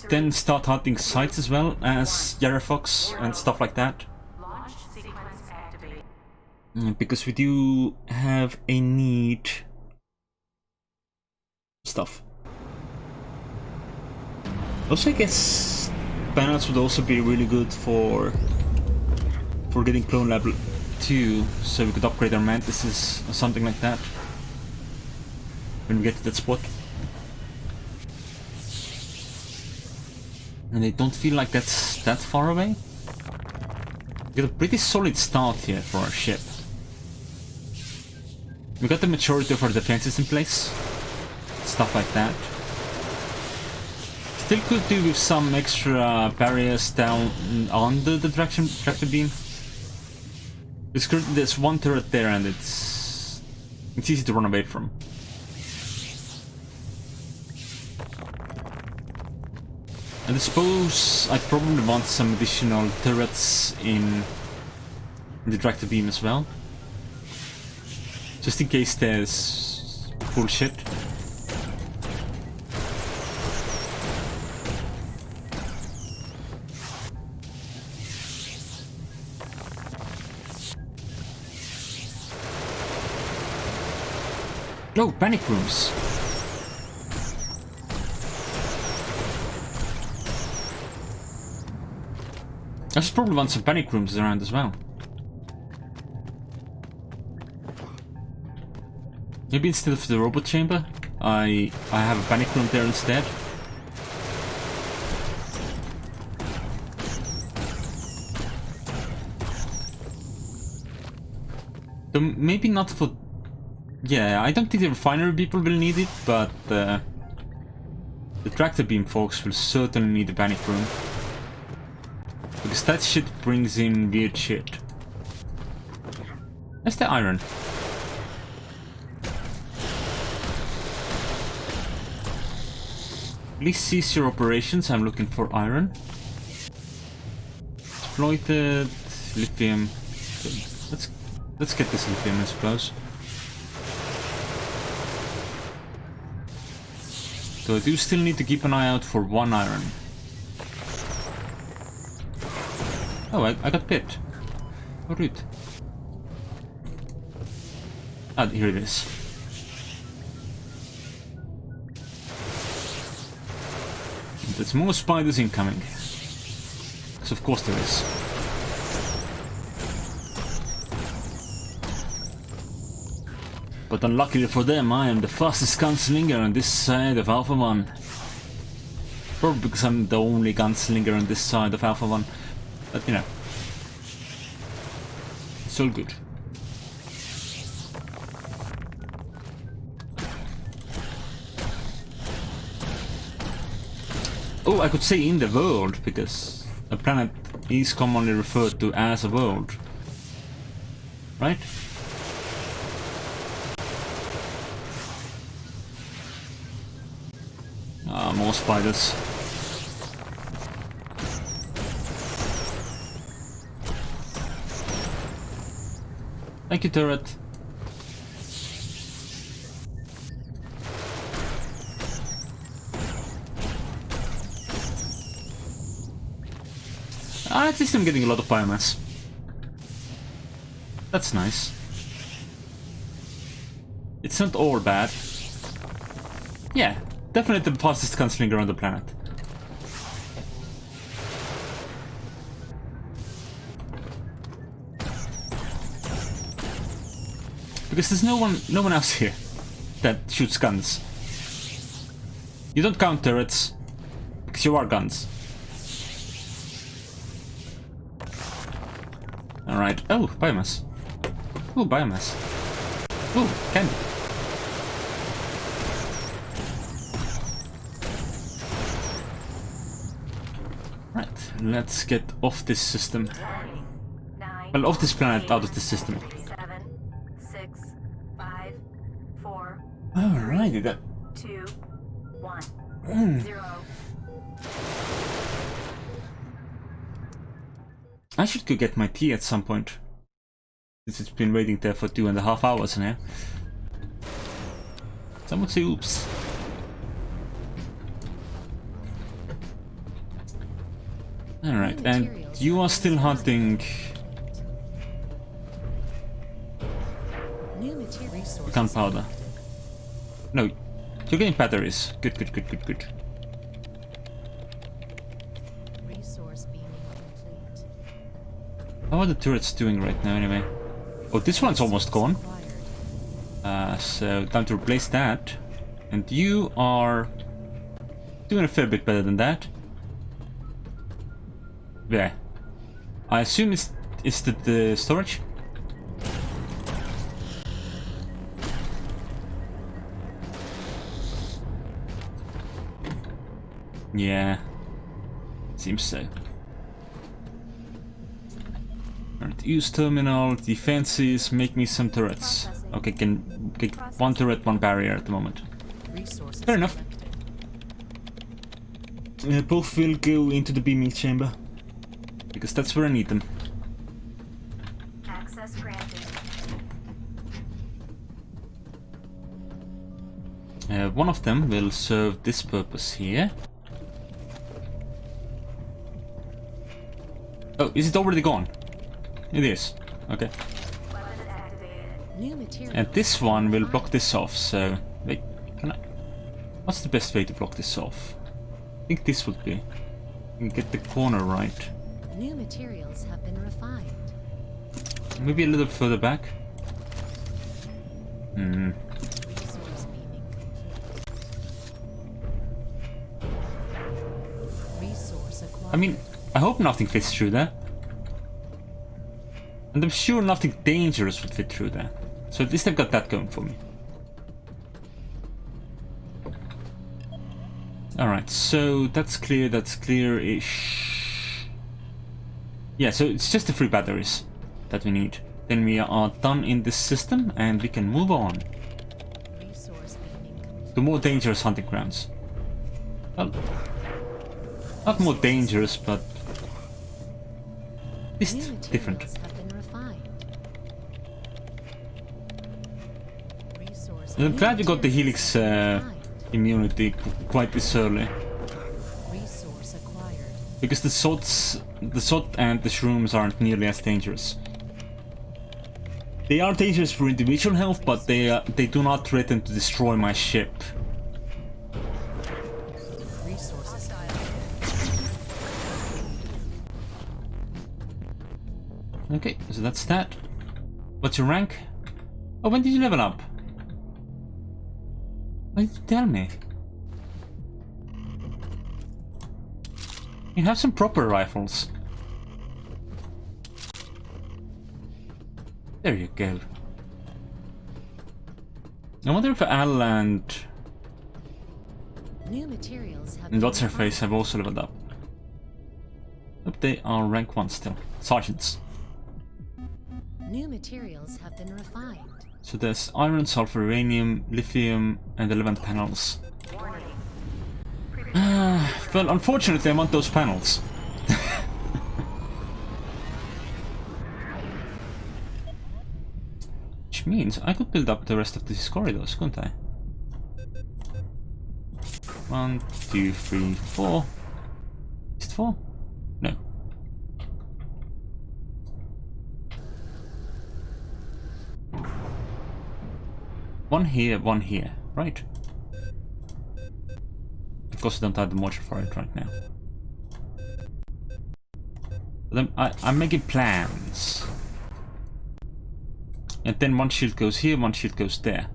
then start hunting sites as well as Yarra Fox and stuff like that. Launch sequence activated. Because we do have a need stuff. Also, I guess panels would also be really good for getting clone level 2, so we could upgrade our mantises or something like that when we get to that spot. And I don't feel like that's that far away. We got a pretty solid start here for our ship. We got the majority of our defenses in place. Stuff like that. Still could do with some extra barriers down on the tractor beam. There's one turret there and it's easy to run away from. And I suppose I probably want some additional turrets in the tractor beam as well. Just in case there's bullshit. No, panic rooms. I should probably want some panic rooms around as well. Maybe instead of the robot chamber, I have a panic room there instead. So maybe not for... Yeah, I don't think the refinery people will need it, but the tractor beam folks will certainly need a panic room. Because that shit brings in weird shit. That's the iron. Please cease your operations, I'm looking for iron. Exploited lithium. Let's get this lithium, I suppose. So I do still need to keep an eye out for one iron. Oh, I got bit. How rude. Ah, here it is. There's more spiders incoming. Because of course there is. But unluckily for them, I am the fastest gunslinger on this side of Alpha 1. Probably because I'm the only gunslinger on this side of Alpha 1. But you know. It's all good. Oh, I could say in the world, because a planet is commonly referred to as a world. Right? Ah, more spiders. Thank you, turret. At least I'm getting a lot of biomass. That's nice. It's not all bad. Yeah, definitely the fastest gunslinger on the planet. Because there's no one else here that shoots guns. You don't count turrets because you are guns. Alright. Oh, biomass. Oh, biomass. Oh, candy. Right, let's get off this system. 9, Well, off this planet, out of the system. 7, 6, 5, 4, Alrighty then. 2, 1, 0. I should go get my tea at some point. Since it's been waiting there for 2.5 hours now. Some would say oops. Alright, and you are still hunting resources. Gunpowder. No, you're getting batteries. Good. Resource beaming complete. How are the turrets doing right now anyway? Oh, this one's almost gone. Acquired. So time to replace that. And you are doing a fair bit better than that. Yeah. I assume it's the storage? Yeah. Seems so. Alright, use terminal, defenses, make me some turrets. Okay, can get one turret, one barrier at the moment. Resources Fair enough. collected. Both will go into the beaming chamber. Because that's where I need them. Access granted. One of them will serve this purpose here. Oh, is it already gone? It is. Okay. Weapons activated. New materials. And this one will block this off, so... Wait, can I... What's the best way to block this off? I think this would be. You can get the corner right. New materials have been refined. Maybe a little further back. Resource beaming complete. Resource acquired. I mean, I hope nothing fits through there. And I'm sure nothing dangerous would fit through there. So at least I've got that going for me. Alright, so that's clear-ish. Yeah, so it's just the 3 batteries that we need. Then we are done in this system and we can move on Resource beaming complete. to more dangerous hunting grounds. Well, not more dangerous, but at New least materials different. have been refined. Resource. And I'm new glad we got the materials Helix have been refined. immunity quite this early. Resource acquired. Because the sod and the shrooms aren't nearly as dangerous. They are dangerous for individual health, but they do not threaten to destroy my ship. Resources. Okay, so that's that. What's your rank? Oh, when did you level up? Why did you tell me? You have some proper rifles. There you go. I wonder if Al and New materials have what's her been face have also leveled up. Nope, they are rank 1 still. Sergeants. refined. New materials have been refined. So there's iron, sulfur, uranium, lithium, and 11 panels. Warning. Well, unfortunately, I want those panels. Which means I could build up the rest of these corridors, couldn't I? 1, 2, 3, 4. Is it 4? No. One here, right? Of course, I don't have the module for it right now. But I'm making plans. And then one shield goes here, one shield goes there.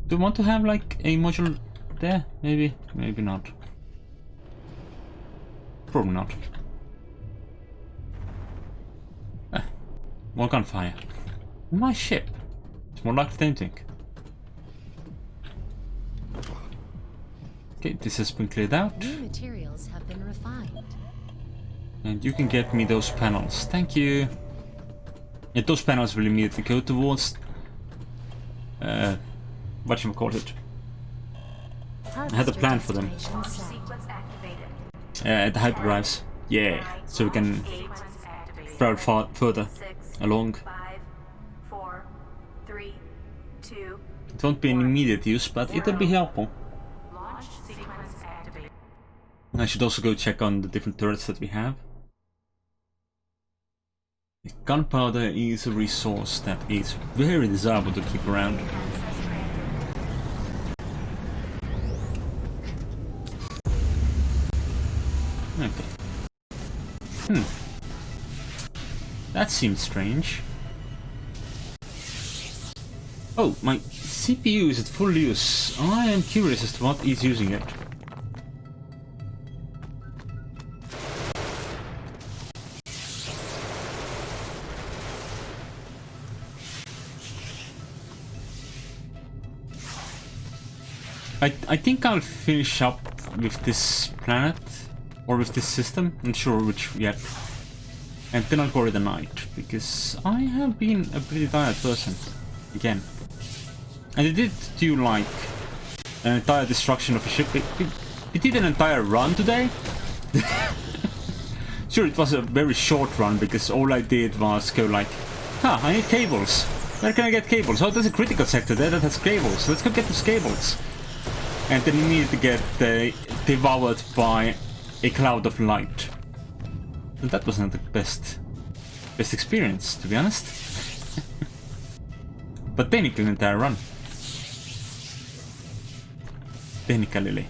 Do you want to have like a module there? Maybe, maybe not. Probably not. More gunfire. My ship. It's more likely than you think. Okay, this has been cleared out. New materials have been refined. And you can get me those panels. Thank you. Yeah, those panels will immediately go towards whatchamacallit. I had a plan for them. Launch sequence activated. The hyperdrives. Yeah, so we can Sequence activated. travel further 6, along. 5, 4, 3, 2. It won't be an immediate use, but it'll be helpful. Launch sequence activated. I should also go check on the different turrets that we have. Gunpowder is a resource that is very desirable to keep around. Okay. That seems strange. Oh, my CPU is at full use. I am curious as to what is using it. I think I'll finish up with this planet, or with this system, I'm not sure which yet. And then I'll call it a night, because I have been a pretty tired person, again. And it did do like an entire destruction of a ship. It did an entire run today. Sure, it was a very short run, because all I did was go like, huh, I need cables. Where can I get cables? Oh, there's a critical sector there that has cables. Let's go get those cables. And then you needed to get devoured by a cloud of light. And that wasn't the best experience, to be honest. But technically an entire run. Technically.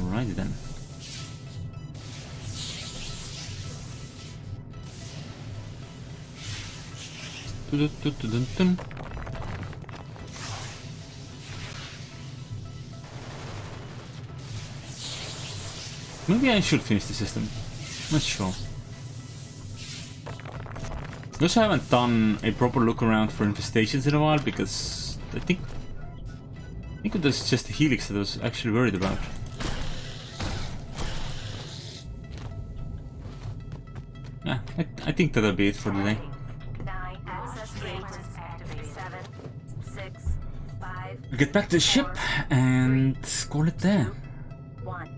Alrighty then. Maybe I should finish the system. Not sure. I also haven't done a proper look around for infestations in a while, because I think it was just the Helix that I was actually worried about. Yeah, I think that'll be it for today. 9, access sequence activated. 7, 6, 5, We'll get back to the ship and call it there. 1,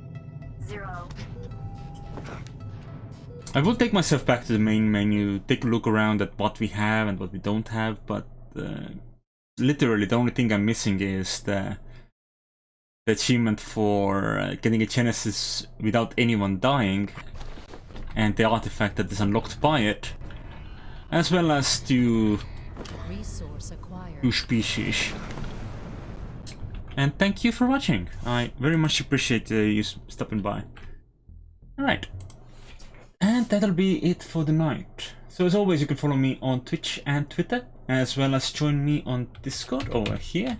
0. I will take myself back to the main menu, take a look around at what we have and what we don't have, but literally the only thing I'm missing is the achievement for getting a Genesis without anyone dying, and the artifact that is unlocked by it, as well as to Resource acquired. 2 species. And thank you for watching. I very much appreciate you stopping by. Alright. And that'll be it for the night. So as always, you can follow me on Twitch and Twitter, as well as join me on Discord over here.